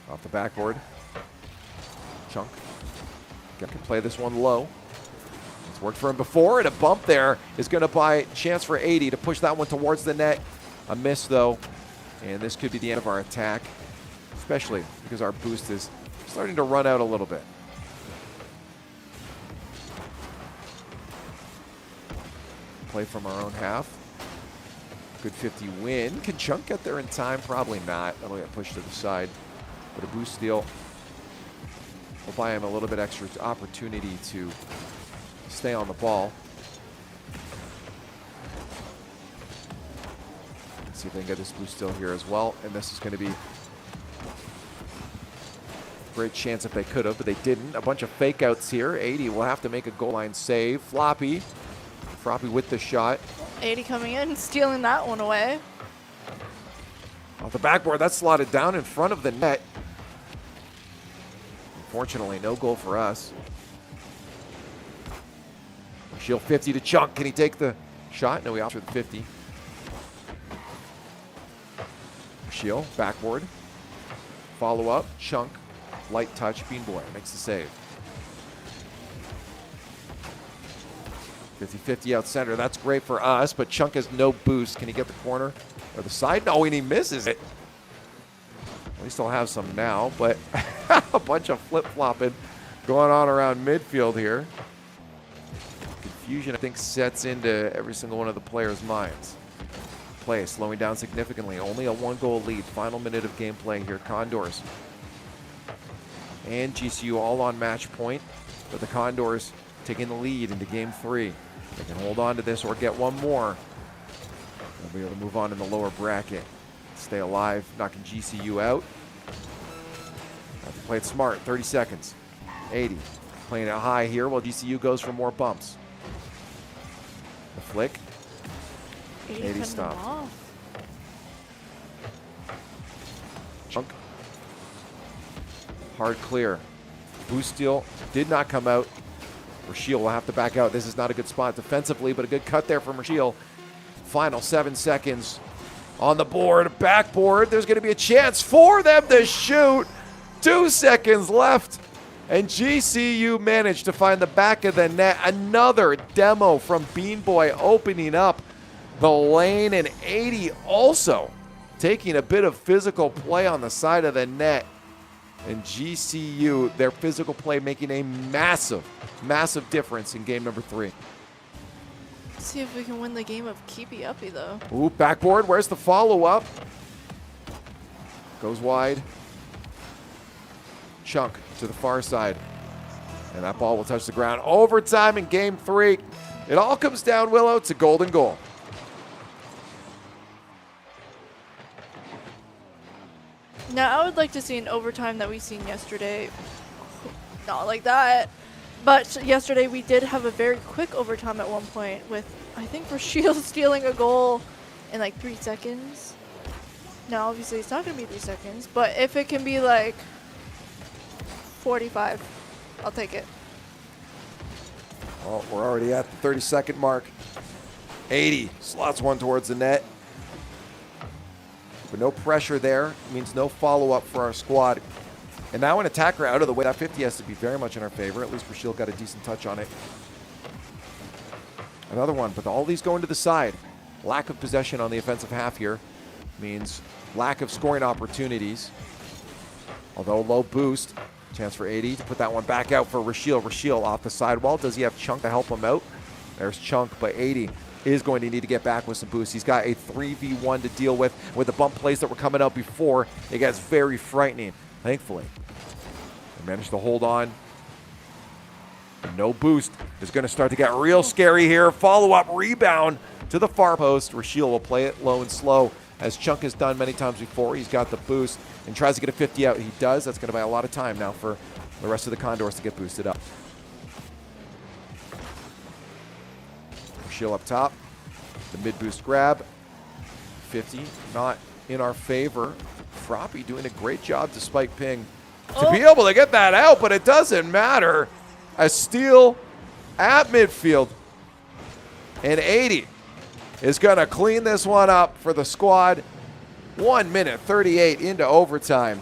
Off the backboard. Chunk can play this one low. It's worked for him before, and a bump there is going to buy a chance for 80 to push that one towards the net. A miss, though, and this could be the end of our attack, especially because our boost is starting to run out a little bit. Play from our own half. Good 50 win. Can Chunk get there in time? Probably not. That'll get pushed to the side. But a boost steal will buy him a little bit extra opportunity to stay on the ball. See if they can get this boost still here as well. And this is going to be a great chance if they could have, but they didn't. A bunch of fake outs here. 80 will have to make a goal line save. Floppy with the shot. 80 coming in, stealing that one away. Off the backboard, that's slotted down in front of the net. Unfortunately, no goal for us. Shield 50 to Chunk. Can he take the shot? No, he opts for the 50. Shield, backboard. Follow up, Chunk. Light touch, Beanboy makes the save. 50-50 out center. That's great for us, but Chunk has no boost. Can he get the corner or the side? No, and he misses it. We still have some now, but a bunch of flip-flopping going on around midfield here. Confusion, I think, sets into every single one of the players' minds. Play slowing down significantly. Only a 1-goal lead. Final minute of gameplay here. Condors and GCU all on match point, but the Condors taking the lead into game 3. They can hold on to this or get one more. They'll be able to move on in the lower bracket. Stay alive, knocking GCU out. Have to play it smart. 30 seconds. 80 playing it high here while GCU goes for more bumps. The flick. 80 stopped. Chunk. Hard clear. Boost steal did not come out. Rashiel will have to back out. This is not a good spot defensively, but a good cut there from Rashiel. Final 7 seconds on the board. Backboard. There's going to be a chance for them to shoot. 2 seconds left. And GCU managed to find the back of the net. Another demo from Beanboy opening up the lane. And 80 also taking a bit of physical play on the side of the net. And GCU, their physical play making a massive, massive difference in game number 3. Let's see if we can win the game of keepy uppy though. Ooh, backboard. Where's the follow-up? Goes wide. Chunk to the far side. And that ball will touch the ground. Overtime in game 3. It all comes down, Willow, to golden goal. Now, I would like to see an overtime that we seen yesterday. Not like that. But yesterday we did have a very quick overtime at one point with, I think, Rashiel stealing a goal in like 3 seconds. Now, obviously, it's not going to be 3 seconds. But if it can be like 45, I'll take it. Well, we're already at the 30-second mark. 80 slots one towards the net. But no pressure there. It means no follow-up for our squad. And now an attacker out of the way. That 50 has to be very much in our favor. At least Rashiel got a decent touch on it. Another one, but all these going to the side. Lack of possession on the offensive half here means lack of scoring opportunities. Although low boost. Chance for 80 to put that one back out for Rashiel. Rashiel off the sidewall. Does he have Chunk to help him out? There's Chunk, but 80 is going to need to get back with some boost. He's got a 3v1 to deal with the bump plays that were coming out before. It gets very frightening. Thankfully, they managed to hold on. No boost is going to start to get real scary here. Follow-up rebound to the far post. Rashiel will play it low and slow, as Chunk has done many times before. He's got the boost and tries to get a 50 out. He does. That's going to buy a lot of time now for the rest of the Condors to get boosted up. Rashiel up top. The mid-boost grab. 50 not in our favor. Froppy doing a great job despite ping to be able to get that out, but it doesn't matter. A steal at midfield. And 80 is going to clean this one up for the squad. 1 minute 38 into overtime.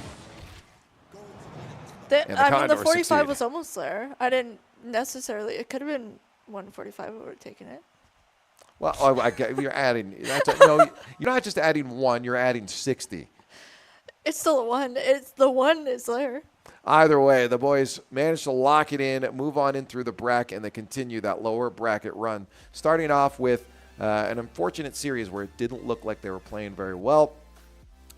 The 45 was almost there. I didn't necessarily. It could have been 145. I would have taken it. Well, you're adding. No, you're not just adding 1. You're adding 60. It's still a 1. It's the 1 is there. Either way, the boys managed to lock it in, move on in through the bracket, and they continue that lower bracket run. Starting off with an unfortunate series where it didn't look like they were playing very well.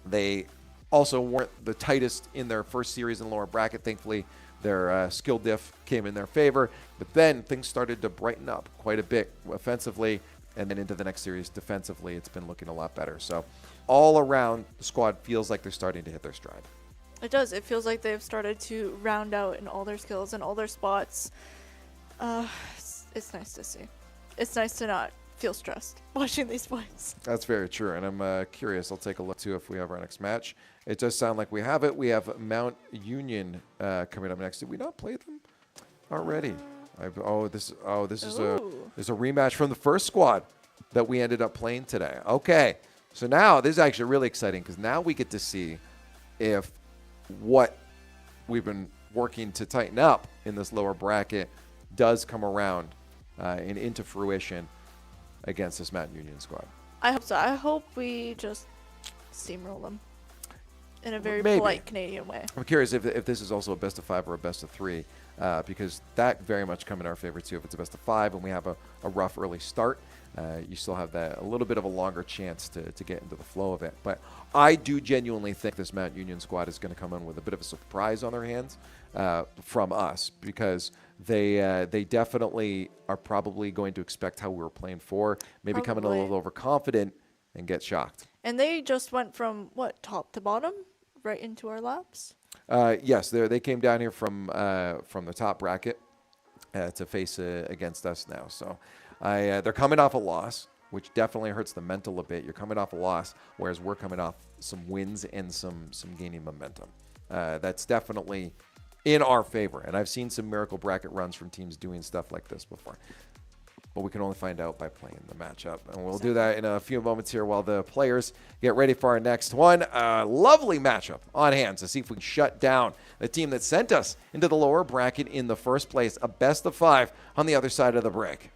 They also weren't the tightest in their first series in the lower bracket. Thankfully, their skill diff came in their favor. But then things started to brighten up quite a bit offensively. And then into the next series, defensively, it's been looking a lot better. So all around, the squad feels like they're starting to hit their stride. It does. It feels like they've started to round out in all their skills and all their spots. It's nice to see. It's nice to not feel stressed watching these boys. That's very true. And I'm curious. I'll take a look, too, if we have our next match. It does sound like we have it. We have Mount Union coming up next. Did we not play them already? This is a rematch from the first squad that we ended up playing today. Okay, so now this is actually really exciting because now we get to see if what we've been working to tighten up in this lower bracket does come around and into fruition against this Mountain Union squad. I hope so. I hope we just steamroll them in a very Maybe. polite Canadian way. I'm curious if this is also a best of 5 or a best of 3, because that very much come in our favor too. If it's a best of 5 and we have a rough early start, you still have that a little bit of a longer chance to get into the flow of it. But I do genuinely think this Mount Union squad is going to come in with a bit of a surprise on their hands from us, because they definitely are probably going to expect how we were playing for, maybe come in a little overconfident and get shocked. And they just went from, what, top to bottom? Right into our laps? Yes, they came down here from the top bracket to face against us now. So they're coming off a loss, which definitely hurts the mental a bit. You're coming off a loss, whereas we're coming off some wins and some gaining momentum. That's definitely in our favor. And I've seen some miracle bracket runs from teams doing stuff like this before. But we can only find out by playing the matchup. And we'll do that in a few moments here while the players get ready for our next one. Lovely matchup on hand to see if we can shut down the team that sent us into the lower bracket in the first place. A best of 5 on the other side of the break.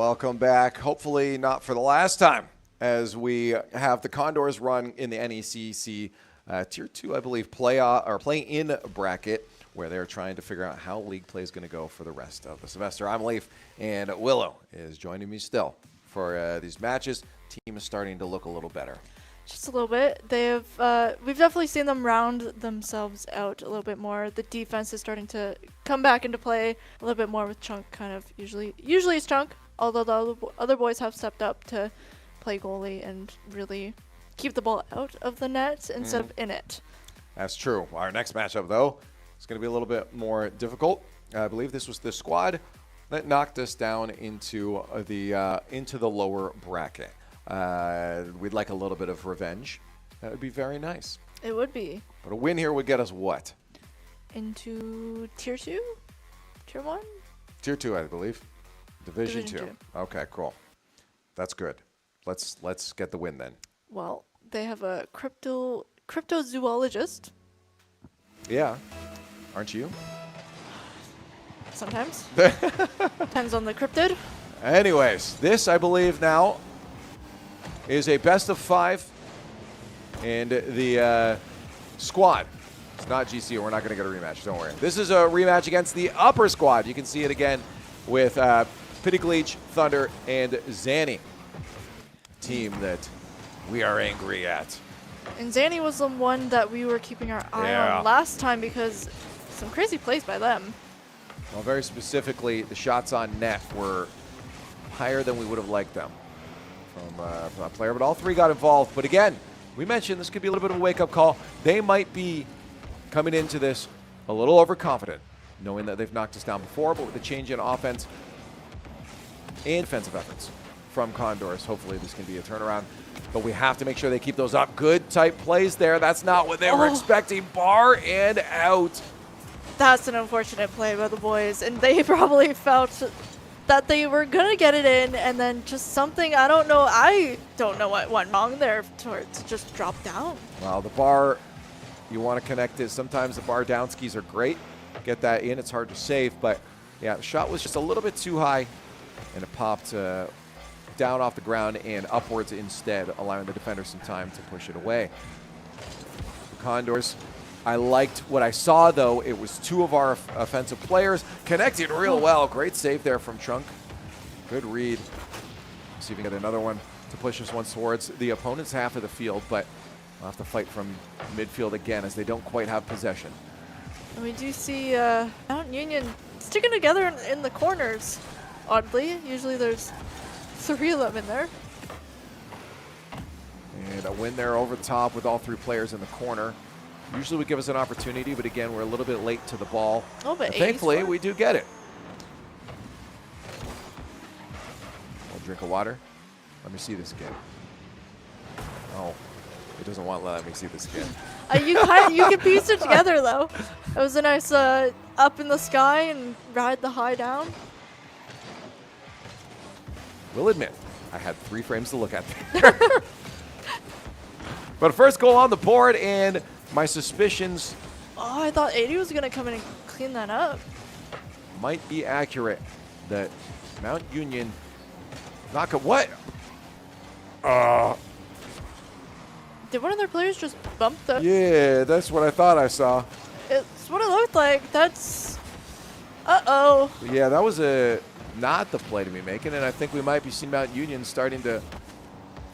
Welcome back. Hopefully not for the last time, as we have the Condors run in the NECC Tier 2, I believe, play-in bracket, where they're trying to figure out how league play is going to go for the rest of the semester. I'm Leaf, and Willow is joining me still for these matches. Team is starting to look a little better. Just a little bit. We've definitely seen them round themselves out a little bit more. The defense is starting to come back into play a little bit more with Chunk kind of usually it's Chunk, although the other boys have stepped up to play goalie and really keep the ball out of the net instead of in it. That's true. Our next matchup, though, is going to be a little bit more difficult. I believe this was the squad that knocked us down into the lower bracket. We'd like a little bit of revenge. That would be very nice. It would be. But a win here would get us what? Into Tier 2? Tier 1? Tier 2, I believe. Division 2. Okay, cool. That's good. Let's get the win then. Well, they have a cryptozoologist. Yeah. Aren't you? Sometimes. Depends on the cryptid. Anyways, this, I believe, now is a best of 5, and the squad. It's not GC. We're not going to get a rematch. Don't worry. This is a rematch against the upper squad. You can see it again with Pittigleech, Thunder, and Zanny. Team that we are angry at. And Zanny was the one that we were keeping our eye on last time because some crazy plays by them. Well, very specifically, the shots on net were higher than we would have liked them from that player, but all three got involved. But again, we mentioned this could be a little bit of a wake-up call. They might be coming into this a little overconfident, knowing that they've knocked us down before, but with the change in offense and defensive efforts from Condors, hopefully this can be a turnaround. But we have to make sure they keep those up. Good type plays there. That's not what they were expecting. Bar and out. That's an unfortunate play by the boys, and they probably felt that they were going to get it in, and then just something, I don't know what went wrong there to just drop down. Well, the bar, you want to connect it. Sometimes the bar down skis are great. Get that in. It's hard to save, but yeah, the shot was just a little bit too high, and it popped down off the ground and upwards instead, allowing the defender some time to push it away. The Condors, I liked what I saw, though. It was two of our offensive players connected real well. Great save there from Chunk. Good read. See if we can get another one to push us once towards the opponent's half of the field, but we'll have to fight from midfield again as they don't quite have possession. And we do see Mount Union sticking together in the corners, oddly. Usually there's 3 of them in there. And a win there over the top with all 3 players in the corner. Usually would give us an opportunity, but again, we're a little bit late to the ball. Oh, but thankfully, we do get it. I'll drink of water. Let me see this again. Oh, it doesn't want to let me see this again. You can piece it together, though. It was a nice up in the sky and ride the high down. Will admit, I had 3 frames to look at there. But first goal on the board, and my suspicions... Oh, I thought 80 was going to come in and clean that up. Might be accurate that Mount Union... What? Did one of their players just bump the... Yeah, that's what I thought I saw. It's what it looked like. That's... Uh-oh. Yeah, that was not the play to be making, and I think we might be seeing Mount Union starting to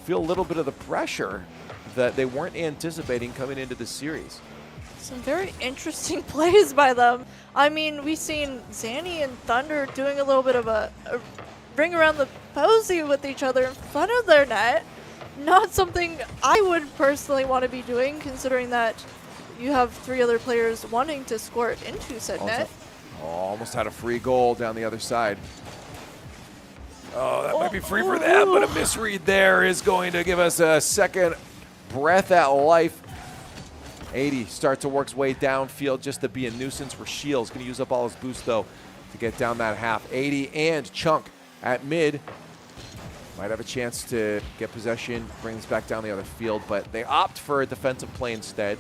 feel a little bit of the pressure that they weren't anticipating coming into the series. Some very interesting plays by them. I mean, we've seen Zanny and Thunder doing a little bit of a ring around the posy with each other in front of their net. Not something I would personally want to be doing, considering that you have 3 other players wanting to score it into said net. Almost had a free goal down the other side. Oh, that might be free for that, but a misread there is going to give us a second breath at life. 80 starts to work his way downfield just to be a nuisance for Shields. Going to use up all his boost, though, to get down that half. 80 and Chunk at mid. Might have a chance to get possession, bring this back down the other field, but they opt for a defensive play instead.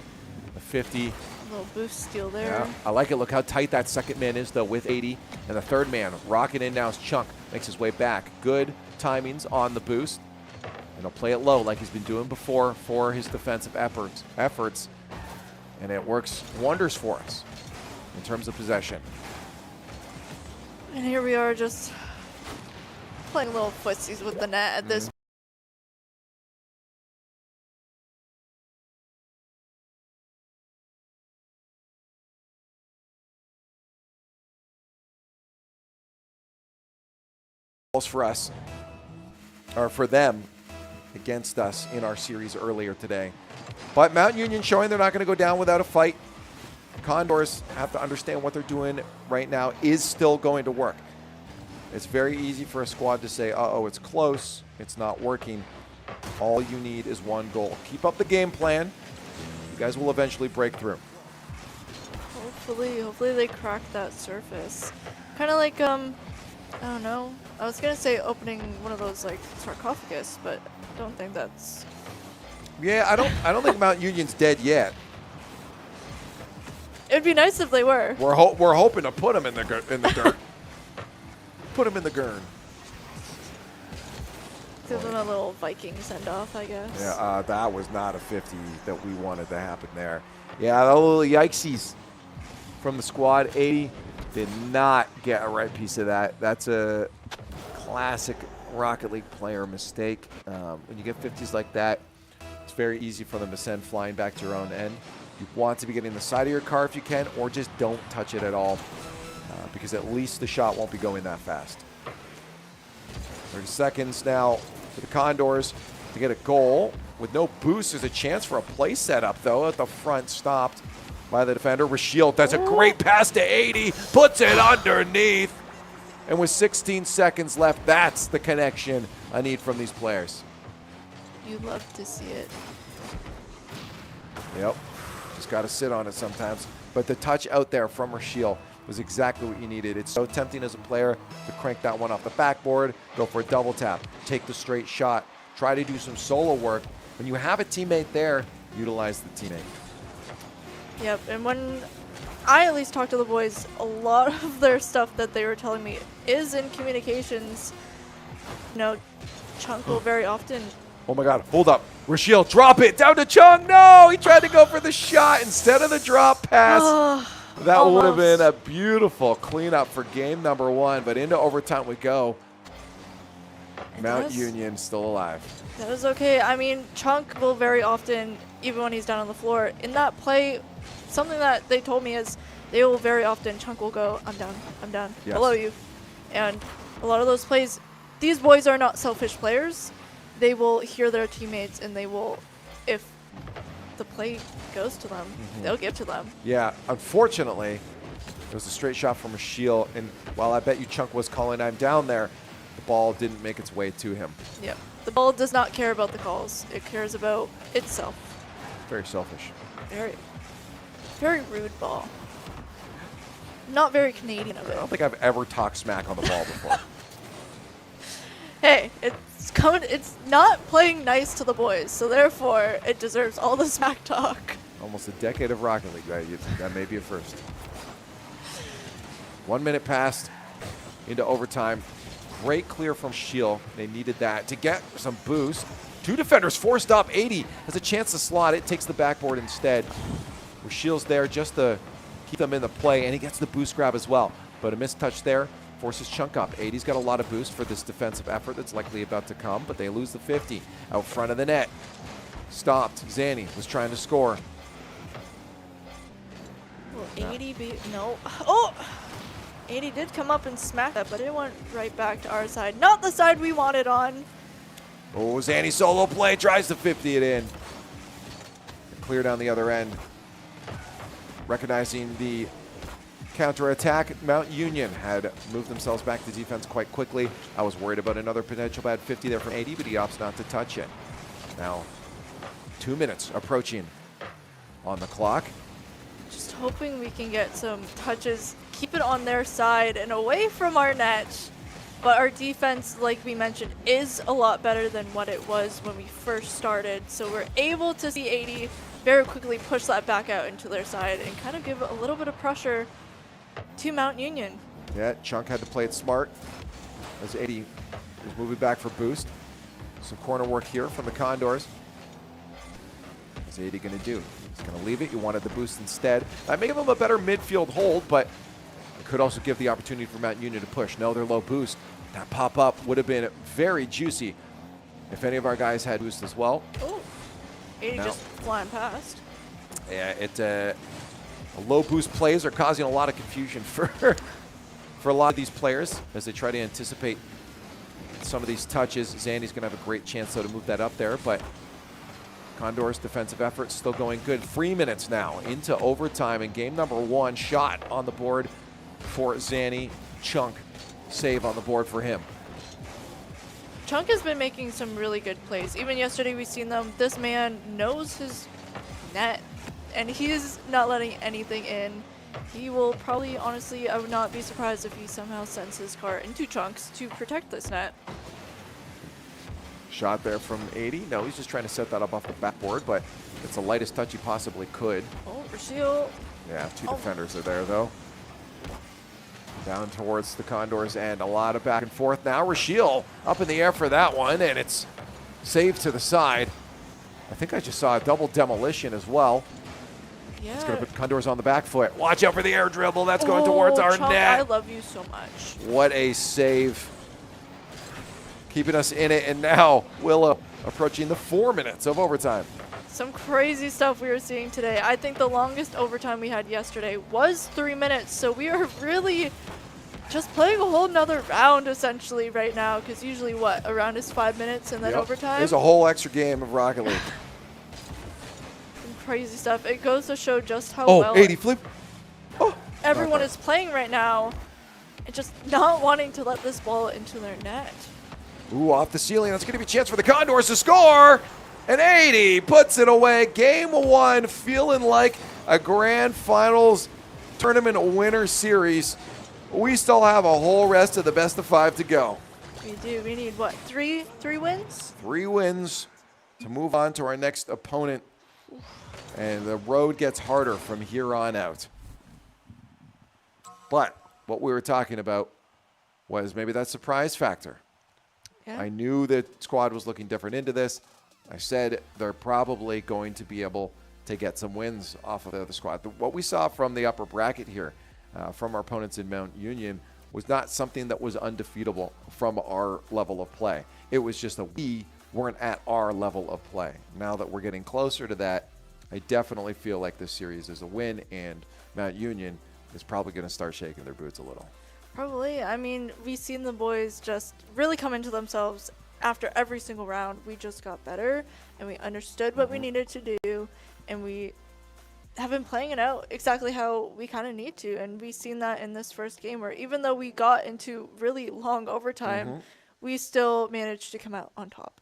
The 50 little boost steal there. Yeah, I like it. Look how tight that second man is, though, with 80. And the third man rocking in now is Chunk. Makes his way back. Good timings on the boost. And he'll play it low like he's been doing before for his defensive efforts. And it works wonders for us in terms of possession. And here we are just playing little footsies with the net at this. For us, or for them, against us in our series earlier today. But Mount Union showing they're not going to go down without a fight. Condors have to understand what they're doing right now is still going to work. It's very easy for a squad to say, uh-oh, it's close, it's not working. All you need is one goal. Keep up the game plan. You guys will eventually break through. Hopefully they crack that surface. Kind of like, I don't know. I was going to say opening one of those like sarcophagus, but I don't think that's... Yeah, I don't think Mount Union's dead yet. It'd be nice if they were. We're hoping to put them in the dirt. Put them in the gurn. Give them a little Viking send-off, I guess. Yeah, that was not a 50 that we wanted to happen there. Yeah, a little yikesies from the squad. 80 did not get a right piece of that. That's a classic Rocket League player mistake. When you get 50s like that, it's very easy for them to send flying back to your own end. You want to be getting the side of your car if you can, or just don't touch it at all, because at least the shot won't be going that fast. 30 seconds now for the Condors to get a goal. With no boost, there's a chance for a play setup, though, at the front, stopped by the defender. Rashiel does a great pass to 80, puts it underneath. And with 16 seconds left, that's the connection I need from these players. You love to see it. Yep. Just got to sit on it sometimes. But the touch out there from Rashiel was exactly what you needed. It's so tempting as a player to crank that one off the backboard, go for a double tap, take the straight shot, try to do some solo work. When you have a teammate there, utilize the teammate. Yep, and when I at least talked to the boys, a lot of their stuff that they were telling me is in communications. You know, Chunk will very often... Oh my God, hold up. Rashiel, drop it down to Chung. No, he tried to go for the shot instead of the drop pass. That would have been a beautiful cleanup for game number 1, but into overtime we go. Mount Union still alive. That was okay. I mean, Chunk will very often, even when he's down on the floor, in that play, something that they told me is they will very often, Chunk will go, I'm down, yes. Below you. And a lot of those plays, these boys are not selfish players. They will hear their teammates and they will, if the play goes to them, they'll give to them. Yeah, unfortunately, it was a straight shot from Rashiel, and while I bet you Chunk was calling I'm down there, the ball didn't make its way to him. Yep. The ball does not care about the calls. It cares about itself. Very selfish. Very rude ball. Not very Canadian of it. I don't think I've ever talked smack on the ball before. Hey, it's not playing nice to the boys, so therefore it deserves all the smack talk. Almost a decade of Rocket League, right? That may be a first. 1 minute passed into overtime. Great clear from Shield. They needed that to get some boost. 2 defenders forced up. 80 has a chance to slot it, takes the backboard instead. Shield's there just to keep them in the play, and he gets the boost grab as well. But a missed touch there forces Chunk up. 80's got a lot of boost for this defensive effort that's likely about to come, but they lose the 50 out front of the net. Stopped. Zanny was trying to score. Well, 80 no. Oh! 80 did come up and smack that, but it went right back to our side. Not the side we wanted on. Oh, Zanny solo play, tries to 50 it in. Clear down the other end. Recognizing the counter-attack, Mount Union had moved themselves back to defense quite quickly. I was worried about another potential bad 50 there from 80, but he opts not to touch it. Now, 2 minutes approaching on the clock. Just hoping we can get some touches, keep it on their side and away from our net. But our defense, like we mentioned, is a lot better than what it was when we first started. So we're able to see 80 very quickly push that back out into their side and kind of give a little bit of pressure to Mount Union. Yeah, Chunk had to play it smart as 80 is moving back for boost. Some corner work here from the Condors. What's 80 going to do? He's going to leave it. You wanted the boost instead. That may give him a better midfield hold, but it could also give the opportunity for Mount Union to push. No, they're low boost. That pop-up would have been very juicy if any of our guys had boost as well. Oh, 80 just flying past. Yeah, low boost plays are causing a lot of confusion for a lot of these players as they try to anticipate some of these touches. Zandy's going to have a great chance, though, to move that up there, but Condor's defensive effort still going good. 3 minutes now into overtime in game number 1. Shot on the board for Zanny. Chunk save on the board for him. Chunk has been making some really good plays. Even yesterday we seen them. This man knows his net, and he's not letting anything in. He will probably, honestly, I would not be surprised if he somehow sends his car into Chunks to protect this net. Shot there from 80. No, he's just trying to set that up off the backboard, but it's the lightest touch he possibly could. Oh, Rashil. Yeah, two defenders are there, though. Down towards the Condors end. A lot of back and forth now. Rashil up in the air for that one, and it's saved to the side. I think I just saw a double demolition as well. Yeah. It's going to put Condors on the back foot. Watch out for the air dribble. That's going towards our Chunk, net. I love you so much. What a save. Keeping us in it, and now Willow approaching the 4 minutes of overtime. Some crazy stuff we were seeing today. I think the longest overtime we had yesterday was 3 minutes, so we are really just playing a whole nother round essentially right now, because usually what, a round is 5 minutes and then overtime? There's a whole extra game of Rocket League. Some crazy stuff. It goes to show just how well 80 flip. everyone is playing right now and just not wanting to let this ball into their net. Ooh, off the ceiling. That's going to be a chance for the Condors to score. And 80 puts it away. Game 1, feeling like a grand finals tournament winner series. We still have a whole rest of the best of 5 to go. We do. We need what, three wins? 3 wins to move on to our next opponent. And the road gets harder from here on out. But what we were talking about was maybe that surprise factor. Yeah. I knew the squad was looking different into this. I said they're probably going to be able to get some wins off of the other squad. What we saw from the upper bracket here, from our opponents in Mount Union, was not something that was undefeatable from our level of play. It was just that we weren't at our level of play. Now that we're getting closer to that, I definitely feel like this series is a win, and Mount Union is probably going to start shaking their boots a little. Probably. I mean, we've seen the boys just really come into themselves after every single round. We just got better, and we understood what we needed to do, and we have been playing it out exactly how we kind of need to. And we've seen that in this first game, where even though we got into really long overtime, we still managed to come out on top.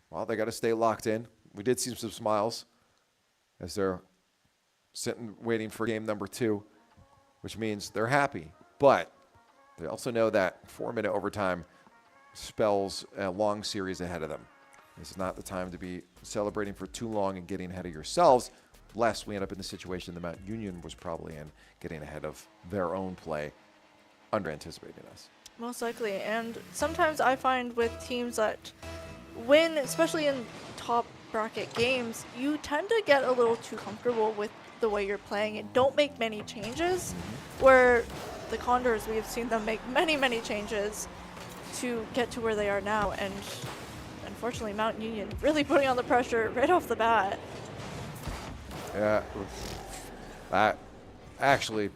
Well, they got to stay locked in. We did see some smiles as they're sitting waiting for game number 2, which means they're happy. But they also know that 4-minute overtime spells a long series ahead of them. This is not the time to be celebrating for too long and getting ahead of yourselves, lest we end up in the situation that Mount Union was probably in, getting ahead of their own play, under-anticipating us. Most likely. And sometimes I find with teams that win, especially in top bracket games, you tend to get a little too comfortable with the way you're playing and don't make many changes, where the Condors, we have seen them make many changes to get to where they are now, and unfortunately Mount Union really putting on the pressure right off the bat. Yeah, that actually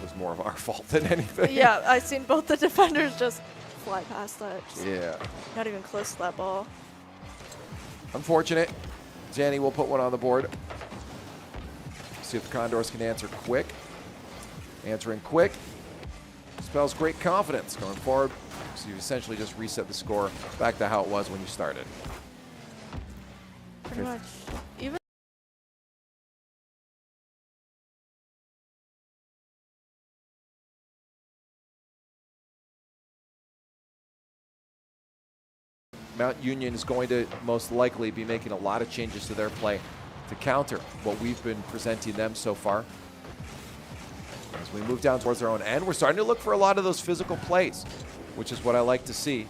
was more of our fault than anything. Yeah, I've seen both the defenders just fly past that. Yeah. Not even close to that ball. Unfortunate. Zanny will put one on the board. See if the Condors can answer quick. Answering quick spells great confidence going forward. So you essentially just reset the score back to how it was when you started. Pretty much. Even Mount Union is going to most likely be making a lot of changes to their play to counter what we've been presenting them so far. As we move down towards our own end, we're starting to look for a lot of those physical plays, which is what I like to see.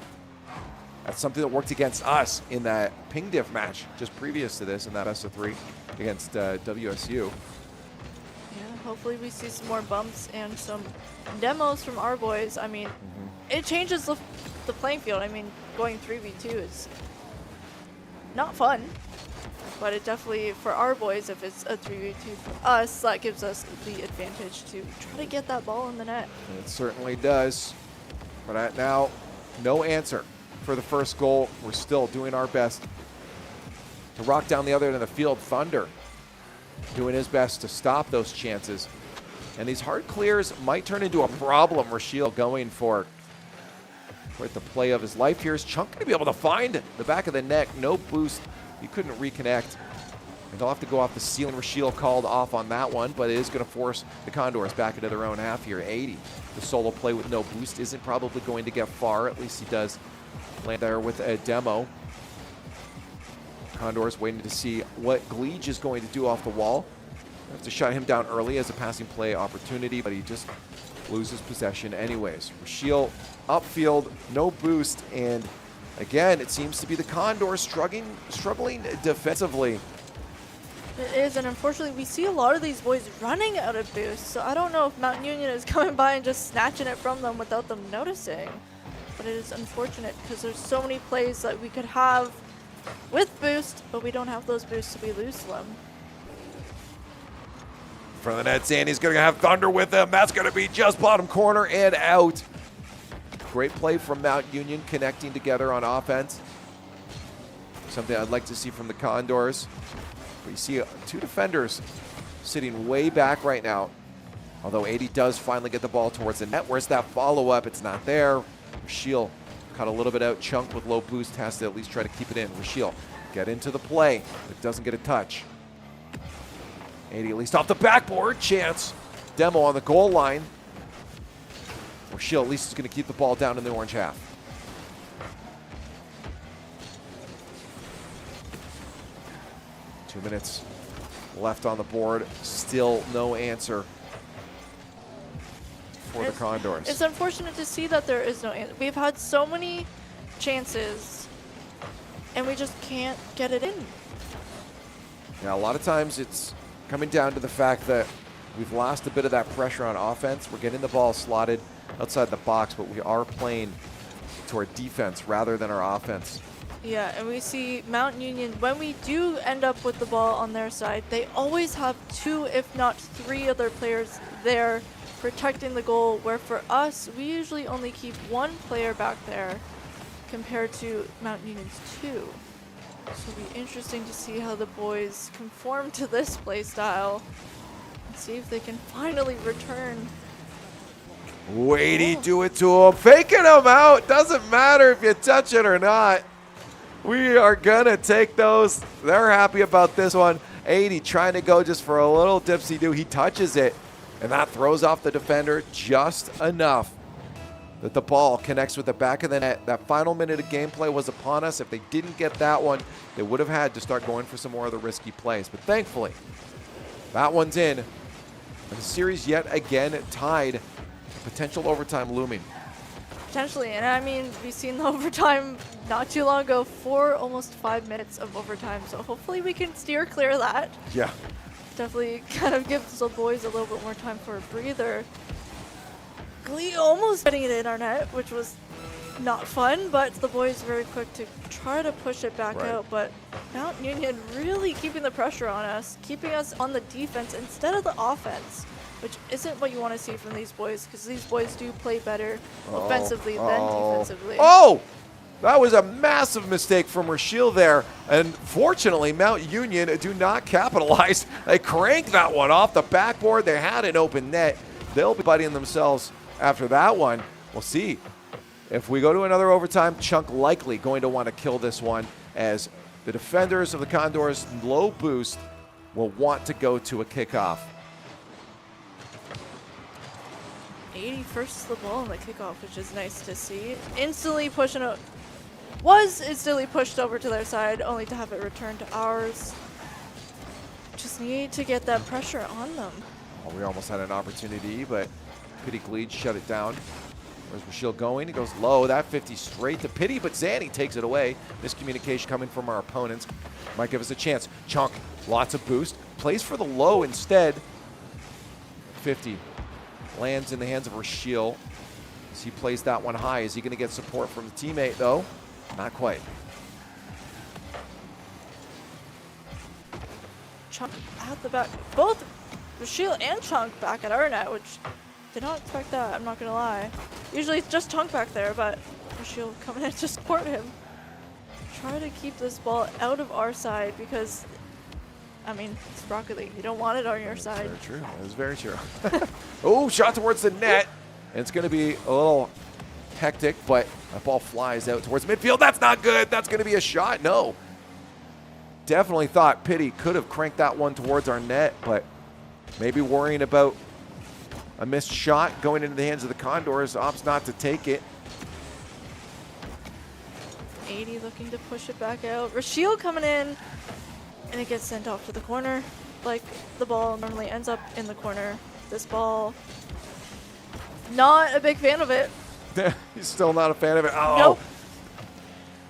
That's something that worked against us in that ping diff match just previous to this in that best of 3 against WSU. Yeah, hopefully we see some more bumps and some demos from our boys. I mean, it changes the playing field. I mean, going 3v2 is not fun, but it definitely, for our boys, if it's a 3v2 for us, that gives us the advantage to try to get that ball in the net. It certainly does. But at now, no answer for the first goal. We're still doing our best to rock down the other end of the field. Thunder doing his best to stop those chances. And these hard clears might turn into a problem. Rashiel going for quite the play of his life here. Is Chunk going to be able to find the back of the net? No boost. He couldn't reconnect. And they'll have to go off the ceiling. Rashiel called off on that one, but it is going to force the Condors back into their own half here. 80. The solo play with no boost isn't probably going to get far. At least he does land there with a demo. Condors waiting to see what Gleege is going to do off the wall. Have to shut him down early as a passing play opportunity, but he just loses possession anyways. Rashiel upfield, no boost, and again, it seems to be the Condors struggling defensively. It is, and unfortunately, we see a lot of these boys running out of boost, so I don't know if Mount Union is coming by and just snatching it from them without them noticing. But it is unfortunate because there's so many plays that we could have with boost, but we don't have those boosts, so we lose them. From the net, Sandy's going to have Thunder with him. That's going to be just bottom corner and out. Great play from Mount Union connecting together on offense. Something I'd like to see from the Condors. But you see 2 defenders sitting way back right now. Although 80 does finally get the ball towards the net. Where's that follow-up? It's not there. Rashiel caught a little bit out. Chunk with low boost has to at least try to keep it in. Rashiel get into the play, but doesn't get a touch. 80 at least off the backboard. Chance. Demo on the goal line. Rashiel at least is going to keep the ball down in the orange half. Two minutes left on the board. Still no answer for the Condors. It's unfortunate to see that there is no answer. We've had so many chances, and we just can't get it in. Yeah, a lot of times it's coming down to the fact that we've lost a bit of that pressure on offense. We're getting the ball slotted outside the box, but we are playing to our defense rather than our offense. Yeah, and we see Mount Union, when we do end up with the ball on their side, they always have 2, if not 3 other players there protecting the goal, where for us, we usually only keep 1 player back there compared to Mount Union's 2. So it'll be interesting to see how the boys conform to this play style and see if they can finally return. Waity do it to him, faking him out. Doesn't matter if you touch it or not. We are gonna take those. They're happy about this one. 80 trying to go just for a little dipsy-do. He touches it, and that throws off the defender just enough that the ball connects with the back of the net. That final minute of gameplay was upon us. If they didn't get that one, they would have had to start going for some more of the risky plays. But thankfully, that one's in. And the series yet again tied. Potential overtime looming. Potentially, and I mean, we've seen the overtime not too long ago, 4 almost 5 minutes of overtime, so hopefully we can steer clear of that. Yeah. Definitely kind of gives the boys a little bit more time for a breather. Glee almost getting it in our net, which was not fun, but the boys very quick to try to push it back out, but Mount Union really keeping the pressure on us, keeping us on the defense instead of the offense, which isn't what you want to see from these boys, because these boys do play better offensively than defensively. Oh! That was a massive mistake from Rashiel there, and fortunately, Mount Union do not capitalize. They cranked that one off the backboard. They had an open net. They'll be buddying themselves after that one. We'll see. If we go to another overtime, Chunk likely going to want to kill this one, as the defenders of the Condors, low boost, will want to go to a kickoff. 81st the ball on the kickoff, which is nice to see. Instantly pushing it. was instantly pushed over to their side, only to have it return to ours. Just need to get that pressure on them. Oh, we almost had an opportunity, but Pity Gleed shut it down. Where's Rashil going? He goes low. That 50 straight to Pity, but Zanny takes it away. Miscommunication coming from our opponents. Might give us a chance. Chunk, lots of boost. Plays for the low instead. 50 lands in the hands of Rashil as he plays that one high. Is he going to get support from the teammate, though? Not quite. Chunk at the back. Both Rashil and Chunk back at our net, which did not expect that, I'm not going to lie. Usually it's just Chunk back there, but Rashil coming in to support him. Try to keep this ball out of our side because, I mean, it's Rocket League. You don't want it on your side. Very true. That is very true. Oh, shot towards the net. And it's going to be a little hectic, but that ball flies out towards midfield. That's not good. That's going to be a shot. No. Definitely thought Pity could have cranked that one towards our net, but maybe worrying about a missed shot going into the hands of the Condors. Opts not to take it. 80 looking to push it back out. Rashil coming in, and it gets sent off to the corner. Like the ball normally ends up in the corner. This ball, not a big fan of it. He's still not a fan of it. Oh. Nope.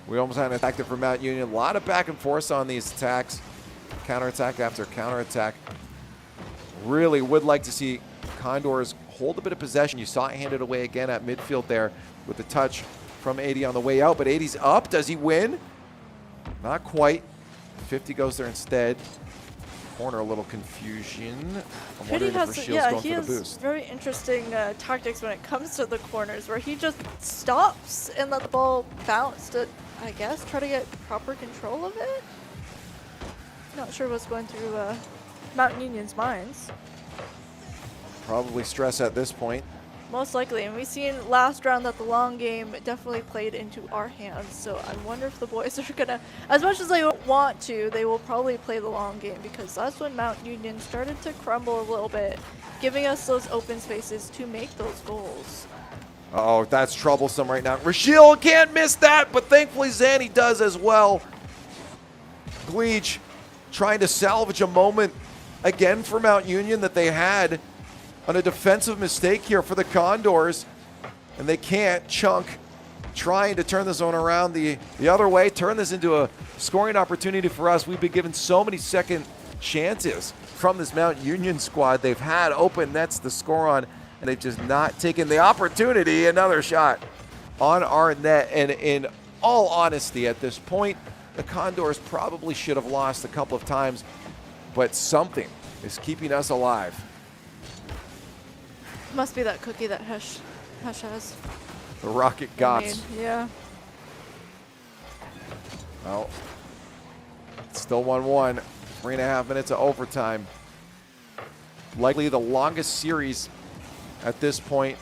We almost had an attack there from Mount Union. A lot of back and forth on these attacks. Counterattack after counterattack. Really would like to see Condors hold a bit of possession. You saw it handed away again at midfield there with the touch from 80 on the way out. But 80's up. Does he win? Not quite. 50 goes there instead. Corner, a little confusion. I'm wondering if Rashil's going for the boost. Very interesting tactics when it comes to the corners, where he just stops and let the ball bounce to, I guess, try to get proper control of it. Not sure what's going through Mountain Union's minds. Probably stress at this point. Most likely, and we've seen last round that the long game definitely played into our hands, so I wonder if the boys are gonna, as much as they want to, they will probably play the long game, because that's when Mount Union started to crumble a little bit, giving us those open spaces to make those goals. Oh, that's troublesome right now. Rashil can't miss that, but thankfully Zanny does as well. Gleech trying to salvage a moment again for Mount Union that they had on a defensive mistake here for the Condors, and they can't. Chunk trying to turn the zone around the other way, turn this into a scoring opportunity for us. We've been given so many second chances from this Mount Union squad. They've had open nets to score on, and they've just not taken the opportunity. Another shot on our net, and in all honesty, at this point, the Condors probably should have lost a couple of times, but something is keeping us alive. Must be that cookie that Hesh has. The Rocket Gods. Yeah. Well, it's still 1-1. 3.5 minutes of overtime. Likely the longest series at this point.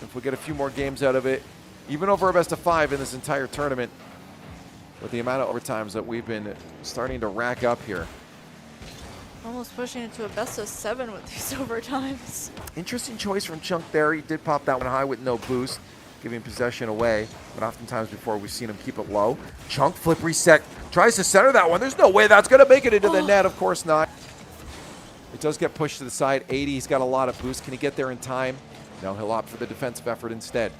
If we get a few more games out of it, even over a best of 5 in this entire tournament, with the amount of overtimes that we've been starting to rack up here. Almost pushing it to a best of 7 with these overtimes. Interesting choice from Chunk there. He did pop that one high with no boost, giving possession away. But oftentimes before, we've seen him keep it low. Chunk flip reset, tries to center that one. There's no way that's going to make it into the net. Of course not. It does get pushed to the side. 80, he's got a lot of boost. Can he get there in time? No, he'll opt for the defensive effort instead.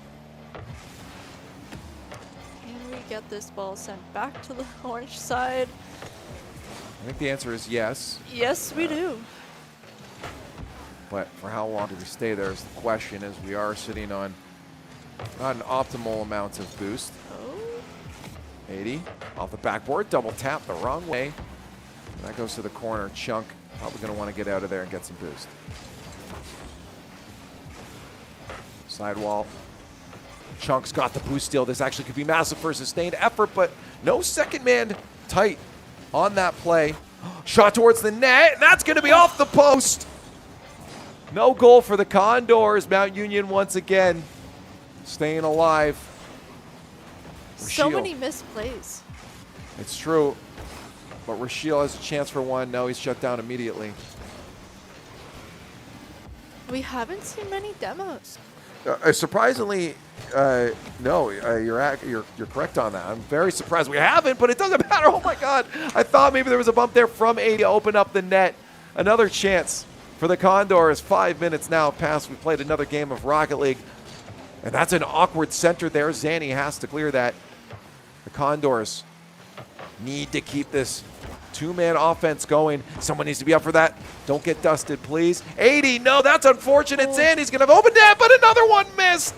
Can we get this ball sent back to the orange side? I think the answer is yes. Yes, we do. But for how long do we stay there is the question, as we are sitting on not an optimal amount of boost. Oh. 80 off the backboard, double tap the wrong way. And that goes to the corner. Chunk probably going to want to get out of there and get some boost. Sidewall. Chunk's got the boost steal. This actually could be massive for a sustained effort, but no second man tight on that play. Shot towards the net, and that's going to be off the post. No goal for the Condors. Mount Union once again staying alive. So many missed plays. It's true, but Rashil has a chance for one. No, he's shut down immediately. We haven't seen many demos. Surprisingly, No, you're correct on that. I'm very surprised we haven't, but it doesn't matter. Oh my God! I thought maybe there was a bump there from 80 to open up the net. Another chance for the Condors. 5 minutes now past. We played another game of Rocket League, and that's an awkward center there. Zanny has to clear that. The Condors need to keep this two-man offense going. Someone needs to be up for that. Don't get dusted, please. 80, no, that's unfortunate. Zanny's going to have opened net, but another one missed.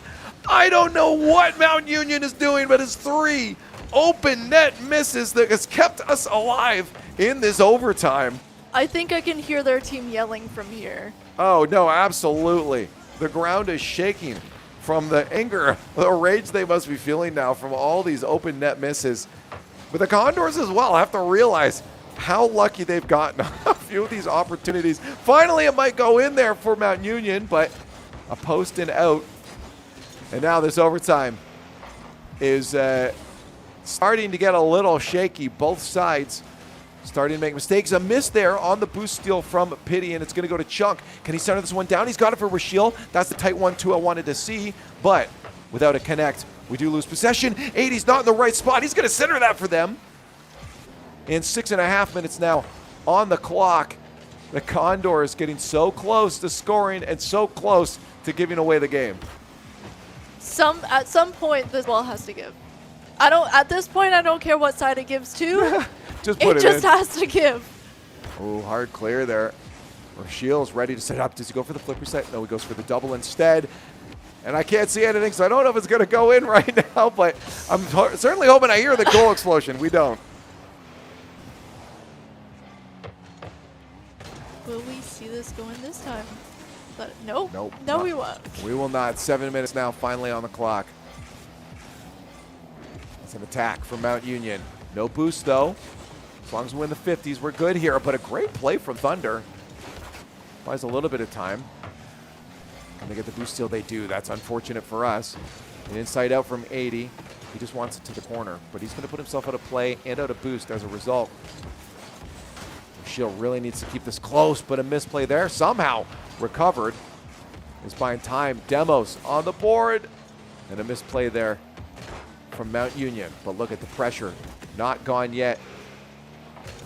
I don't know what Mount Union is doing, but it's 3 open net misses that has kept us alive in this overtime. I think I can hear their team yelling from here. Oh, no, absolutely. The ground is shaking from the anger, the rage they must be feeling now from all these open net misses. But the Condors as well have to realize how lucky they've gotten a few of these opportunities. Finally, it might go in there for Mount Union, but a post and out. And now this overtime is starting to get a little shaky. Both sides starting to make mistakes. A miss there on the boost steal from Pity, and it's going to go to Chunk. Can he center this one down? He's got it for Rashiel. That's the tight 1-2 I wanted to see, but without a connect, we do lose possession. 80's not in the right spot. He's going to center that for them. In 6.5 minutes now on the clock, the Condors getting so close to scoring and so close to giving away the game. At some point, this ball has to give. At this point, I don't care what side it gives to. Just put it just has to give. Oh, hard clear there. Rashiel's ready to set up. Does he go for the flipper set? No, he goes for the double instead. And I can't see anything, so I don't know if it's going to go in right now, but I'm certainly hoping I hear the goal explosion. We don't. Will we see this go in this time? But nope. Nope. No, we won't. We will not. 7 minutes now, finally on the clock. It's an attack from Mount Union. No boost, though. As long as we win the 50s, we're good here. But a great play from Thunder. Buys a little bit of time. Can they get the boost steal? They do. That's unfortunate for us. An inside out from 80. He just wants it to the corner. But he's going to put himself out of play and out of boost as a result. Shield really needs to keep this close, but a misplay there. Somehow recovered. Is buying time. Demos on the board. And a misplay there from Mount Union. But look at the pressure. Not gone yet.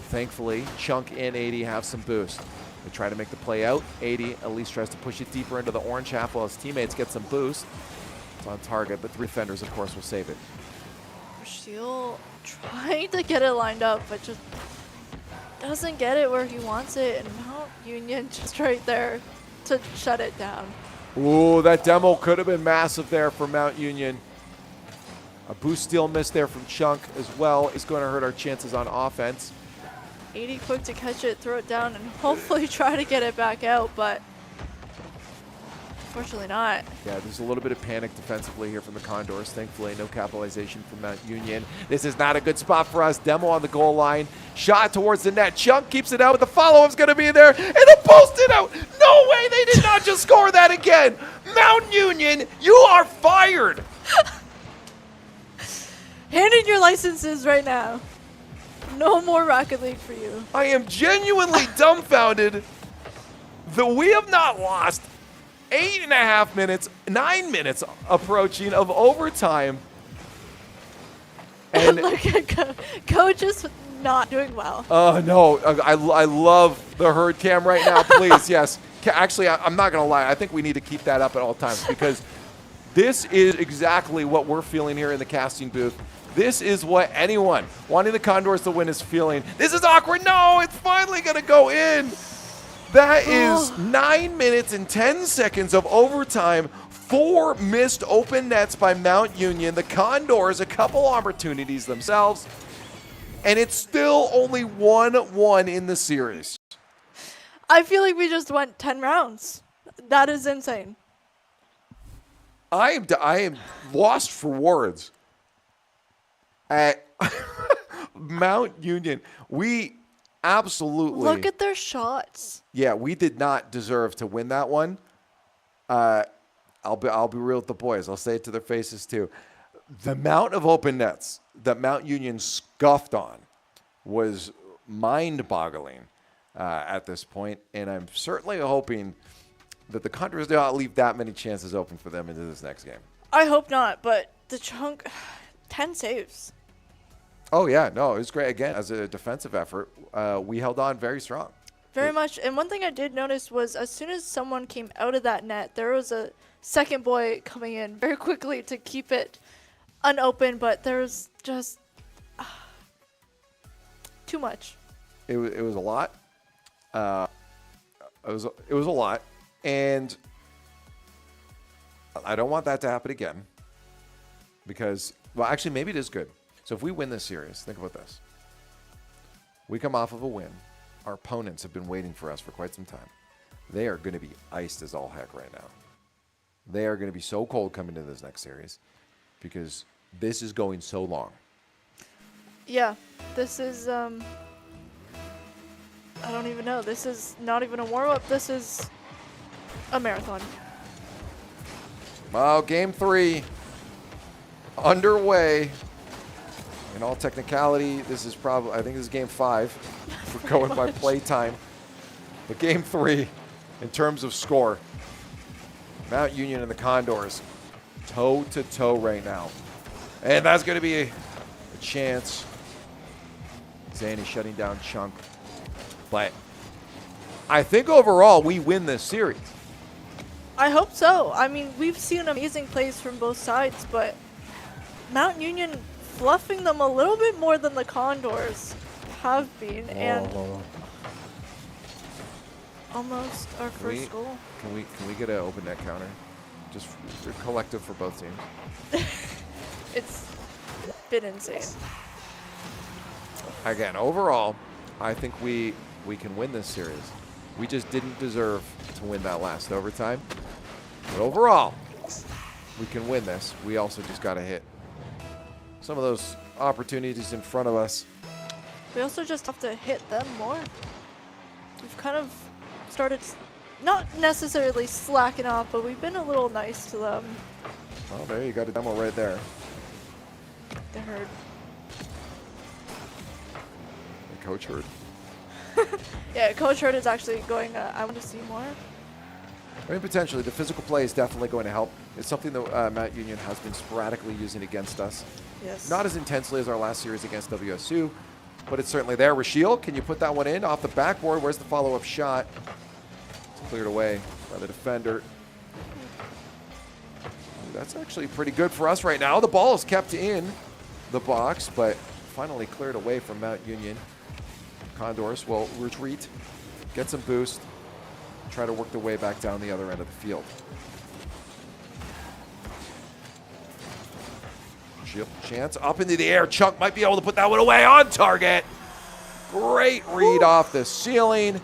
Thankfully, Chunk and 80 have some boost. They try to make the play out. 80 at least tries to push it deeper into the orange half while his teammates get some boost. It's on target, but 3 defenders, of course, will save it. Rashiel trying to get it lined up, but just doesn't get it where he wants it. And Mount Union just right there to shut it down. Ooh, that demo could have been massive there for Mount Union. A boost steal miss there from Chunk as well is going to hurt our chances on offense. 80 quick to catch it, throw it down, and hopefully try to get it back out, but unfortunately not. Yeah, there's a little bit of panic defensively here from the Condors. Thankfully, no capitalization from Mount Union. This is not a good spot for us. Demo on the goal line. Shot towards the net. Chunk keeps it out, but the follow-up's going to be there, and the post it out. No way, they did not just score that again. Mount Union, you are fired. Hand in your licenses right now. No more Rocket League for you. I am genuinely dumbfounded that we have not lost 8.5 minutes, 9 minutes approaching of overtime. And look at Coach is not doing well. Oh, no. I love the herd cam right now, please. Yes. Actually, I'm not going to lie. I think we need to keep that up at all times because this is exactly what we're feeling here in the casting booth. This is what anyone wanting the Condors to win is feeling. This is awkward. No, it's finally going to go in. That is 9 minutes and 10 seconds of overtime. 4 missed open nets by Mount Union. The Condors, a couple opportunities themselves. And it's still only 1-1 in the series. I feel like we just went 10 rounds. That is insane. I am lost for words. At Mount Union, we absolutely look at their shots. Yeah, we did not deserve to win that one. I'll be real with the boys. I'll say it to their faces too. The amount of open nets that Mount Union scuffed on was mind-boggling at this point, and I'm certainly hoping that the Condors do not leave that many chances open for them into this next game. I hope not, but the Chunk, 10 saves. Oh, yeah. No, it was great. Again, as a defensive effort, we held on very strong. Very much. And one thing I did notice was as soon as someone came out of that net, there was a second boy coming in very quickly to keep it unopened, but there was just too much. It was a lot. It was a lot. And I don't want that to happen again because, well, actually, maybe it is good. So if we win this series, think about this. We come off of a win. Our opponents have been waiting for us for quite some time. They are going to be iced as all heck right now. They are going to be so cold coming into this next series because this is going so long. Yeah, this is, I don't even know. This is not even a warm-up. This is a marathon. Well, game 3 underway. In all technicality, this is probably, I think this is game 5. We're going by play time. But game 3, in terms of score, Mount Union and the Condors, toe-to-toe right now. And that's going to be a chance. Zanny shutting down Chunk. But I think overall we win this series. I hope so. I mean, we've seen amazing plays from both sides, but Mount Union fluffing them a little bit more than the Condors have been, and almost our first goal. Can we get an open net counter? Just collective for both teams. It's been insane. Again, overall, I think we can win this series. We just didn't deserve to win that last overtime. But overall, we can win this. We also just got to hit some of those opportunities in front of us. We also just have to hit them more. We've kind of started, not necessarily slacking off, but we've been a little nice to them. Well, there you got a demo right there. They heard. The coach heard. Yeah, Coach Hurd is actually going, I want to see more. I mean, potentially, the physical play is definitely going to help. It's something that Mount Union has been sporadically using against us. Yes. Not as intensely as our last series against WSU, but it's certainly there. Rashiel, can you put that one in off the backboard? Where's the follow-up shot? It's cleared away by the defender. Ooh, that's actually pretty good for us right now. The ball is kept in the box, but finally cleared away from Mount Union. Condors will retreat, get some boost, try to work their way back down the other end of the field. Chance up into the air. Chunk might be able to put that one away on target. Great read off the ceiling.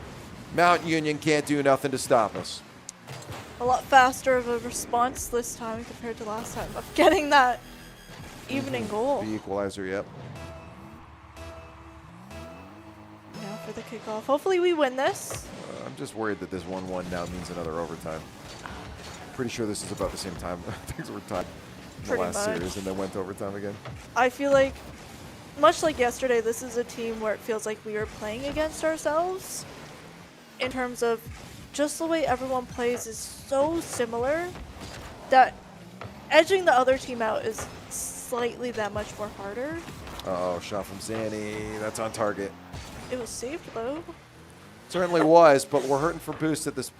Mount Union can't do nothing to stop us. A lot faster of a response this time compared to last time of getting that evening goal. The equalizer, yep. Now for the kickoff. Hopefully we win this. I'm just worried that this 1-1 now means another overtime. Pretty sure this is about the same time. Things were tied in the last series and then went to overtime again. I feel like, much like yesterday, this is a team where it feels like we are playing against ourselves in terms of just the way everyone plays is so similar that edging the other team out is slightly that much more harder. Oh, shot from Zanny. That's on target. It was saved though. Certainly was, but we're hurting for boost at this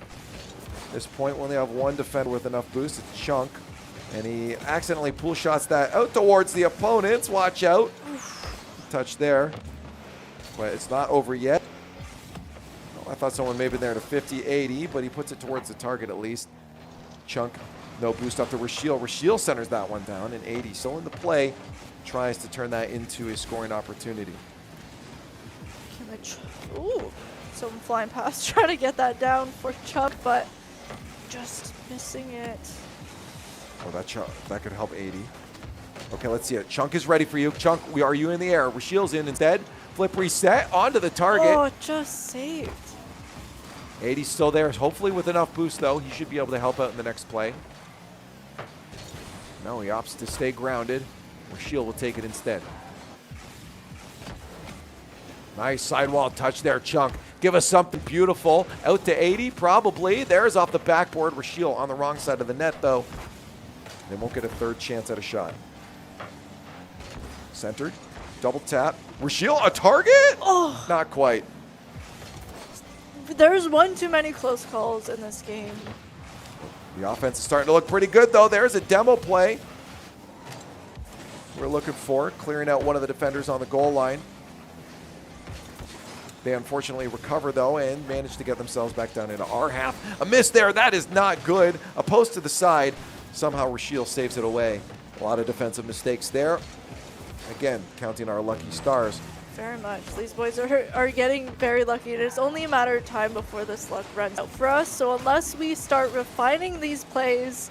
point. We only have one defender with enough boost. It's Chunk. And he accidentally pull shots that out towards the opponents. Watch out. Touch there. But it's not over yet. Oh, I thought someone may have been there to 50, 80, but he puts it towards the target at least. Chunk, no boost up to Rashiel. Rashiel centers that one down, and 80 still in the play. Tries to turn that into a scoring opportunity. Ooh, someone flying past trying to get that down for Chunk, but just missing it. Oh, that could help 80. Okay, let's see it. Chunk is ready for you. Chunk, are you in the air? Rashiel's in instead. Flip reset onto the target. Oh, just saved. 80's still there. Hopefully with enough boost, though, he should be able to help out in the next play. No, he opts to stay grounded. Rashiel will take it instead. Nice sidewall touch there, Chunk. Give us something beautiful. Out to 80, probably. There's off the backboard. Rashiel on the wrong side of the net, though. They won't get a third chance at a shot. Centered. Double tap. Rashiel, a target? Oh. Not quite. There's one too many close calls in this game. The offense is starting to look pretty good, though. There's a demo play we're looking for, clearing out one of the defenders on the goal line. They unfortunately recover, though, and manage to get themselves back down into our half. A miss there. That is not good. A post to the side. Somehow Rashiel saves it away. A lot of defensive mistakes there. Again, counting our lucky stars. Very much. These boys are getting very lucky. It is only a matter of time before this luck runs out for us. So unless we start refining these plays,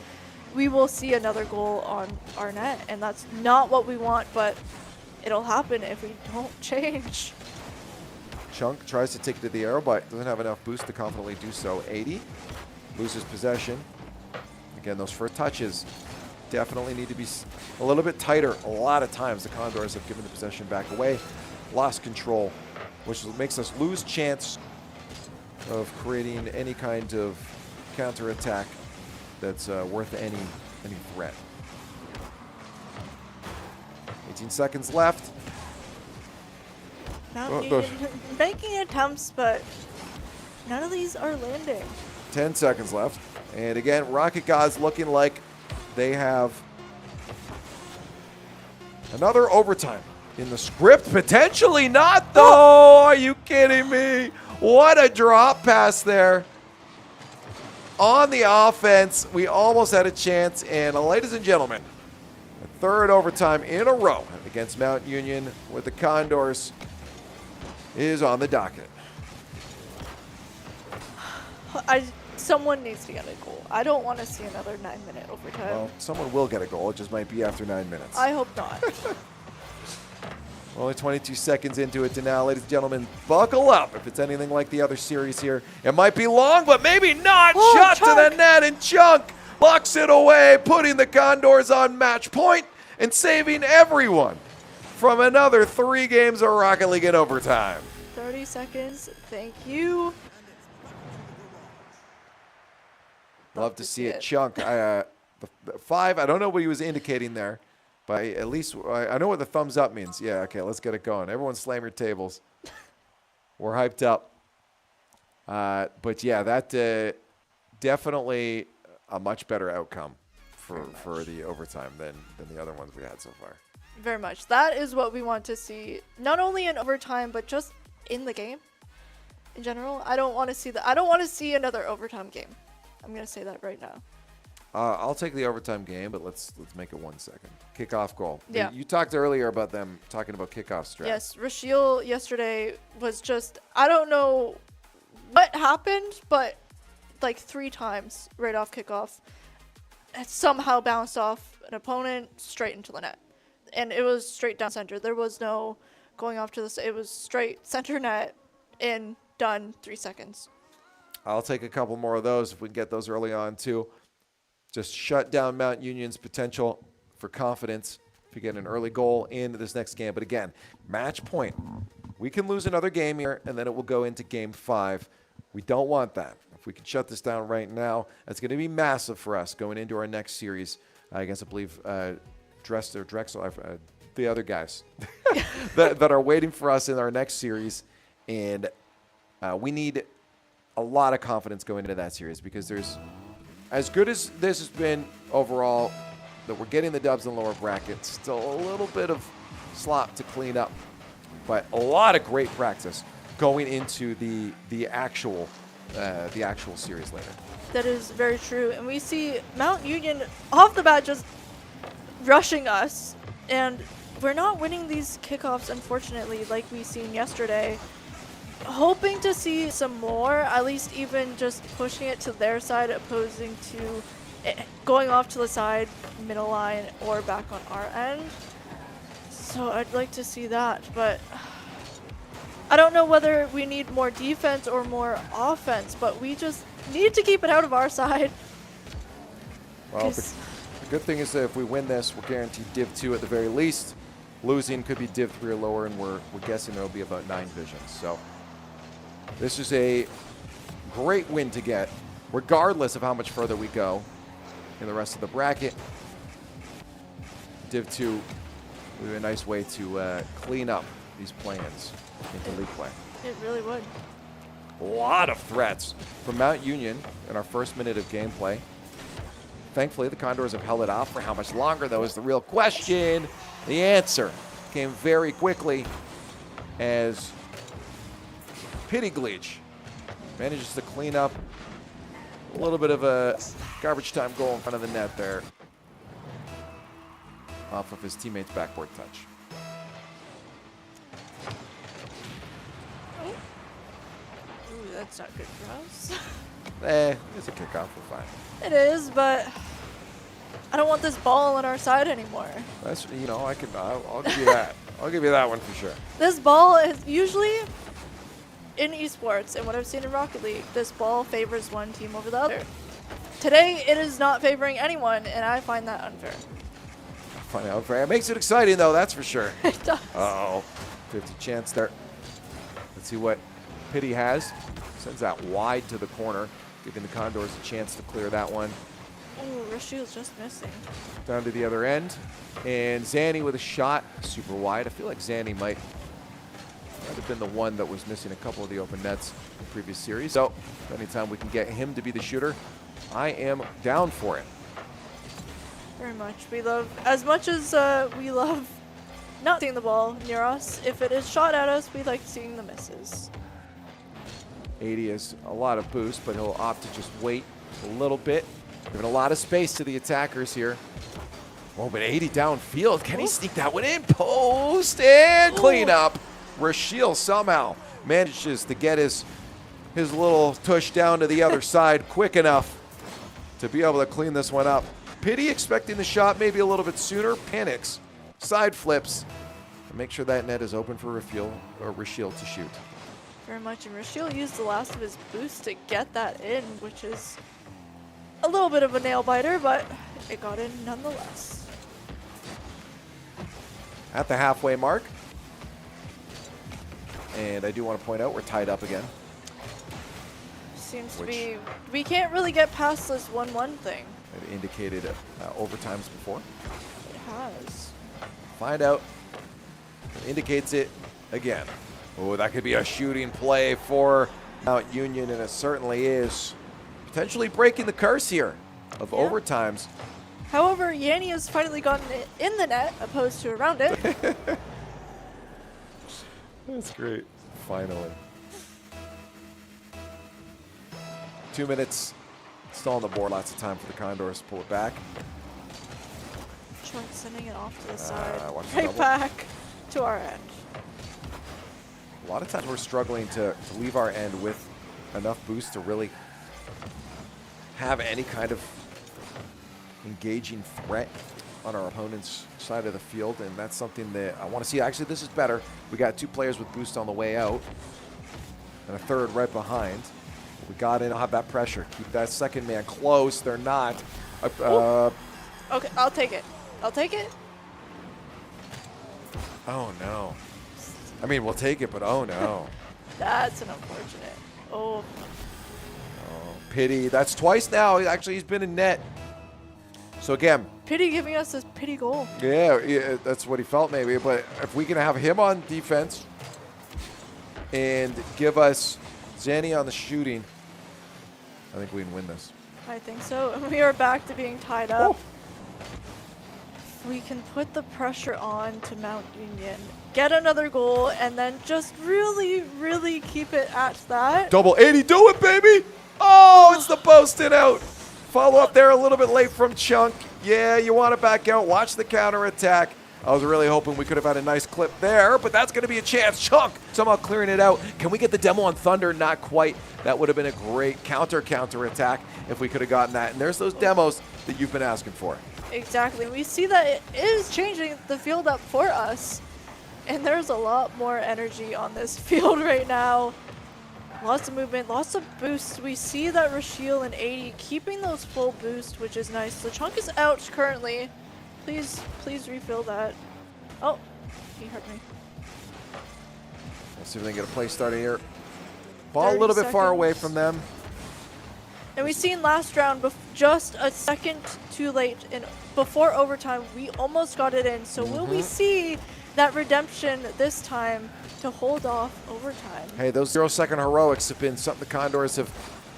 we will see another goal on our net. And that's not what we want, but it'll happen if we don't change. Chunk tries to take it to the arrow, but doesn't have enough boost to confidently do so. 80 loses possession. Again, those first touches definitely need to be a little bit tighter. A lot of times the Condors have given the possession back away, lost control, which makes us lose chance of creating any kind of counterattack that's worth any threat. 18 seconds left. Making attempts, but none of these are landing. 10 seconds left. And again, Rocket Gods looking like they have another overtime in the script. Potentially not, though. Oh, are you kidding me? What a drop pass there. On the offense, we almost had a chance. And ladies and gentlemen, a third overtime in a row against Mount Union with the Condors is on the docket. Someone needs to get a goal. I don't want to see another 9-minute overtime. Well, someone will get a goal. It just might be after 9 minutes. I hope not. We're only 22 seconds into it now. Ladies and gentlemen, buckle up. If it's anything like the other series here, it might be long, but maybe not. Shot to the net, and Chunk locks it away, putting the Condors on match point and saving everyone from another 3 games of Rocket League in overtime. 30 seconds. Thank you. Love to see it. Chunk, the 5, I don't know what he was indicating there, but at least I know what the thumbs up means. Yeah, okay, let's get it going. Everyone slam your tables. We're hyped up. But yeah, that definitely a much better outcome for the overtime than the other ones we had so far. Very much. That is what we want to see, not only in overtime, but just in the game in general. I don't want to see that. I don't want to see another overtime game. I'm going to say that right now. I'll take the overtime game, but let's make it 1 second. Kickoff goal. Yeah. You talked earlier about them talking about kickoff strats. Yes, Rashiel yesterday was just, I don't know what happened, but like 3 times right off kickoff, it somehow bounced off an opponent straight into the net. And it was straight down center. There was no going off to the side. It was straight center net, in, done, 3 seconds. I'll take a couple more of those if we can get those early on, too. Just shut down Mount Union's potential for confidence if we get an early goal into this next game. But again, match point. We can lose another game here, and then it will go into game 5. We don't want that. If we can shut this down right now, that's going to be massive for us going into our next series against, I believe, Drexel, the other guys that are waiting for us in our next series. And we need a lot of confidence going into that series because there's, as good as this has been overall, that we're getting the dubs in lower brackets, still a little bit of slop to clean up, but a lot of great practice going into the actual series later. That is very true. And we see Mount Union off the bat just rushing us, and we're not winning these kickoffs, unfortunately, like we seen yesterday. Hoping to see some more, at least even just pushing it to their side, opposing to going off to the side, middle line, or back on our end. So I'd like to see that, but I don't know whether we need more defense or more offense, but we just need to keep it out of our side. Well, the good thing is that if we win this, we're guaranteed Div 2 at the very least. Losing could be Div 3 or lower, and we're guessing there will be about 9 divisions. So this is a great win to get, regardless of how much further we go in the rest of the bracket. Div 2 would be a nice way to clean up these plans into league play. It really would. A lot of threats from Mount Union in our first minute of gameplay. Thankfully, the Condors have held it off. For how much longer, though, is the real question. The answer came very quickly as Pity Gleech manages to clean up a little bit of a garbage time goal in front of the net there off of his teammate's backboard touch. Ooh, that's not good for us. It's a kickoff. We're fine. It is, but I don't want this ball on our side anymore. That's, you know, I'll give you that. I'll give you that one for sure. This ball is usually in esports, and what I've seen in Rocket League, this ball favors one team over the other. Today, it is not favoring anyone, and I find that unfair. Find out fair. It makes it exciting, though, that's for sure. It does. Uh-oh. 50 chance there. Let's see what Pity has. Sends that wide to the corner, giving the Condors a chance to clear that one. Ooh, Rashid's just missing. Down to the other end. And Zanny with a shot, super wide. I feel like Zanny might have been the one that was missing a couple of the open nets in the previous series. So anytime we can get him to be the shooter, I am down for it. Very much. We love, as much as we love not seeing the ball near us, if it is shot at us, we like seeing the misses. 80 has a lot of boost, but he'll opt to just wait a little bit. Giving a lot of space to the attackers here. Oh, but 80 downfield. Can he sneak that one in? Post and clean up. Rashiel somehow manages to get his little tush down to the other side quick enough to be able to clean this one up. Pity expecting the shot maybe a little bit sooner. Panics. Side flips. And make sure that net is open for Rashiel to shoot. Very much. And Rashiel used the last of his boost to get that in, which is a little bit of a nail biter, but it got in nonetheless. At the halfway mark. And I do want to point out we're tied up again. Seems to be, we can't really get past this 1-1 thing. It indicated overtimes before. It has. Find out. It indicates it again. Oh, that could be a shooting play for Mount Union, and it certainly is. Potentially breaking the curse here of overtimes. However, Yanni has finally gotten it in the net opposed to around it. That's great. Finally. 2 minutes. Still on the board. Lots of time for the Condors to pull it back. Chunk sending it off to the side. Right back to our end. A lot of times we're struggling to leave our end with enough boost to really have any kind of engaging threat on our opponent's side of the field, and that's something that I want to see. Actually, this is better. We got 2 players with boost on the way out and a third right behind. We got in, have that pressure. Keep that second man close. They're not. Okay, I'll take it. I'll take it. Oh, no. I mean, we'll take it, but oh, no. That's an unfortunate. Oh. Pity. That's twice now. Actually, he's been in net. So, again. Pity giving us this pity goal. Yeah, that's what he felt maybe. But if we can have him on defense and give us Zanny on the shooting, I think we can win this. I think so. We are back to being tied up. We can put the pressure on to Mount Union, get another goal, and then just really, really keep it at that. Double 80, do it, baby! Oh, it's the posted out. Follow up there a little bit late from Chunk. Yeah, you want to back out. Watch the counter attack. I was really hoping we could have had a nice clip there, but that's going to be a chance. Chunk somehow clearing it out. Can we get the demo on Thunder? Not quite. That would have been a great counter attack if we could have gotten that. And there's those demos that you've been asking for. Exactly. We see that it is changing the field up for us. And there's a lot more energy on this field right now. Lots of movement, lots of boosts. We see that Rashiel and 80 keeping those full boosts, which is nice. The Chunk is out currently. Please refill that. Oh, he hurt me. Let's see if they can get a play started here. Ball a little bit far away from them. And we've seen last round, just a second too late, and before overtime, we almost got it in. So will we see that redemption this time to hold off overtime? Hey, those 0-second heroics have been something the Condors have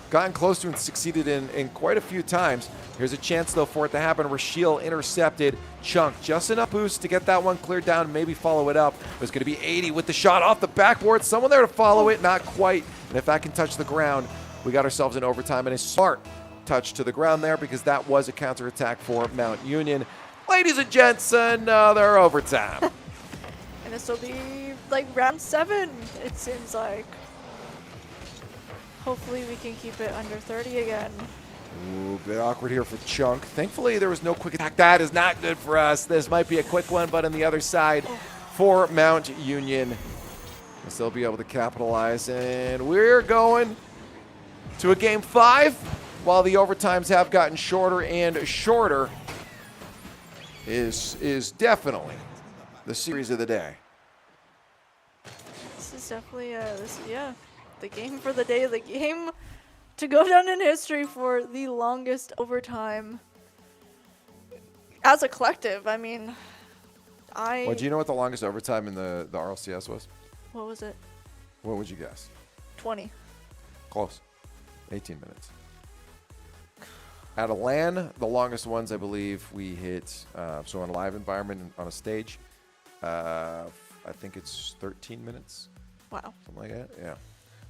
gotten close to and succeeded in quite a few times. Here's a chance, though, for it to happen. Rashiel intercepted Chunk. Just enough boost to get that one cleared down, maybe follow it up. It was going to be 80 with the shot off the backboard. Someone there to follow it, not quite. And if that can touch the ground, we got ourselves in overtime, and a smart touch to the ground there because that was a counterattack for Mount Union. Ladies and gents, another overtime. And this will be like round 7, it seems like. Hopefully we can keep it under 30 again. Ooh, a bit awkward here for Chunk. Thankfully, there was no quick attack. That is not good for us. This might be a quick one, but on the other side for Mount Union, we'll still be able to capitalize. And we're going to a game 5. While the overtimes have gotten shorter and shorter, is definitely the series of the day. This is definitely, the game for the day, the game to go down in history for the longest overtime as a collective. I mean, Well, do you know what the longest overtime in the RLCS was? What was it? What would you guess? 20. Close. 18 minutes. At a LAN, the longest ones I believe we hit, so in a live environment on a stage, I think it's 13 minutes. Wow. Something like that, yeah.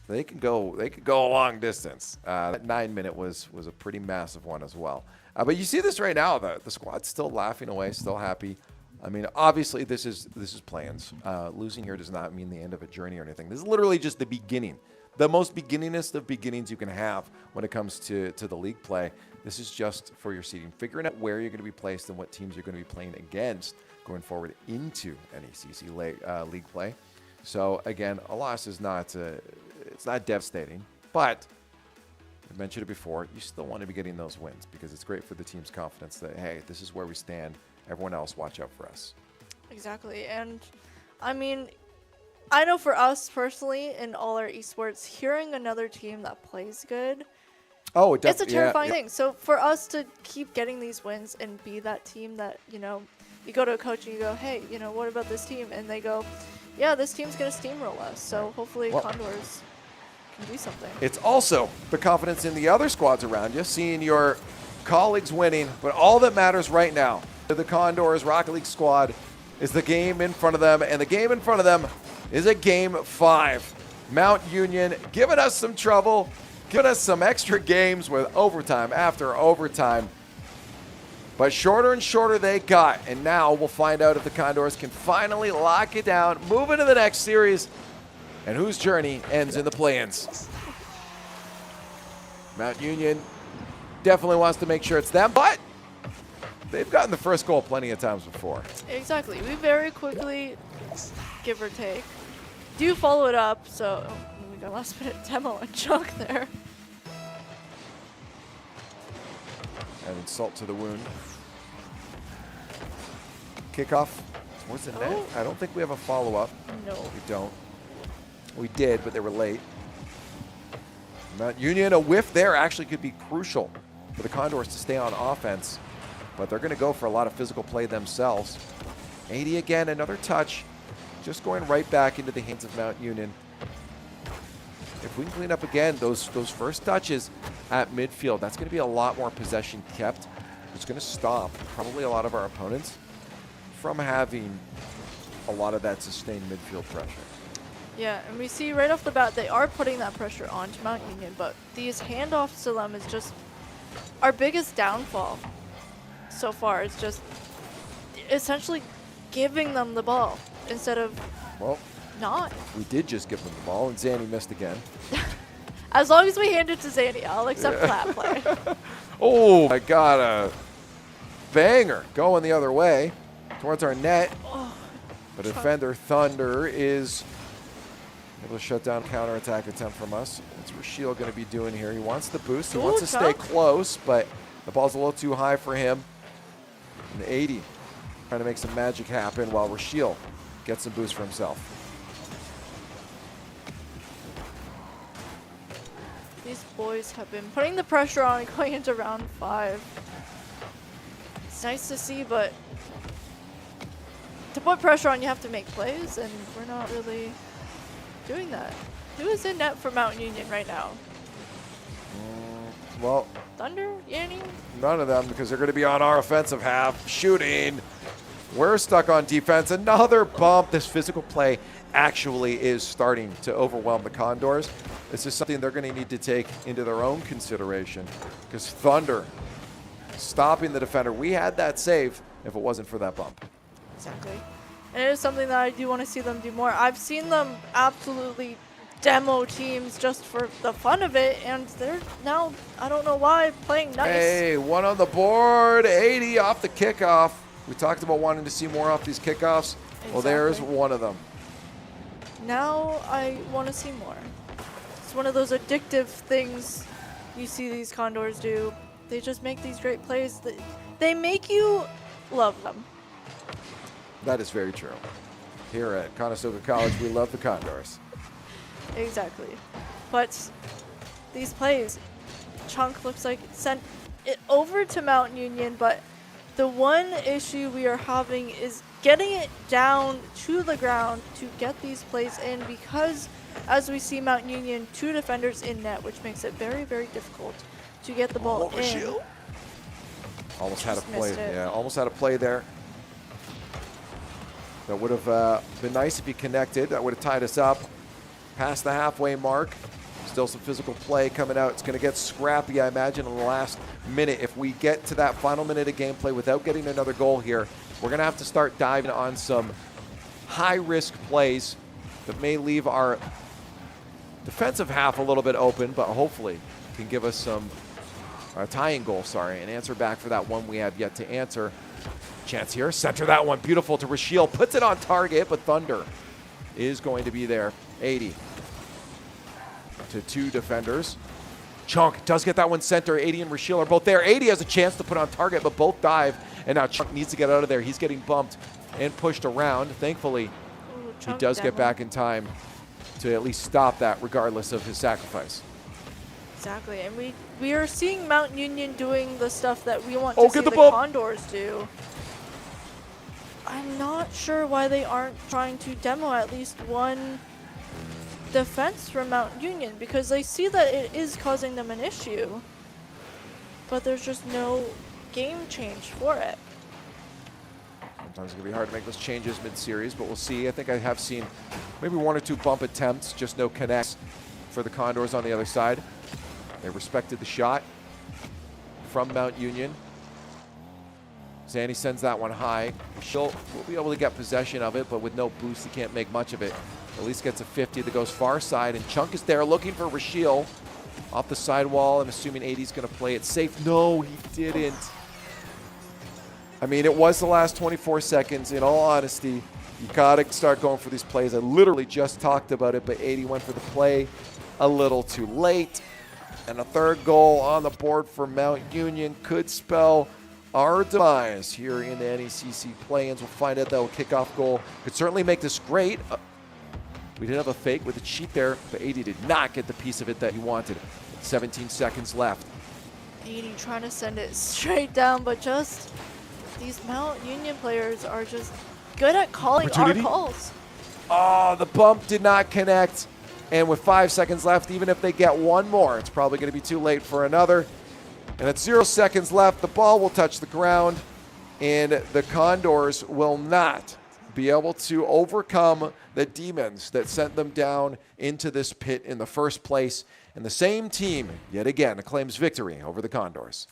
They could go a long distance. That 9-minute was a pretty massive one as well. But you see this right now, the squad's still laughing away, still happy. I mean, obviously this is plans. Losing here does not mean the end of a journey or anything. This is literally just the beginning. The most beginningest of beginnings you can have when it comes to the league play. This is just for your seeding, figuring out where you're going to be placed and what teams you're going to be playing against going forward into NECC league play. So again, a loss is not it's not devastating, but I mentioned it before. You still want to be getting those wins because it's great for the team's confidence that hey, this is where we stand. Everyone else, watch out for us. Exactly, and I mean, I know for us personally in all our esports, hearing another team that plays good, it's a terrifying thing. So for us to keep getting these wins and be that team that, you go to a coach and you go, hey, what about this team? And they go, yeah, this team's going to steamroll us. So hopefully Condors can do something. It's also the confidence in the other squads around you, seeing your colleagues winning. But all that matters right now to the Condors Rocket League squad is the game in front of them. And the game in front of them is a game 5. Mount Union giving us some trouble, giving us some extra games with overtime after overtime. But shorter and shorter they got. And now we'll find out if the Condors can finally lock it down, move into the next series, and whose journey ends in the play-ins. Mount Union definitely wants to make sure it's them, but they've gotten the first goal plenty of times before. Exactly. We very quickly, give or take, do follow it up. So we got last minute demo and Chunk there. And insult to the wound. Kickoff towards the net. I don't think we have a follow-up. No. We don't. We did, but they were late. Mount Union, a whiff there actually could be crucial for the Condors to stay on offense. But they're going to go for a lot of physical play themselves. 80 again, another touch. Just going right back into the hands of Mount Union. If we can clean up again those first touches at midfield, that's going to be a lot more possession kept. It's going to stop probably a lot of our opponents from having a lot of that sustained midfield pressure. Yeah, and we see right off the bat they are putting that pressure onto Mount Union, but these handoffs to them is just our biggest downfall so far. It's just essentially giving them the ball instead of not. We did just give them the ball, and Zanny missed again. As long as we hand it to Zanny, I'll accept flat play. Oh, I got a banger going the other way towards our net. But defender Thunder is able to shut down counterattack attempt from us. What's Rashiel going to be doing here? He wants the boost. He wants to stay close, but the ball's a little too high for him. And 80 trying to make some magic happen while Rashiel gets some boost for himself. These boys have been putting the pressure on going into round 5. It's nice to see, but to put pressure on, you have to make plays, and we're not really doing that. Who is in net for Mount Union right now? Well, Thunder? Yanni? none of them, because they're going to be on our offensive half shooting. We're stuck on defense. Another bump. This physical play actually is starting to overwhelm the Condors. This is something they're going to need to take into their own consideration, because Thunder stopping the defender. We had that save if it wasn't for that bump. Exactly. And it is something that I do want to see them do more. I've seen them absolutely demo teams just for the fun of it, and they're now, I don't know why, playing nice. Hey, one on the board, 80 off the kickoff. We talked about wanting to see more off these kickoffs. Exactly. Well, there's one of them. Now I want to see more. It's one of those addictive things you see these Condors do. They just make these great plays. They make you love them. That is very true. Here at Conestoga College, we love the Condors. Exactly. But these plays, Chunk looks like sent it over to Mount Union, but the one issue we are having is getting it down to the ground to get these plays in, because as we see Mount Union, 2 defenders in net, which makes it very, very difficult to get the ball in. Shield. Almost had a play. Missed it. Yeah, almost had a play there. That would have been nice if he connected. That would have tied us up past the halfway mark. Still some physical play coming out. It's going to get scrappy, I imagine, in the last minute. If we get to that final minute of gameplay without getting another goal here, we're going to have to start diving on some high-risk plays that may leave our defensive half a little bit open, but hopefully can give us some tying goal, an answer back for that one we have yet to answer. Chance here, center that one, beautiful to Rashiel, puts it on target, but Thunder is going to be there. 80 to 2 defenders. Chunk does get that one center. 80 and Rashiel are both there. 80 has a chance to put on target, but both dive, and now Chunk needs to get out of there. He's getting bumped and pushed around. Thankfully, he does get back in time to at least stop that regardless of his sacrifice. Exactly, and we are seeing Mount Union doing the stuff that we want to see the Condors do. I'm not sure why they aren't trying to demo at least one defense from Mount Union, because they see that it is causing them an issue, but there's just no game change for it. Sometimes it's going to be hard to make those changes mid-series, but we'll see. I think I have seen maybe 1 or 2 bump attempts, just no connects for the Condors on the other side. They respected the shot from Mount Union. Zanny sends that one high. We'll be able to get possession of it, but with no boost, he can't make much of it. At least gets a 50 that goes far side, and Chunk is there looking for Rashiel off the sidewall. I'm assuming 80's going to play it safe. No, he didn't. I mean, it was the last 24 seconds. In all honesty, you got to start going for these plays. I literally just talked about it, but 80 went for the play a little too late. And a 3rd goal on the board for Mount Union could spell our demise here in the NECC play-ins. We'll find out, though. A kickoff goal could certainly make this great. We did have a fake with a cheat there, but 80 did not get the piece of it that he wanted. 17 seconds left. 80 trying to send it straight down, but just these Mount Union players are just good at calling our calls. Oh, the bump did not connect. And with 5 seconds left, even if they get one more, it's probably going to be too late for another. And at 0 seconds left, the ball will touch the ground, and the Condors will not be able to overcome the demons that sent them down into this pit in the first place. And the same team, yet again, claims victory over the Condors.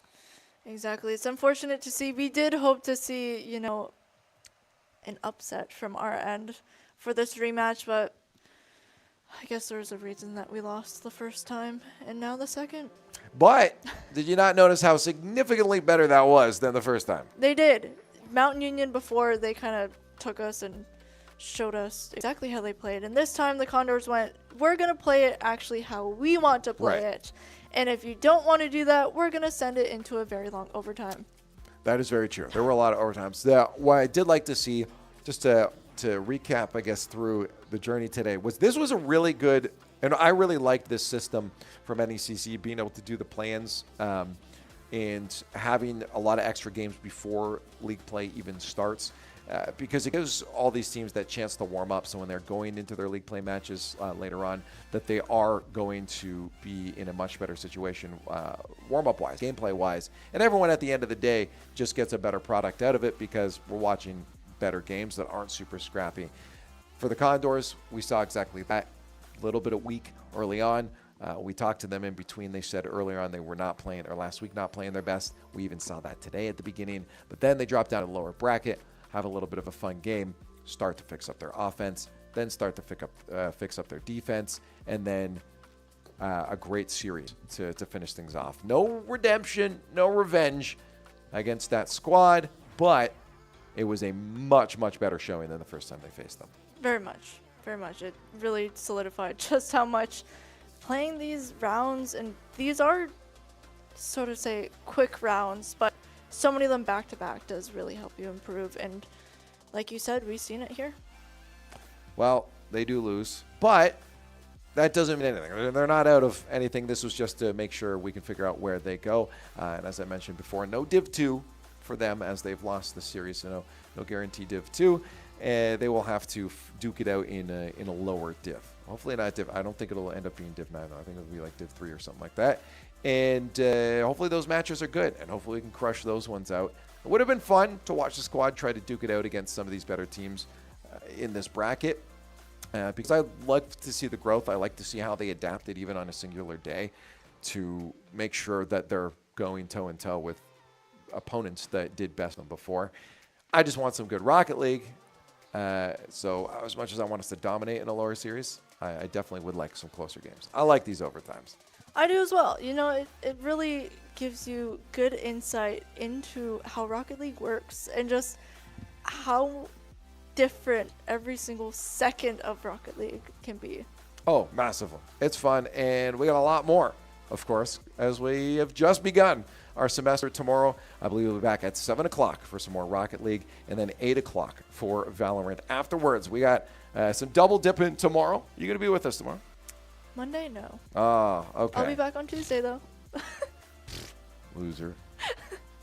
Exactly. It's unfortunate to see. We did hope to see, an upset from our end for this rematch, but I guess there's a reason that we lost the first time and now the second. But did you not notice how significantly better that was than the first time? They did. Mount Union before, they kind of took us and showed us exactly how they played. And this time the Condors went, we're going to play it actually how we want to play it. And if you don't want to do that, we're going to send it into a very long overtime. That is very true. There were a lot of overtimes. What I did like to see, just to recap, I guess, through the journey today, was this was a really good And I really like this system from NECC, being able to do the plans and having a lot of extra games before league play even starts. Because it gives all these teams that chance to warm up, so when they're going into their league play matches later on, that they are going to be in a much better situation warm-up wise, gameplay wise, and everyone at the end of the day just gets a better product out of it because we're watching better games that aren't super scrappy. For the Condors, we saw exactly that. A little bit of weak early on. We talked to them in between. They said earlier on they were not playing, or last week not playing their best. We even saw that today at the beginning, but then they dropped down to the lower bracket, have a little bit of a fun game, start to fix up their offense, then start to fix up their defense, and then a great series to finish things off. No redemption, no revenge against that squad, but it was a much, much better showing than the first time they faced them. Very much. Very much. It really solidified just how much playing these rounds, and these are, so to say, quick rounds, but so many of them back-to-back does really help you improve. And like you said, we've seen it here. Well, they do lose, but that doesn't mean anything. They're not out of anything. This was just to make sure we can figure out where they go. And as I mentioned before, no Div 2 for them as they've lost the series, so no guarantee Div 2. They will have to duke it out in a lower Div. Hopefully not Div. I don't think it'll end up being Div 9, though. I think it'll be like Div 3 or something like that. And hopefully those matches are good, and hopefully we can crush those ones out. It would have been fun to watch the squad try to duke it out against some of these better teams in this bracket because I like to see the growth. I like to see how they adapted even on a singular day to make sure that they're going toe-and-toe with opponents that did best than before. I just want some good Rocket League. So as much as I want us to dominate in a lower series, I definitely would like some closer games. I like these overtimes. I do as well. You know, it really gives you good insight into how Rocket League works and just how different every single second of Rocket League can be. Oh, massively. It's fun, and we got a lot more, of course, as we have just begun our semester tomorrow. I believe we'll be back at 7 o'clock for some more Rocket League, and then 8 o'clock for Valorant. Afterwards, we got some double dipping tomorrow. You going to be with us tomorrow? Monday, no. Oh, okay. I'll be back on Tuesday, though. Loser.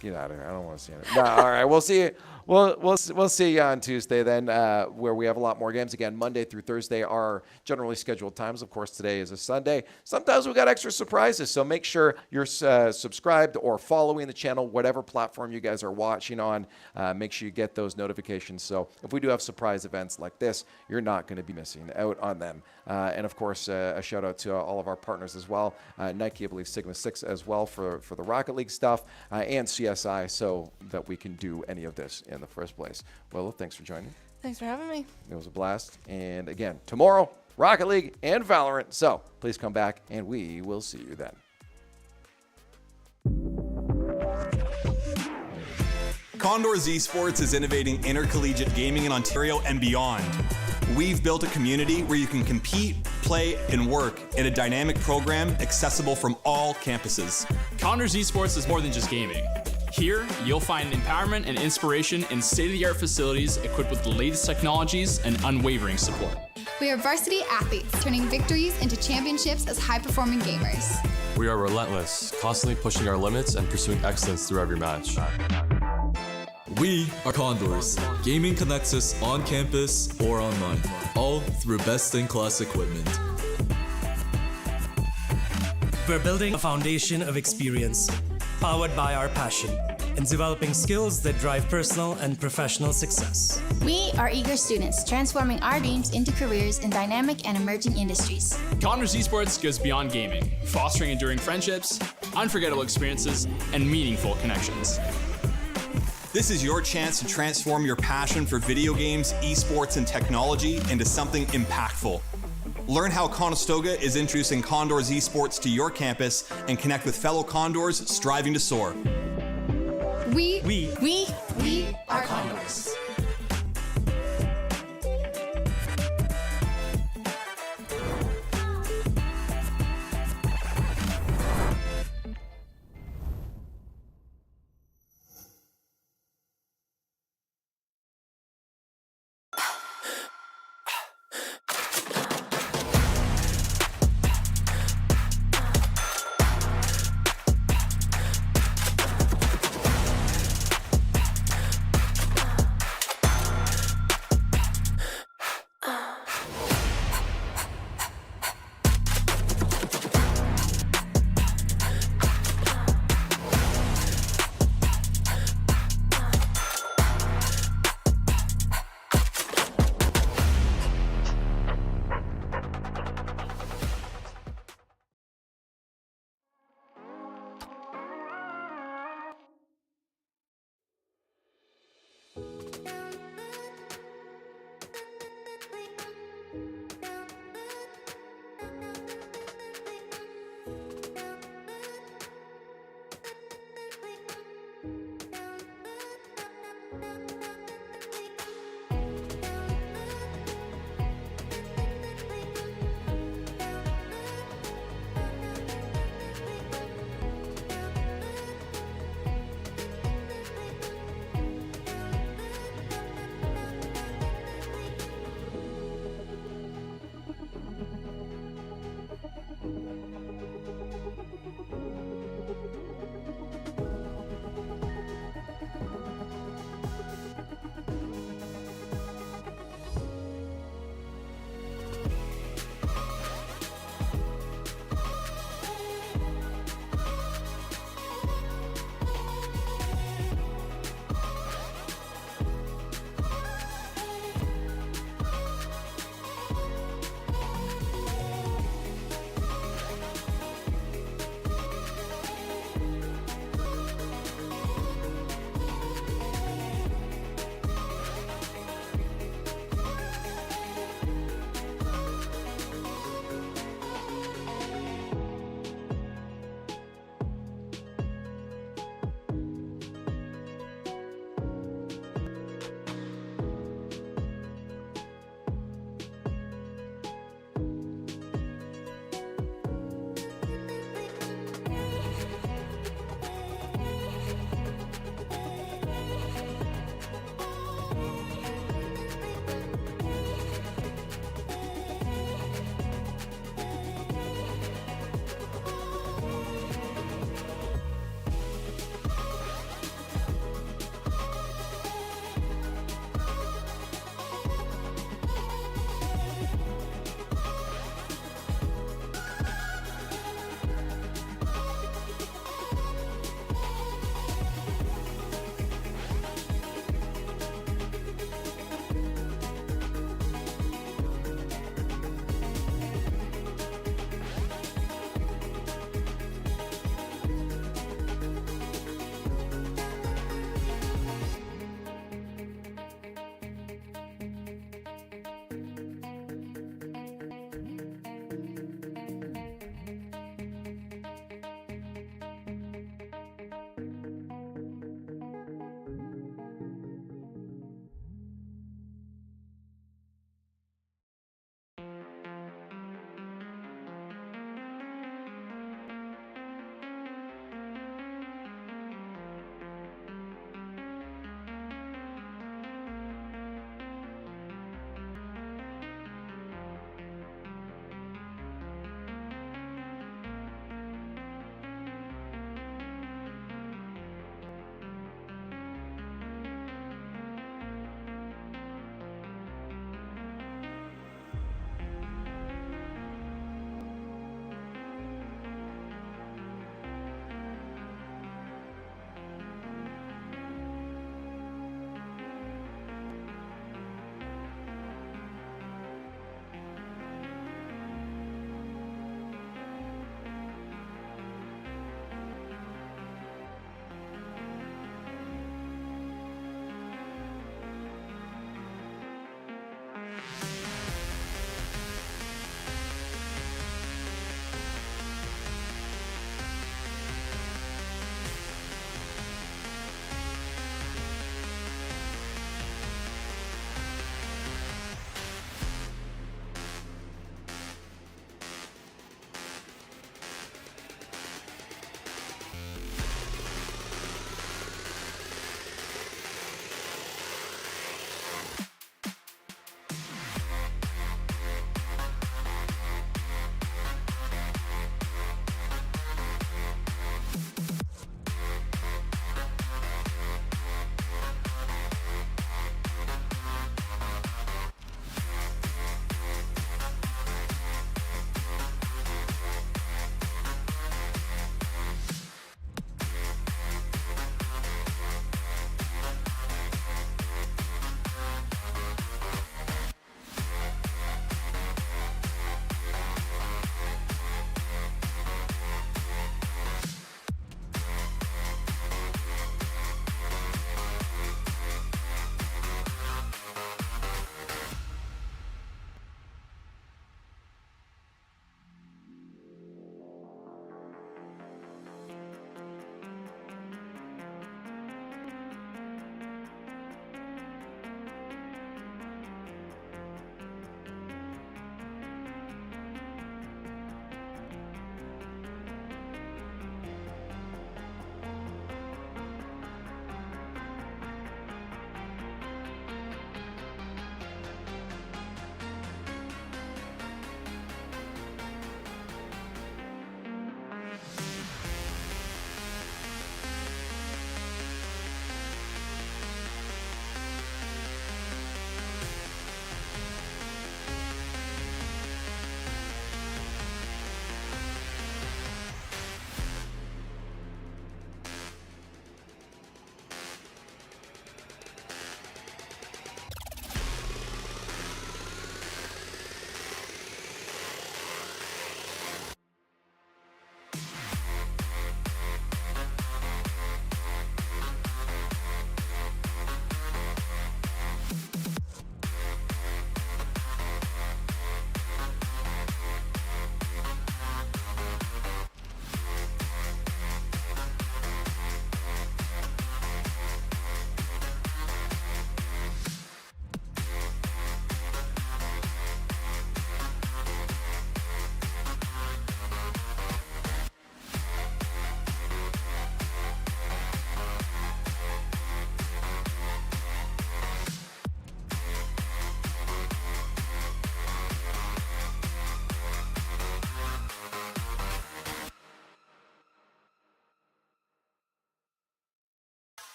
Get out of here. I don't want to see it. No, all right. We'll see you. We'll see you on Tuesday then, where we have a lot more games. Again, Monday through Thursday are generally scheduled times. Of course, today is a Sunday. Sometimes we got extra surprises, so make sure you're subscribed or following the channel, whatever platform you guys are watching on. Make sure you get those notifications. So if we do have surprise events like this, you're not going to be missing out on them. And of course, a shout out to all of our partners as well. Nike, I believe Sigma 6 as well for the Rocket League stuff, and CSI, so that we can do any of this in the first place. Well, thanks for joining. Thanks for having me. It was a blast. And again, tomorrow, Rocket League and Valorant. So please come back and we will see you then. Condors Esports is innovating intercollegiate gaming in Ontario and beyond. We've built a community where you can compete, play, and work in a dynamic program accessible from all campuses. Condors Esports is more than just gaming. Here, you'll find empowerment and inspiration in state-of-the-art facilities equipped with the latest technologies and unwavering support. We are varsity athletes, turning victories into championships as high-performing gamers. We are relentless, constantly pushing our limits and pursuing excellence through every match. We are Condors. Gaming connects us on campus or online, all through best-in-class equipment. We're building a foundation of experience, powered by our passion, in developing skills that drive personal and professional success. We are eager students, transforming our dreams into careers in dynamic and emerging industries. Condors Esports goes beyond gaming, fostering enduring friendships, unforgettable experiences, and meaningful connections. This is your chance to transform your passion for video games, esports, and technology into something impactful. Learn how Conestoga is introducing Condors Esports to your campus and connect with fellow Condors striving to soar. We